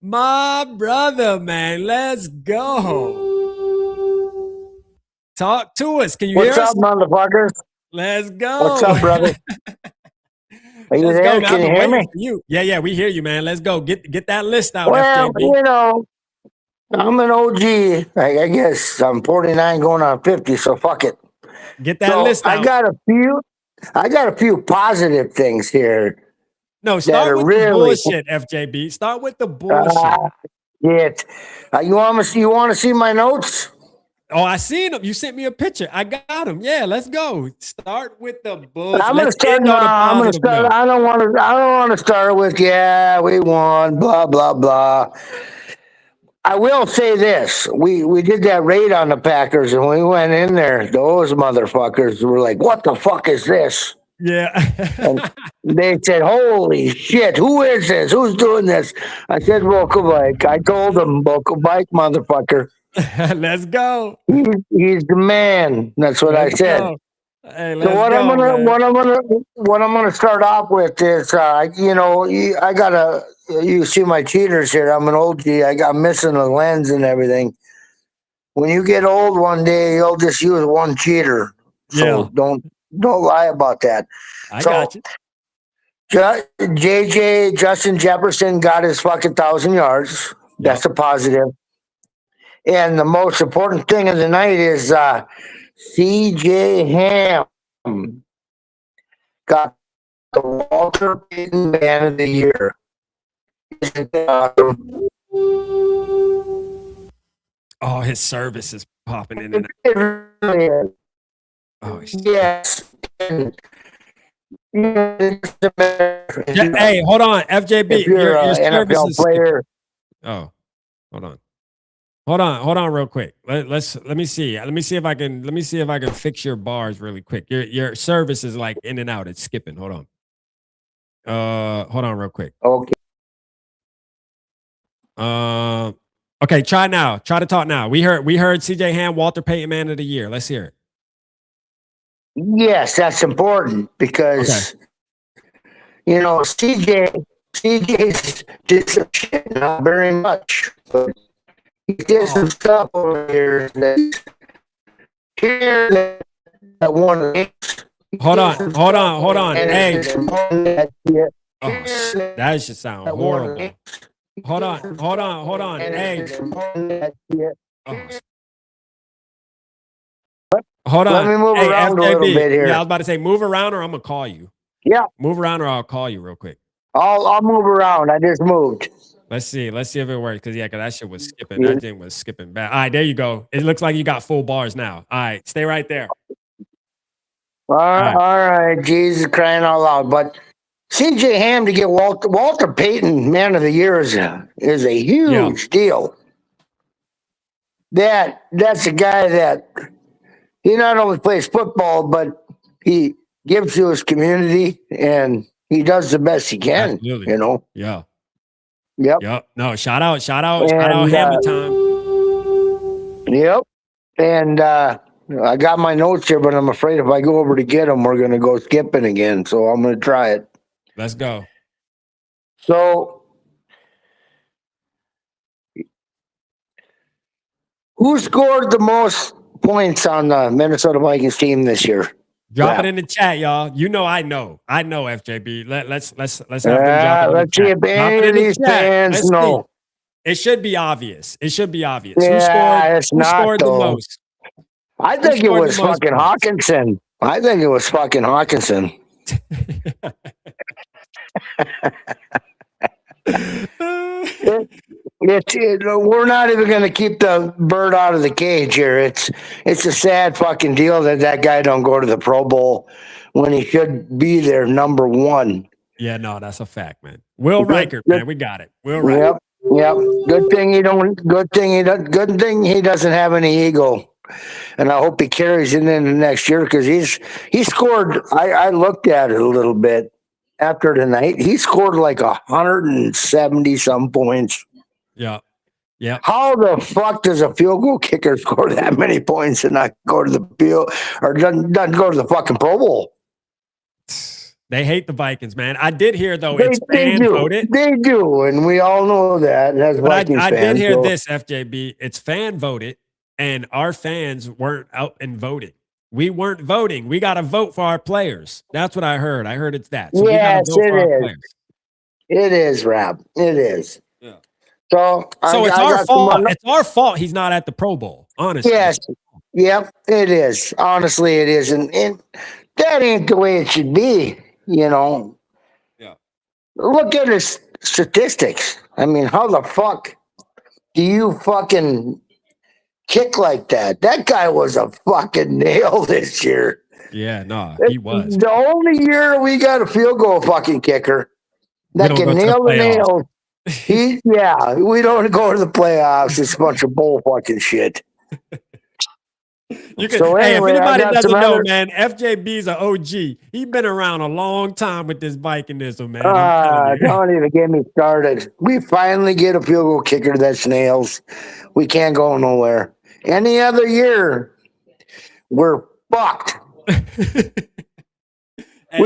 my brother, man. Let's go. Talk to us. Can you hear us? What's up, motherfuckers? Let's go. What's up, brother? Are you there? Can you hear me? Yeah, we hear you, man. Let's go. Get that list out, Well, FJB. you know, I'm an OG. I guess I'm 49 going on 50, so fuck it. Get that list out. I got a few positive things here. No, start with the bullshit, FJB. Start with the bullshit. You want to see my notes? Oh, I seen them. You sent me a picture. I got them. Yeah, let's go. Start with the bullshit. I'm gonna start. I don't want to start with we won. Blah blah blah. I will say this: we did that raid on the Packers, and we went in there. Those motherfuckers were like, "What the fuck is this?" Yeah. And they said, "Holy shit! Who is this? Who's doing this?" I said, "Bike." I told them, "Bike, motherfucker." Let's go. He's the man. That's what I said. Go. Hey, so what I'm gonna start off with is, you see my cheaters here. I'm an old G. I got missing a lens and everything. When you get old one day, you'll just use one cheater. So don't lie about that. I got you. Justin Jefferson got his fucking 1,000 yards. That's a positive. And the most important thing of the night is C.J. Ham got the Walter Payton Man of the Year. Isn't that awesome? Oh, his service is popping in and out. Oh, yes. Hey, hold on, FJB. If you're an NFL player. Oh, hold on, real quick. Let me see. Let me see if I can fix your bars really quick. Your service is like in and out. It's skipping. Hold on, real quick. Okay. Okay. Try now. Try to talk now. We heard C.J. Ham, Walter Payton Man of the Year. Let's hear it. Yes, that's important because CJ's did some shit, not very much, but he did some stuff over here that one. Hold on. Hey. That should sound horrible. Hold on. Hey. Hold on. Let me move Hey, around a FJB. little bit here. Yeah, I was about to say move around or I'm gonna call you. Yeah. Move around or I'll call you real quick. I'll move around. I just moved. Let's see if it works. Cause that shit was skipping. That thing was skipping back. All right, there you go. It looks like you got full bars now. All right, stay right there. All right. Jesus crying out loud. But CJ Ham to get Walter Payton Man of the Year is a huge deal. That's a guy that he not only plays football, but he gives to his community and he does the best he can. Absolutely. You know. Yeah. Yep. Yep. No, shout out Hammer time. Yep. And I got my notes here, but I'm afraid if I go over to get them, we're going to go skipping again. So I'm going to try it. Let's go. So, who scored the most points on the Minnesota Vikings team this year? Drop it in the chat, y'all. You know, I know, FJB. Let's have them drop it. Let's see if any of these fans know. It should be obvious. Yeah, Who scored the most? I think it was fucking Hawkinson. We're not even going to keep the bird out of the cage here. It's a sad fucking deal that guy don't go to the Pro Bowl when he should be there number one. Yeah, no, that's a fact, man. Will Reichert, man, we got it. Will Reichert. Yep. Good thing he doesn't have any ego. And I hope he carries it into next year because he scored. I looked at it a little bit after tonight. He scored like 170 some points. Yeah. Yeah. How the fuck does a field goal kicker score that many points and not go to the field or doesn't go to the fucking Pro Bowl? They hate the Vikings, man. I did hear though it's fan voted. They do, and we all know that. As Vikings I fans, did hear this, FJB. It's fan voted, and our fans weren't out and voted. We weren't voting. We got to vote for our players. That's what I heard. I heard it's that. So yes, we gotta vote for our players. It is, Rob. It is. Yeah. So it's our fault. It's our fault he's not at the Pro Bowl. Honestly. Yes. Yep. It is. Honestly, it is, and that ain't the way it should be. You know. Yeah. Look at his statistics. I mean, how the fuck do you fucking kick like that? That guy was a fucking nail this year. Yeah, no, he was. The only year we got a field goal fucking kicker that can nail the nails. We don't go to the playoffs. It's a bunch of bull fucking shit. If anybody doesn't know, man, FJB's an OG. He's been around a long time with this Vikingism, man. Don't even get me started. We finally get a field goal kicker that's nails. We can't go nowhere. Any other year, we're fucked. We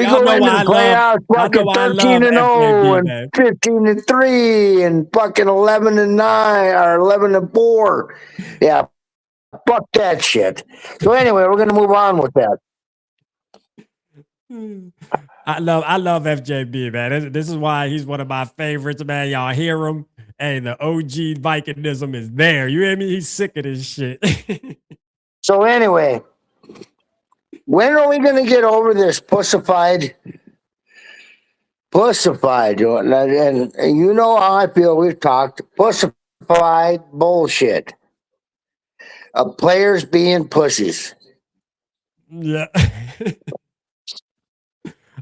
go into the playoffs fucking 13-0 and 15-3 and fucking 11-9 or 11-4. Yeah. Fuck that shit. So anyway, we're gonna move on with that. I love FJB, man. This is why he's one of my favorites, man. Y'all hear him? Hey, the OG Vikingism is there. You hear me? He's sick of this shit. So anyway, when are we gonna get over this pussified? And you know how I feel. We've talked pussified bullshit. Players being pussies. Yeah.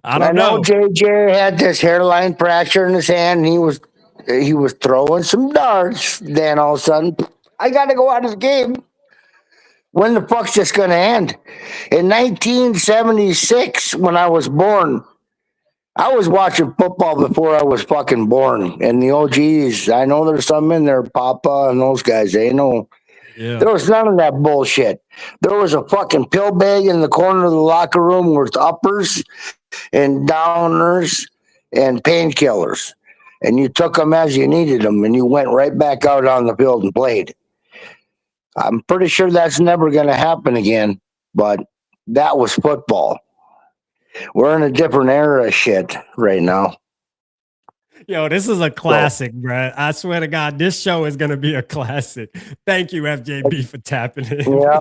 I know. JJ had this hairline fracture in his hand and he was throwing some darts. Then all of a sudden, I gotta go out of the game. When the fuck's this gonna end? In 1976, when I was born, I was watching football before I was fucking born. And the OGs, I know there's some in there, Papa and those guys, they know. Yeah. There was none of that bullshit. There was a fucking pill bag in the corner of the locker room with uppers and downers and painkillers. And you took them as you needed them, and you went right back out on the field and played. I'm pretty sure that's never going to happen again, but that was football. We're in a different era of shit right now. Yo, this is a classic, bro. I swear to God, this show is going to be a classic. Thank you, FJB, for tapping in. Yeah.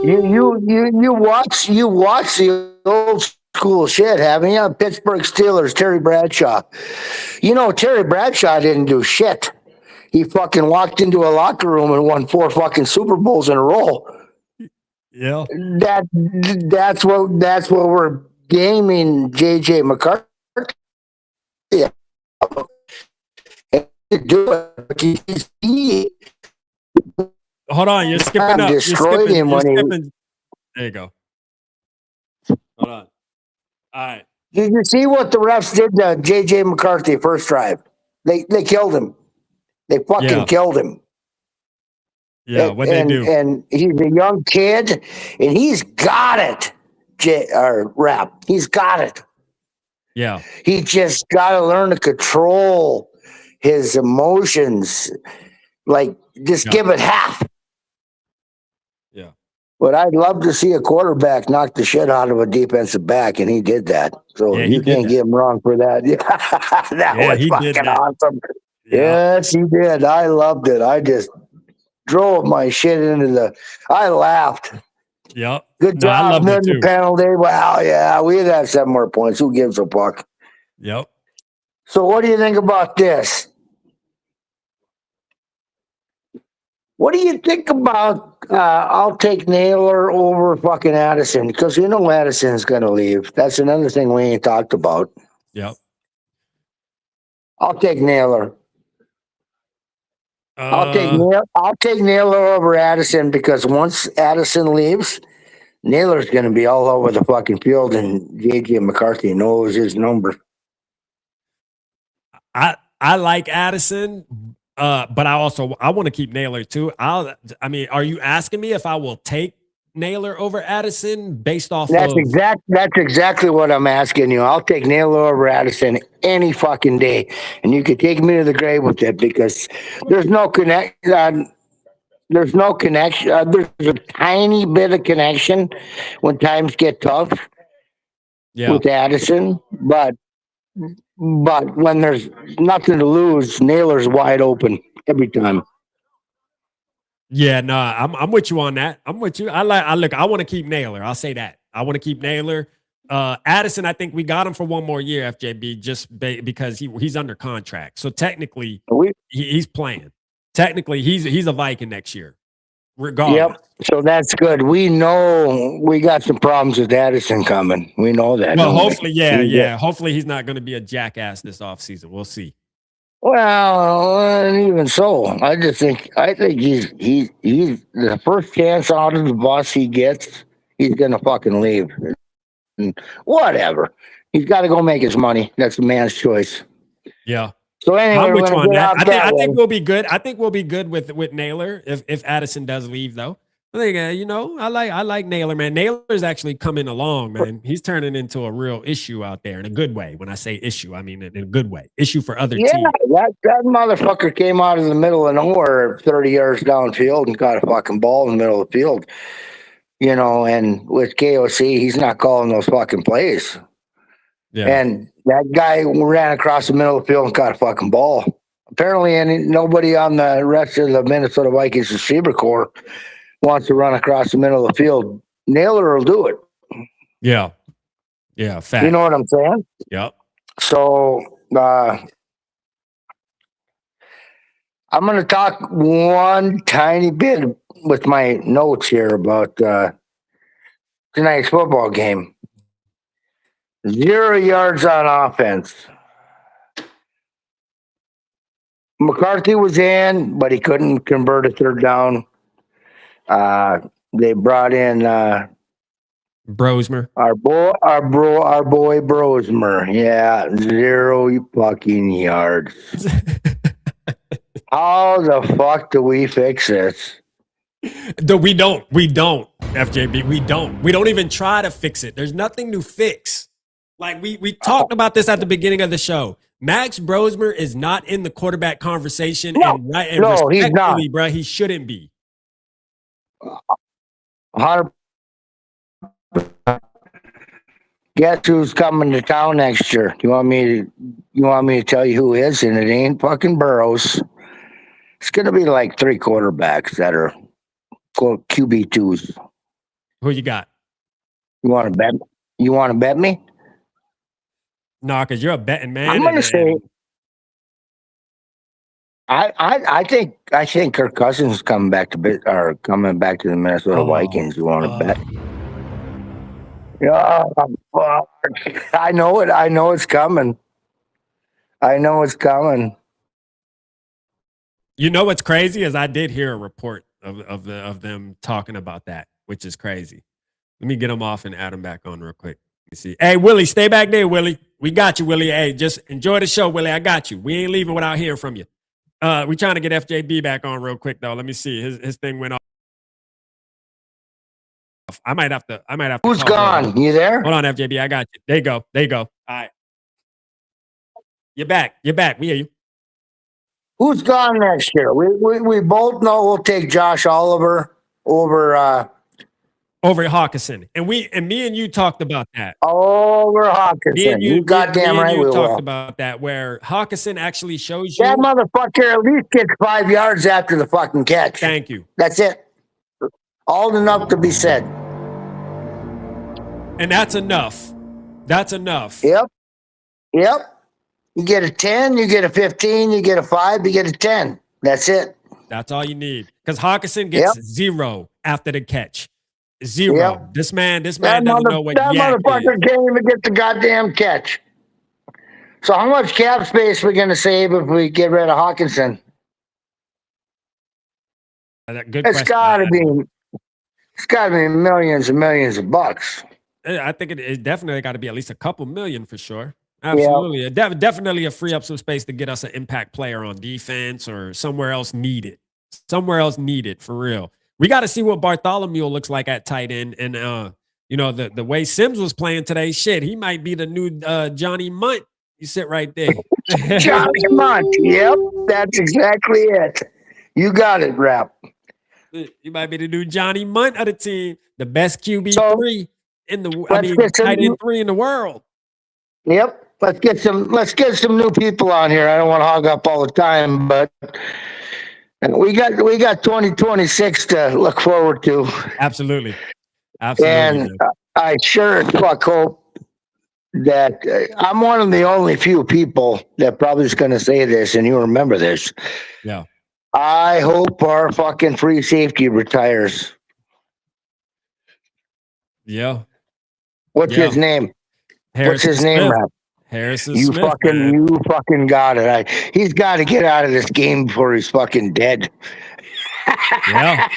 You watch the old school shit, haven't you? Pittsburgh Steelers, Terry Bradshaw. You know, Terry Bradshaw didn't do shit. He fucking walked into a locker room and won 4 fucking Super Bowls in a row. Yeah. That's what we're gaming JJ McCarthy. Yeah. Do it. Hold on, you're skipping up. Destroyed him when he. There you go. Hold on. All right. Did you see what the refs did to JJ McCarthy first drive? They killed him. They fucking killed him. Yeah, what they do? And he's a young kid, and he's got it. Rap. He's got it. Yeah. He just got to learn to control his emotions. Like, just give it half. Yeah. But I'd love to see a quarterback knock the shit out of a defensive back, and he did that. So you can't get him wrong for that. That was fucking awesome. Yeah. Yes, he did. I loved it. I just drove my shit I laughed. Yep. Good job. The penalty. Wow, yeah, we'd have 7 more points. Who gives a fuck? Yep. So what do you think about this? What do you think about I'll take Naylor over fucking Addison? Because you know Addison's going to leave. That's another thing we ain't talked about. Yep. I'll take Naylor. I'll take Naylor over Addison because once Addison leaves, Naylor's going to be all over the fucking field, and JJ McCarthy knows his number. I like Addison, but I want to keep Naylor too. I mean, are you asking me if I will take Naylor over Addison based off That's exactly what I'm asking you. I'll take Naylor over Addison any fucking day, and you can take me to the grave with it because there's no connection. There's no connection. There's a tiny bit of connection when times get tough with Addison, but when there's nothing to lose, Naylor's wide open every time. Yeah, no, I'm with you on that. I'm with you. I want to keep Naylor. I'll say that. I want to keep Naylor. Addison, I think we got him for 1 more year, FJB, just because he's under contract. So technically, he's playing. Technically, he's a Viking next year, regardless. Yep. So that's good. We know we got some problems with Addison coming. We know that. Well, hopefully, yeah. Hopefully, he's not going to be a jackass this offseason. We'll see. Well, even so, I think he's the first chance out of the bus he gets, he's gonna fucking leave. And whatever, he's got to go make his money. That's the man's choice. Yeah. So anyway, I'm with you on that. I think we'll be good. I think we'll be good with Naylor if Addison does leave though. I think I like Naylor, man. Naylor's actually coming along, man. He's turning into a real issue out there in a good way. When I say issue, I mean in a good way. Issue for other teams. Yeah, that motherfucker came out of the middle of nowhere 30 yards downfield and got a fucking ball in the middle of the field. You know, and with KOC, he's not calling those fucking plays. Yeah. And that guy ran across the middle of the field and caught a fucking ball. Apparently, nobody on the rest of the Minnesota Vikings receiver corps wants to run across the middle of the field. Naylor will do it. Yeah. Yeah. Fact. You know what I'm saying? Yep. So I'm going to talk one tiny bit with my notes here about tonight's football game. 0 yards on offense. McCarthy was in, but he couldn't convert a third down. They brought in Brosmer. Our boy Brosmer. Yeah, 0 fucking yards. How the fuck do we fix this? We don't, FJB. We don't even try to fix it. There's nothing to fix. Like we talked about this at the beginning of the show. Max Brosmer is not in the quarterback conversation, and he's not, bro. He shouldn't be. 100. Guess who's coming to town next year? You want me to tell you who is? And it ain't fucking Burrows. It's gonna be like 3 quarterbacks that are QB2s. Who you got? You want to bet? You want to bet me? No, because you're a betting man. I'm going to say. I think Kirk Cousins is coming back to the Minnesota Vikings. You want to bet? Yeah, fuck. I know it. I know it's coming. I know it's coming. You know what's crazy is I did hear a report of them talking about that, which is crazy. Let me get them off and add them back on real quick. Let me see. Hey, Willie, stay back there, Willie. We got you, Willie. Hey, just enjoy the show, Willie. I got you. We ain't leaving without hearing from you. We trying to get FJB back on real quick though. Let me see. His thing went off. I might have to. Who's gone? You there? Hold on, FJB. I got you. There you go. All right. You're back. We hear you. Who's gone next year? We both know we'll take Josh Oliver over Hawkinson. And me and you talked about that. Over Hawkinson. You goddamn right we talked will. about that, where Hawkinson actually shows you. That motherfucker at least gets 5 yards after the fucking catch. Thank you. That's it. All enough to be said. And that's enough. Yep. You get a 10, you get a 15, you get a 5, you get a 10. That's it. That's all you need. Because Hawkinson gets 0 after the catch. 0. Yep. This man doesn't know what that motherfucker can't even get the goddamn catch. So how much cap space are we going to save if we get rid of Hawkinson? It's got to be millions and millions of bucks. I think it definitely got to be at least a couple million for sure. Absolutely. Definitely free up some space to get us an impact player on defense or somewhere else needed. For real. We got to see what Bartholomew looks like at tight end. And, the way Sims was playing today, shit, he might be the new Johnny Munt. You sit right there. Johnny Munt. Yep. That's exactly it. You got it, Rap. You might be the new Johnny Munt of the team. The best QB3 tight end 3 in the world. Yep. Let's get some new people on here. I don't want to hog up all the time, but we got 2026 to look forward to. Absolutely. And I sure as fuck hope that I'm one of the only few people that probably is going to say this, and you remember this. Yeah. I hope our fucking free safety retires. Yeah. What's his name? Harrison What's his name, Rap? Harrison you Smith. You fucking got it. He's got to get out of this game before he's fucking dead. Yeah,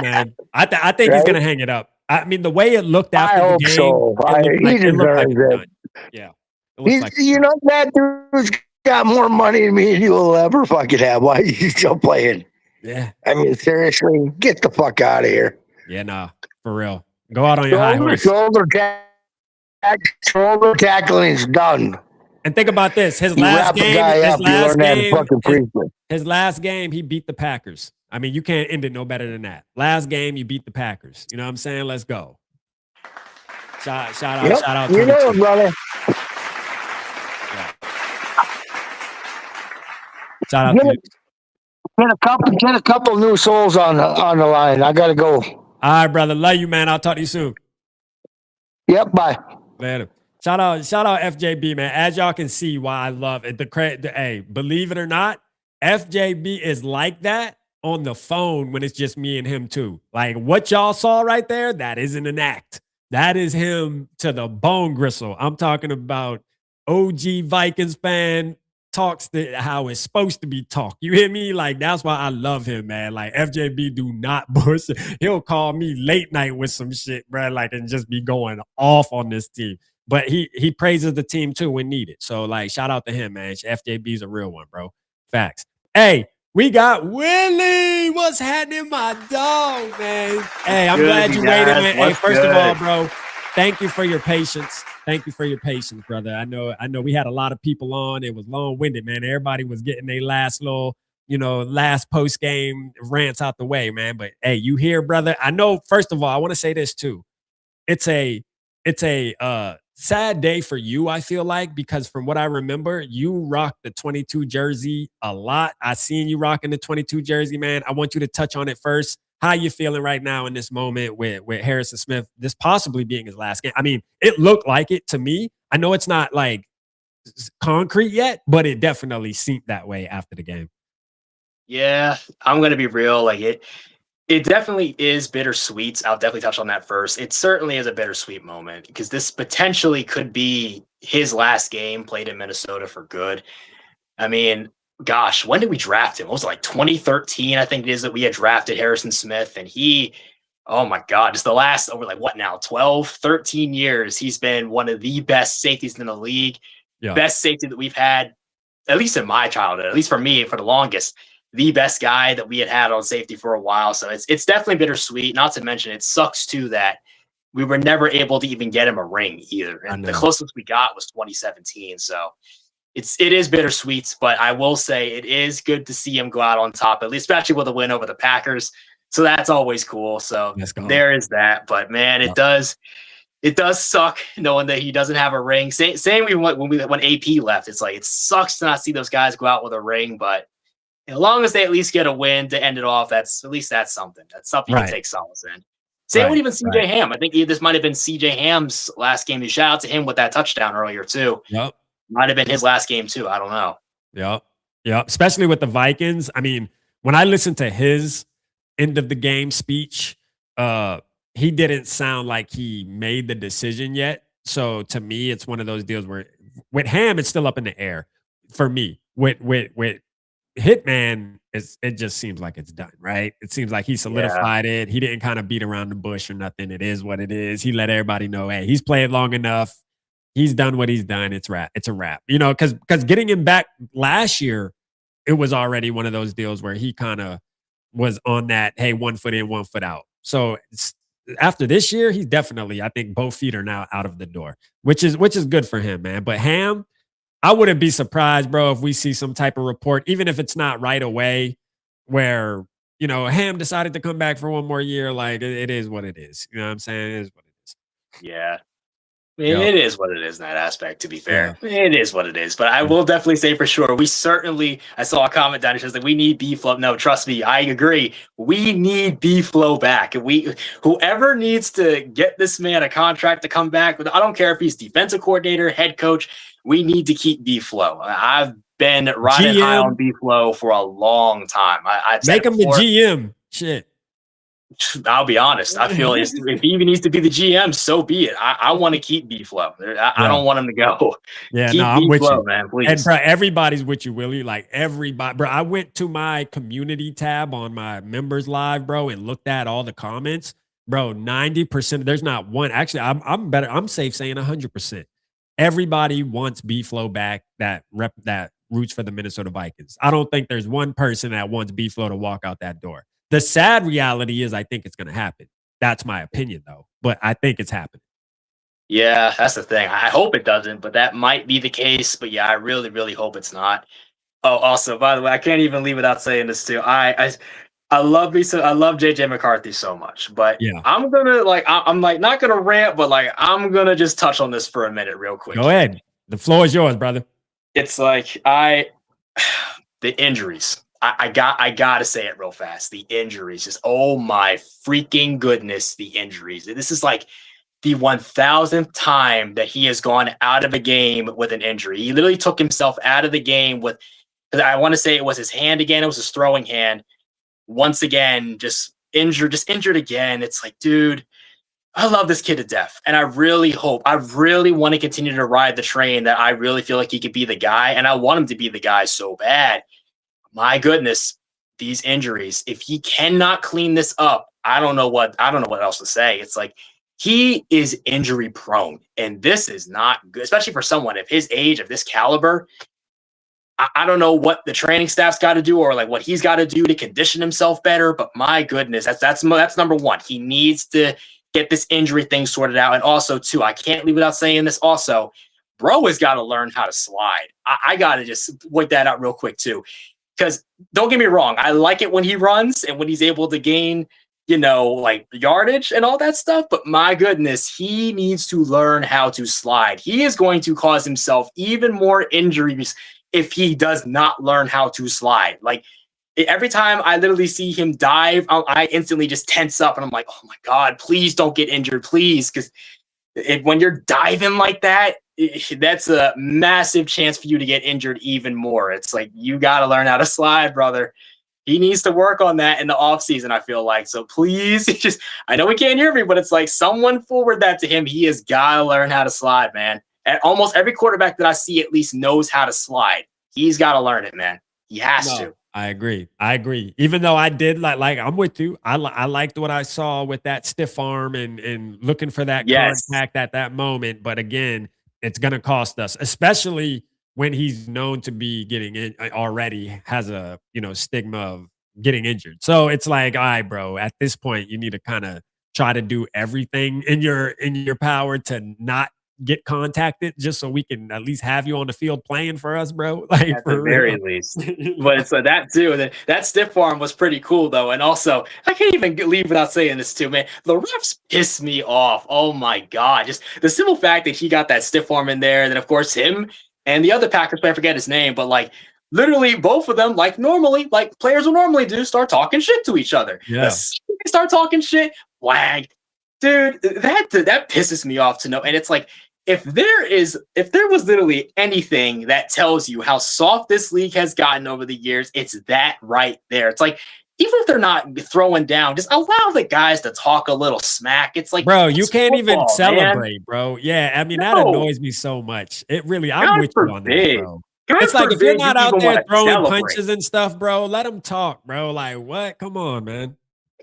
man. I think he's gonna hang it up. I mean, the way it looked after the game, so. He deserves it. Yeah, that dude's got more money than me and you will ever fucking have. Why are you still playing? Yeah, I mean, seriously, get the fuck out of here. Yeah, nah, for real. Go out on your high horse. Shoulder tackling's done. And think about this: his last game, he beat the Packers. I mean, you can't end it no better than that. Last game, you beat the Packers. You know what I'm saying? Let's go. Shout out. You know it, brother. Yeah. Shout out to you. Get a couple new souls on the line. I gotta go. All right, brother. Love you, man. I'll talk to you soon. Yep. Bye. Later. Shout out FJB, man. As y'all can see why I love it. Hey, believe it or not, FJB is like that on the phone when it's just me and him too. Like what y'all saw right there, that isn't an act. That is him to the bone gristle. I'm talking about OG Vikings fan talks how it's supposed to be talk. You hear me? Like, that's why I love him, man. Like, FJB do not bullshit. He'll call me late night with some shit, bro, like, and just be going off on this team. But he praises the team, too, when needed. So, like, shout out to him, man. FJB's a real one, bro. Facts. Hey, we got Willie. What's happening, my dog, man? Hey, I'm glad you waited, man. Hey, first of all, bro, thank you for your patience. Thank you for your patience, brother. I know we had a lot of people on. It was long-winded, man. Everybody was getting their last little, last post-game rants out the way, man. But hey, you here, brother? I know, first of all, I want to say this too. It's a sad day for you, I feel like, because from what I remember, you rocked the 22 jersey a lot. I seen you rocking the 22 jersey, man. I want you to touch on it first. how you feeling right now in this moment with Harrison Smith, this possibly being his last game? I mean, it looked like it to me. I know it's not like concrete yet, but it definitely seemed that way after the game. Yeah, I'm gonna be real. Like it definitely is bittersweet. I'll definitely touch on that first. It certainly is a bittersweet moment because this potentially could be his last game played in Minnesota for good. I mean, gosh, when did we draft him? What was it, like 2013? I think it is that we had drafted Harrison Smith, and he, oh my God, just the last over like what now, 12, 13 years, he's been one of the best safeties in the league. Yeah. Best safety that we've had, at least in my childhood, at least for me, for the longest, the best guy that we had on safety for a while. So it's definitely bittersweet. Not to mention, it sucks too that we were never able to even get him a ring either. And the closest we got was 2017. So it is bittersweet, but I will say it is good to see him go out on top, at least especially with a win over the Packers. So that's always cool. So there is that. But man, it does suck knowing that he doesn't have a ring. Same when AP left. It's like it sucks to not see those guys go out with a ring, but as long as they at least get a win to end it off, that's something. That's something you can take solace in. Same with even CJ Ham. I think this might have been CJ Ham's last game. Shout out to him with that touchdown earlier too. Yep. Might have been his last game too. I don't know. Yep. Yep. Especially with the Vikings. I mean, when I listened to his end of the game speech, he didn't sound like he made the decision yet. So to me, it's one of those deals where with Ham, it's still up in the air for me. With Hitman, it just seems like it's done, right? It seems like he solidified it. He didn't kind of beat around the bush or nothing. It is what it is. He let everybody know, hey, he's played long enough. He's done what he's done. It's a wrap. You know, because getting him back last year, it was already one of those deals where he kind of was on that, hey, 1 foot in, 1 foot out. So after this year, he's definitely, I think both feet are now out of the door, which is good for him, man. But Ham, I wouldn't be surprised, bro, if we see some type of report, even if it's not right away, where, you know, Ham decided to come back for one more year. Like, it is what it is. You know what I'm saying? It is what it is. Yeah. I mean, it is what it is in that aspect, to be fair. Yeah. It is what it is. But I will definitely say for sure, I saw a comment down here says that we need B-Flow. No, trust me, I agree. We need B-Flow back. Whoever needs to get this man a contract to come back, I don't care if he's defensive coordinator, head coach, we need to keep B-Flow. I've been riding high on B-Flow for a long time. I make him the GM. Shit. I'll be honest. I feel if he even needs to be the GM, so be it. I want to keep B-Flow. I don't want him to go. Yeah, keep I'm with you, man. Please. And bro, everybody's with you, Willie. Like everybody, bro. I went to my community tab on my members live, bro, and looked at all the comments, bro. 90%. There's not one. Actually, I'm better. I'm safe saying 100%. Everybody wants B-Flow back. That roots for the Minnesota Vikings. I don't think there's one person that wants B-Flow to walk out that door. The sad reality is I think it's going to happen. That's my opinion, though. But I think it's happening. Yeah, that's the thing. I hope it doesn't, but that might be the case. But yeah, I really, really hope it's not. Oh, also, by the way, I can't even leave without saying this too. I love JJ McCarthy so much, but yeah. I'm not gonna rant, but like I'm gonna just touch on this for a minute real quick. Go ahead. The floor is yours, brother. It's like the injuries. I gotta say it real fast. The injuries, just oh my freaking goodness, the injuries. This is like the 1,000th time that he has gone out of a game with an injury. He literally took himself out of the game with, I want to say it was his hand again. It was his throwing hand. Once again, just injured again. It's like, dude, I love this kid to death. And I really want to continue to ride the train that I really feel like he could be the guy. And I want him to be the guy so bad. My goodness, these injuries, if he cannot clean this up, I don't know what else to say. It's like he is injury prone, and this is not good, especially for someone of his age, of this caliber. I don't know what the training staff's got to do or like what he's got to do to condition himself better, but my goodness, that's number one. He needs to get this injury thing sorted out. And also too, I can't leave without saying this also, bro has got to learn how to slide. I got to just point that out real quick too. Because don't get me wrong, I like it when he runs and when he's able to gain, like yardage and all that stuff. But my goodness, he needs to learn how to slide. He is going to cause himself even more injuries if he does not learn how to slide. Like every time I literally see him dive, I instantly just tense up and I'm like, oh my God, please don't get injured, please. Because when you're diving like that, that's a massive chance for you to get injured even more. It's like, you got to learn how to slide, brother. He needs to work on that in the offseason, I feel like. So please, I know he can't hear me, but it's like, someone forward that to him. He has got to learn how to slide, man. And almost every quarterback that I see at least knows how to slide. He's got to learn it, man. He has to. I agree. Even though I did like I'm with you. I liked what I saw with that stiff arm and looking for that contact at that moment. But again, it's going to cost us, especially when he's known to be getting in already has a, stigma of getting injured. So it's like, all right, bro, at this point, you need to kind of try to do everything in your power to not get contacted, just so we can at least have you on the field playing for us, bro. Like, at the very least. But so that too, that stiff arm was pretty cool though. And also, I can't even leave without saying this too, man. The refs pissed me off. Oh my God. Just the simple fact that he got that stiff arm in there. And then of course him and the other Packers player, I forget his name, but like literally both of them, like normally, like players will normally do, start talking shit to each other. Yeah. They start talking shit, flag. Dude, that pisses me off to know. And it's like, if there was literally anything that tells you how soft this league has gotten over the years, it's that right there. It's like, even if they're not throwing down, just allow the guys to talk a little smack. It's like, bro, you can't even celebrate, man. bro. Yeah, I mean, that annoys me so much. It really, I'm with you on that, bro. It's like, if you're not out there throwing punches and stuff, bro, let them talk, bro. Like, what? Come on, man.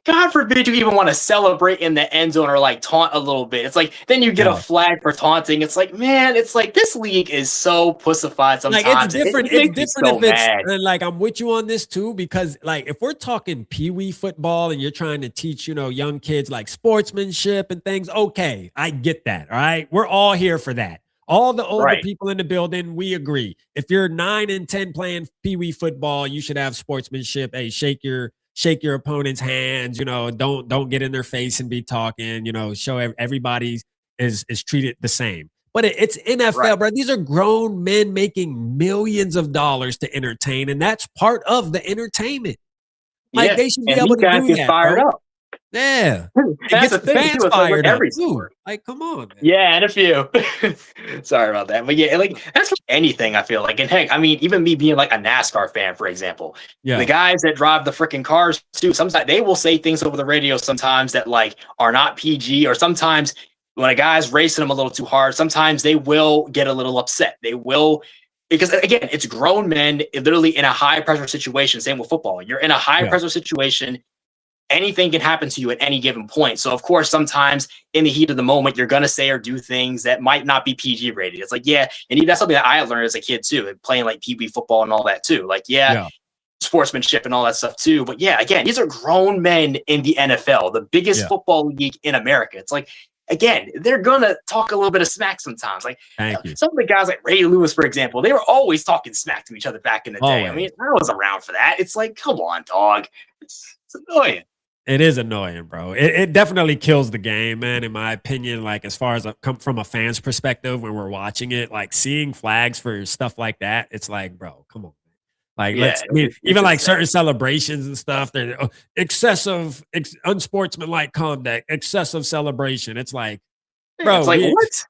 God forbid you even want to celebrate in the end zone or like taunt a little bit. It's like, then you get a flag for taunting. It's like, man, it's like this league is so pussified sometimes. Like, it's different. It's different if it's, and like, I'm with you on this too, because like, if we're talking peewee football and you're trying to teach, young kids like sportsmanship and things, okay, I get that. All right. We're all here for that. All the older people in the building, we agree. If you're 9 and 10 playing peewee football, you should have sportsmanship. Hey, shake your opponent's hands, don't get in their face and be talking, show everybody is treated the same. But it's NFL, bro. These are grown men making millions of dollars to entertain, and that's part of the entertainment. Like, they should be able to do that, fired up. Yeah. It gets the fans fired up too. Like, come on, man. Yeah, and a few. Sorry about that. But yeah, like, that's anything, I feel like. And heck, I mean, even me being like a NASCAR fan, for example. Yeah. The guys that drive the freaking cars too, sometimes they will say things over the radio sometimes that like are not PG, or sometimes when a guy's racing them a little too hard, sometimes they will get a little upset. They will, because again, it's grown men literally in a high pressure situation. Same with football. You're in a high pressure situation. Anything can happen to you at any given point. So of course, sometimes in the heat of the moment, you're going to say or do things that might not be PG rated. It's like, yeah. And that's something that I learned as a kid too, playing like PB football and all that too. Like, sportsmanship and all that stuff too. But yeah, again, these are grown men in the NFL, the biggest football league in America. It's like, again, they're going to talk a little bit of smack sometimes. Like, some of the guys like Ray Lewis, for example, they were always talking smack to each other back in the day. I mean, I was around for that. It's like, come on, dog. It's annoying. It is annoying, bro. It definitely kills the game, man, in my opinion. Like, as far as come from a fan's perspective, when we're watching it, like seeing flags for stuff like that, it's like, bro, come on. Like, even like certain celebrations and stuff, they're excessive, unsportsmanlike conduct, excessive celebration. It's like, bro, it's like, what?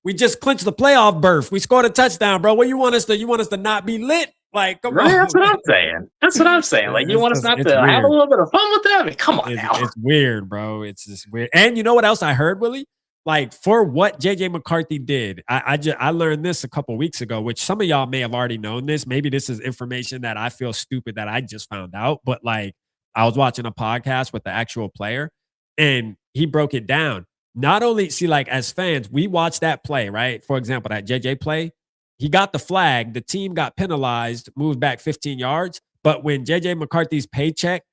We just clinched the playoff berth. We scored a touchdown, bro. What you want us to not be lit? Like, come on. That's what I'm saying. That's what I'm saying. Like, you want us not to have a little bit of fun with that? I mean, come on now. It's weird, bro. It's just weird. And you know what else I heard, Willie? Like, for what JJ McCarthy did, I learned this a couple weeks ago, which some of y'all may have already known this. Maybe this is information that I feel stupid that I just found out. But like, I was watching a podcast with the actual player, and he broke it down. Not only, see, like, as fans, we watched that play, right? For example, that JJ play. He got the flag. The team got penalized, moved back 15 yards. But when JJ McCarthy's paycheck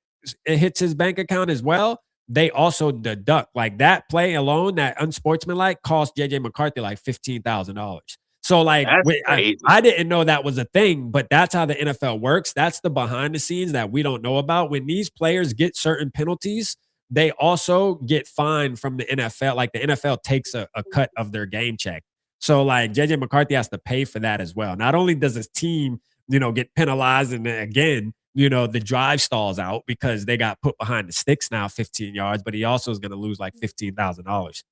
it hits his bank account as well, they also deduct. Like, that play alone, that unsportsmanlike, cost JJ McCarthy like $15,000. So like, I didn't know that was a thing, but that's how the NFL works. That's the behind the scenes that we don't know about. When these players get certain penalties, they also get fined from the NFL. Like, the NFL takes a cut of their game check. So like, JJ McCarthy has to pay for that as well. Not only does his team, get penalized, and then again, the drive stalls out because they got put behind the sticks now 15 yards, but he also is going to lose like $15,000.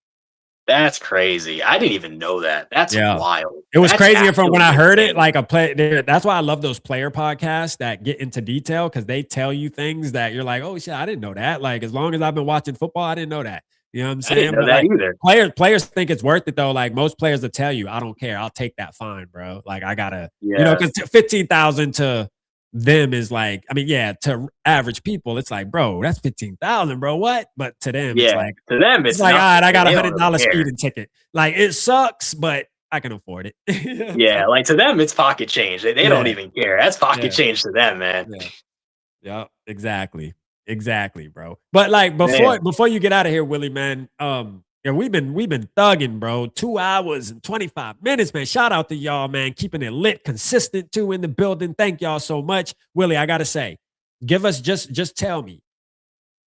That's crazy. I didn't even know that. That's Yeah. wild. It was That's crazy from when I heard it, insane. like a play. That's why I love those player podcasts that get into detail because they tell you things that you're like, oh shit, I didn't know that. Like as long as I've been watching football, I didn't know that. You know what I'm I saying? didn't know But that like either. players think it's worth it though. Like most players will tell you, I don't care. I'll take that fine, bro. Like I gotta, Yeah. because 15,000 to them is like, I mean, yeah, to average people, it's like, bro, that's 15,000, bro. What? But to them, it's Yeah. like, To them, it's it's like, all right, nothing. I got They don't $100 really care. speeding ticket. Like it sucks, but I can afford it. Yeah, like to them, it's pocket change. They don't Yeah. even care. That's pocket Yeah. change to them, man. Yeah. Yeah, exactly. Exactly, bro. But like Man. before you get out of here, Willie, man, yeah, we've been thugging, bro. 2 hours and 25 minutes, man. Shout out to y'all, man. Keeping it lit, consistent too in the building. Thank y'all so much. Willie, I gotta say, give us just tell me,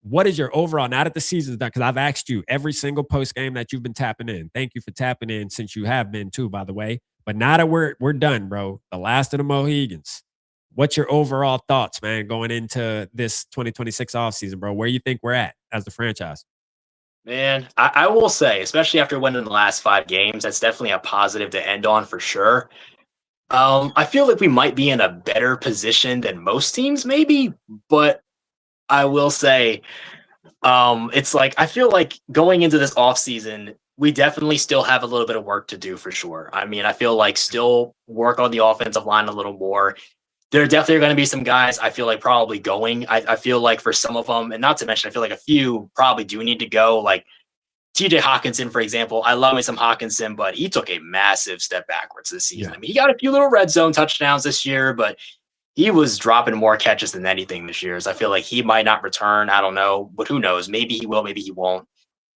what is your overall, now that the season's done, because I've asked you every single post game that you've been tapping in. Thank you for tapping in since you have been too, by the way. But now that we're done, bro, the last of the Mohegans. What's your overall thoughts, man, going into this 2026 offseason, bro? Where you think we're at as the franchise? Man, I will say, especially after winning the last 5 games, that's definitely a positive to end on for sure. I feel like we might be in a better position than most teams, maybe, but I will say, it's like I feel like going into this offseason, we definitely still have a little bit of work to do for sure. I mean, I feel like still work on the offensive line a little more. There definitely are going to be some guys I feel like probably going. I feel like for some of them, and not to mention, I feel like a few probably do need to go. Like TJ Hawkinson, for example. I love me some Hawkinson, but he took a massive step backwards this season. Yeah. I mean, he got a few little red zone touchdowns this year, but he was dropping more catches than anything this year. So I feel like he might not return. I don't know, but who knows? Maybe he will, maybe he won't.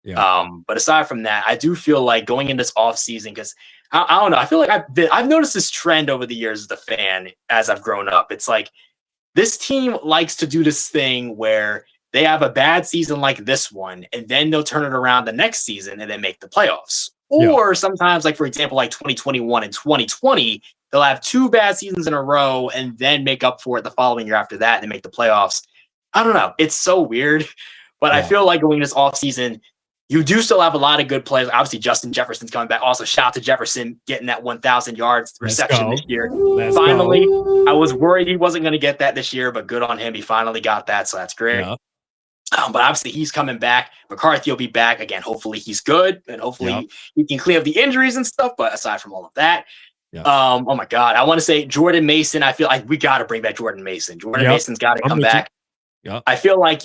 Yeah. But aside from that, I do feel like going into this offseason, because I don't know, I feel like I've noticed this trend over the years as a fan as I've grown up. It's like this team likes to do this thing where they have a bad season like this one, and then they'll turn it around the next season and then make the playoffs. Or sometimes, like for example, like 2021 and 2020, they'll have 2 bad seasons in a row and then make up for it the following year after that and make the playoffs. I don't know. It's so weird. But I feel like going this offseason, you do still have a lot of good players. Obviously, Justin Jefferson's coming back. Also, shout out to Jefferson getting that 1,000 yards reception this year. Finally, I was worried he wasn't going to get that this year, but good on him. He finally got that, so that's great. Yeah. But obviously, he's coming back. McCarthy will be back again. Hopefully, he's good, and hopefully he can clear up the injuries and stuff. But aside from all of that, oh my God, I want to say Jordan Mason. I feel like we got to bring back Jordan Mason. Jordan Mason's got to come back. I feel like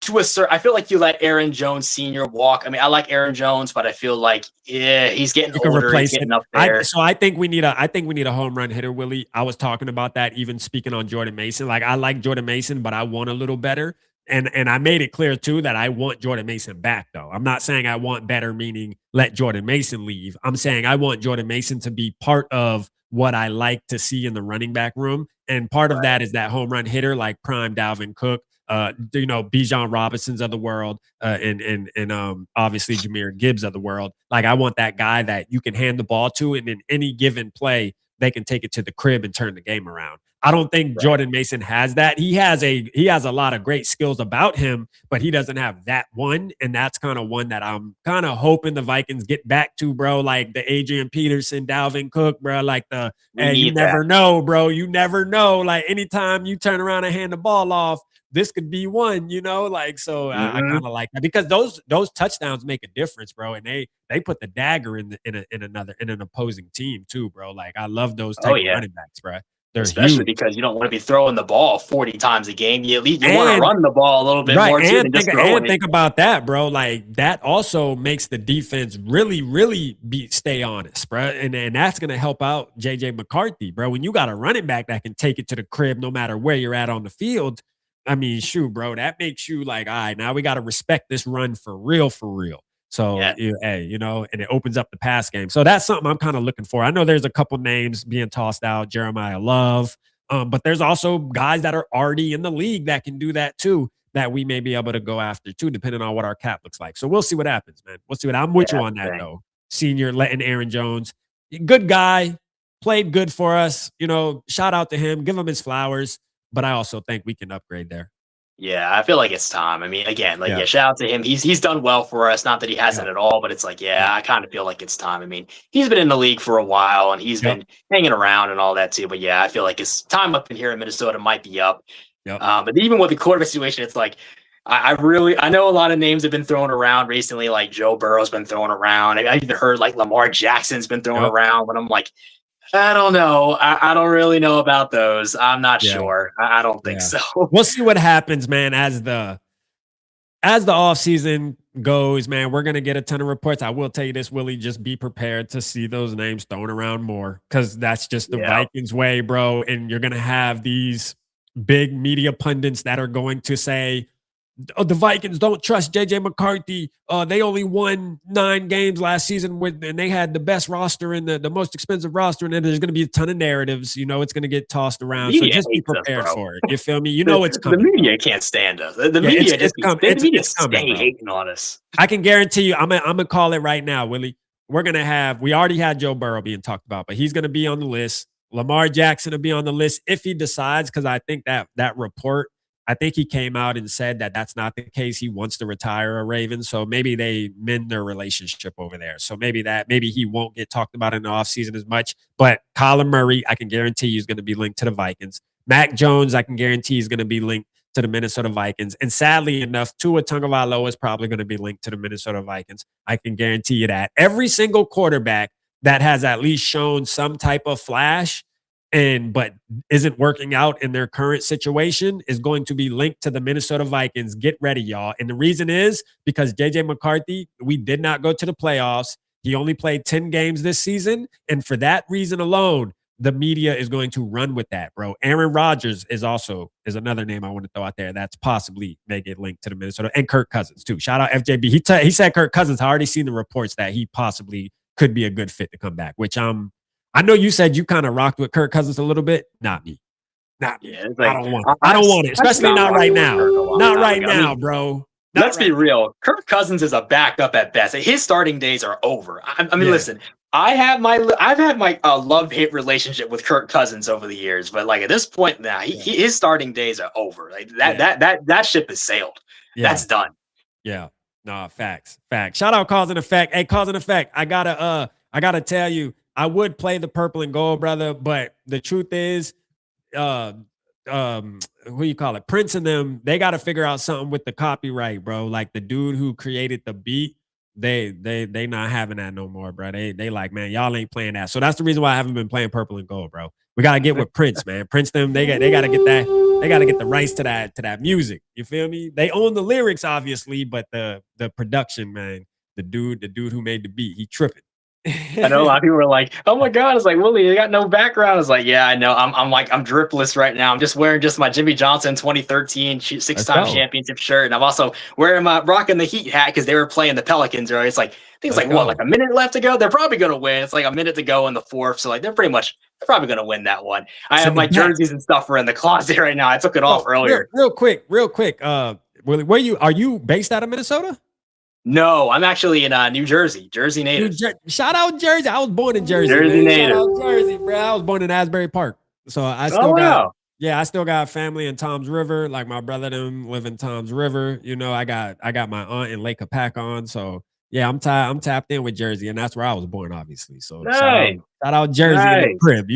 I feel like you let Aaron Jones Sr. walk. I mean, I like Aaron Jones, but I feel like he's getting older. He's getting up there. I think we need a home run hitter, Willie. I was talking about that, even speaking on Jordan Mason. Like I like Jordan Mason, but I want a little better. And I made it clear too that I want Jordan Mason back, though. I'm not saying I want better, meaning let Jordan Mason leave. I'm saying I want Jordan Mason to be part of what I like to see in the running back room. And part of that is that home run hitter, like prime Dalvin Cook, Bijan Robinsons of the world, and obviously Jahmyr Gibbs of the world. Like I want that guy that you can hand the ball to, and in any given play, they can take it to the crib and turn the game around. I don't think Jordan Mason has that. He has a lot of great skills about him, but he doesn't have that one. And that's kind of one that I'm kind of hoping the Vikings get back to, bro. Like the Adrian Peterson, Dalvin Cook, bro. Like you never know, bro. You never know. Like anytime you turn around and hand the ball off, this could be one, like, so I kind of like that because those touchdowns make a difference, bro. And they put the dagger in an opposing team too, bro. Like I love those type of running backs, bro. They're especially huge. Because you don't want to be throwing the ball 40 times a game. You want to run the ball a little bit more too than just throwing it. Think about that, bro. Like that also makes the defense really, really stay honest, bro. And that's gonna help out JJ McCarthy, bro. When you got a running back that can take it to the crib no matter where you're at on the field, I mean, shoot, bro, that makes you like, all right, now we got to respect this run for real. So, and it opens up the pass game. So that's something I'm kind of looking for. I know there's a couple names being tossed out, Jeremiah Love, but there's also guys that are already in the league that can do that too, that we may be able to go after too, depending on what our cap looks like. So we'll see what happens, man. We'll see I'm with you on that though. Senior letting Aaron Jones, good guy, played good for us. Shout out to him, give him his flowers. but I also think we can upgrade there. Yeah, I feel like it's time. I mean, again, like, shout out to him. He's done well for us. Not that he hasn't at all, but it's like, I kind of feel like it's time. I mean, he's been in the league for a while and he's been hanging around and all that too. But I feel like his time up in here in Minnesota might be up. But even with the quarterback situation, it's like, I know a lot of names have been thrown around recently, like Joe Burrow's been thrown around. I even heard like Lamar Jackson's been thrown around, but I'm like, I don't know. I don't really know about those. I'm not sure. I don't think so. We'll see what happens, man, as the offseason goes, man. We're going to get a ton of reports. I will tell you this, Willie, just be prepared to see those names thrown around more because that's just the Vikings way, bro. And you're going to have these big media pundits that are going to say, oh, the Vikings don't trust JJ McCarthy. They only won 9 games last season and they had the best roster and the most expensive roster. And then there's going to be a ton of narratives. It's going to get tossed around. So just be prepared for it. You feel me? It's coming. The media can't stand us. The media just stay hating on us. I can guarantee you, I'm gonna call it right now, Willie. We already had Joe Burrow being talked about, but he's going to be on the list. Lamar Jackson will be on the list if he decides, because I think that report, I think he came out and said that that's not the case. He wants to retire a Raven. So maybe they mend their relationship over there. So maybe he won't get talked about in the offseason as much. But Kyler Murray, I can guarantee you is going to be linked to the Vikings. Mac Jones, I can guarantee is going to be linked to the Minnesota Vikings. And sadly enough, Tua Tagovailoa is probably going to be linked to the Minnesota Vikings. I can guarantee you that. Every single quarterback that has at least shown some type of flash but isn't working out in their current situation is going to be linked to the Minnesota Vikings. Get ready, y'all. And the reason is because JJ McCarthy, we did not go to the playoffs. He only played 10 games this season. And for that reason alone, the media is going to run with that, bro. Aaron Rodgers is another name I want to throw out there that's possibly may get linked to the Minnesota, and Kirk Cousins too. Shout out FJB. He said Kirk Cousins. I already seen the reports that he possibly could be a good fit to come back, which I know you said you kind of rocked with Kirk Cousins a little bit. Not me. Like, I don't want it, especially not right now. Not right now, bro. Let's be real. Kirk Cousins is a backup at best. His starting days are over. I mean, listen. I've had my love-hate relationship with Kirk Cousins over the years, but like at this point now, his starting days are over. Like that ship has sailed. That's done. Yeah. No, facts. Shout out Cause and Effect. Hey, Cause and Effect. I gotta tell you. I would play the purple and gold, brother, but the truth is, who you call it? Prince and them, they got to figure out something with the copyright, bro. Like the dude who created the beat, they not having that no more, bro. They like, man, y'all ain't playing that. So that's the reason why I haven't been playing purple and gold, bro. We got to get with Prince, man. Prince them, they got to get that. They got to get the rights to that music. You feel me? They own the lyrics, obviously, but the production, man, the dude who made the beat, he tripping. I know a lot of people were like, "Oh my God!" It's like, Willie, you got no background. It's like, yeah, I know. I'm dripless right now. I'm just wearing my Jimmy Johnson 2013 6-time championship shirt, and I'm also rocking the Heat hat because they were playing the Pelicans. Right? It's like I think it's like a minute left to go. They're probably gonna win. It's like a minute to go in the fourth, so like they're probably gonna win that one. I have my jerseys and stuff are in the closet right now. I took it off earlier. Real quick. Willie, are you based out of Minnesota? No, I'm actually in New Jersey native. Shout out Jersey. I was born in Jersey. Native. Shout out Jersey, bro. I was born in Asbury Park. So I still got family in Tom's River. Like my brother them live in Tom's River. I got my aunt in Lake Apacon. So yeah, I'm tapped in with Jersey, and that's where I was born, obviously. So nice. shout out Jersey in the crib,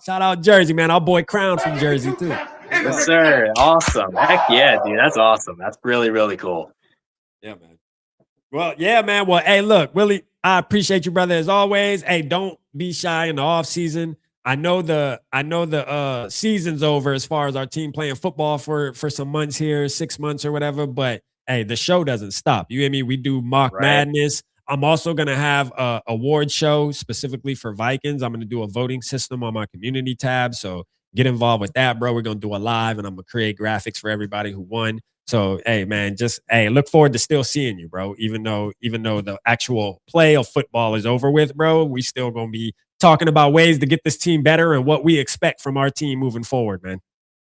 Shout out Jersey, man. Our boy Crown from Jersey too. Yes, sir. Awesome. Heck yeah, dude. That's awesome. That's really, really cool. Yeah, man. Well, yeah, man. Well, hey, look, Willie, I appreciate you, brother, as always. Hey, don't be shy in the off season. I know the season's over as far as our team playing football for some months here, 6 months or whatever. But hey, the show doesn't stop. You hear me? We do mock madness. I'm also gonna have a award show specifically for Vikings. I'm gonna do a voting system on my community tab. So get involved with that, bro. We're gonna do a live, and I'm gonna create graphics for everybody who won. So, hey, man, look forward to still seeing you, bro. Even though the actual play of football is over with, bro, we still going to be talking about ways to get this team better and what we expect from our team moving forward, man.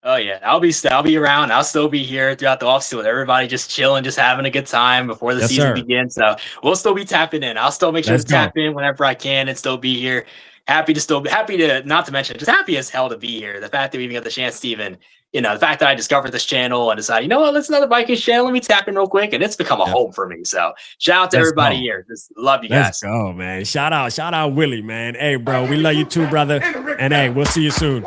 Oh, yeah. I'll be around. I'll still be here throughout the offseason with everybody just chilling, just having a good time before the season begins. So we'll still be tapping in. I'll still make sure to tap in whenever I can and still be here. Happy to, not to mention, just happy as hell to be here. The fact that we even got the chance to even the fact that I discovered this channel and decided, you know what, let's another Vikings channel. Let me tap in real quick. And it's become a home for me. So shout out to everybody here. Just love you guys. Let's go, man. Shout out Willie, man. Hey, bro, we love you too, brother. And hey, we'll see you soon.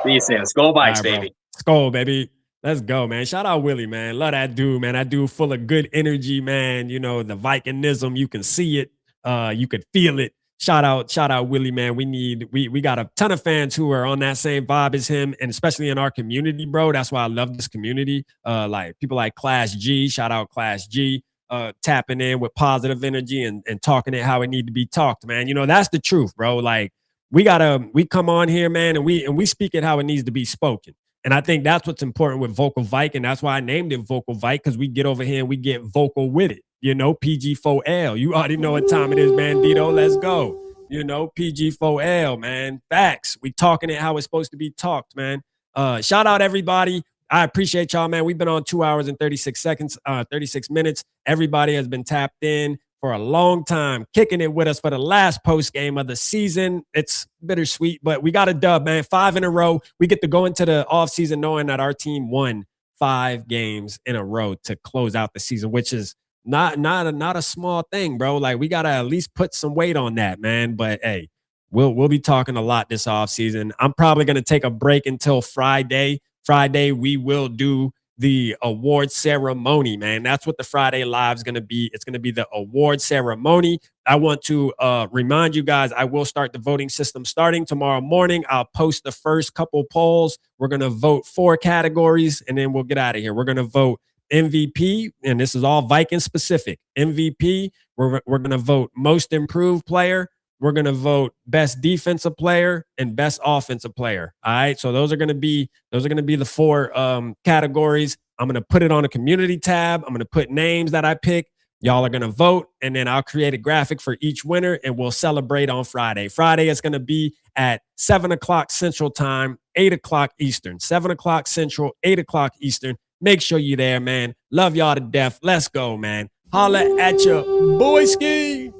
See you soon. Skol Vikes, baby. Skol, baby. Let's go, man. Shout out Willie, man. Love that dude, man. That dude full of good energy, man. The Vikingism, you can see it. You could feel it. Shout out Willie, man. We got a ton of fans who are on that same vibe as him, and especially in our community, bro. That's why I love this community. Like people like Class G, shout out Class G, tapping in with positive energy and talking it how it need to be talked, man. That's the truth, bro. Like we come on here, man, and we speak it how it needs to be spoken. And I think that's what's important with Vocal Vike, and that's why I named it Vocal Vike, because we get over here and we get vocal with it. PG4L. You already know what time it is, Bandito. Let's go. PG4L, man. Facts. We talking it how it's supposed to be talked, man. Shout out everybody. I appreciate y'all, man. We've been on 2 hours and 36 minutes. Everybody has been tapped in for a long time, kicking it with us for the last post game of the season. It's bittersweet, but we got a dub, man. 5 in a row. We get to go into the offseason knowing that our team won 5 games in a row to close out the season, which is not a small thing, bro. Like we gotta at least put some weight on that, man. But hey, we'll be talking a lot this offseason. I'm probably gonna take a break until Friday. Friday, we will do the award ceremony, man. That's what the Friday Live is going to be. It's going to be the award ceremony. I want to remind you guys, I will start the voting system starting tomorrow morning. I'll post the first couple polls. We're going to vote 4 categories, and then we'll get out of here. We're going to vote MVP, and this is all Viking specific. MVP, we're going to vote most improved player. We're going to vote best defensive player and best offensive player. All right. So those are going to be the 4 categories. I'm going to put it on a community tab. I'm going to put names that I pick. Y'all are going to vote, and then I'll create a graphic for each winner, and we'll celebrate on Friday. Friday is going to be at 7 o'clock Central Time, 8 o'clock Eastern. 7 o'clock Central, 8 o'clock Eastern. Make sure you're there, man. Love y'all to death. Let's go, man. Holla at ya, boyski.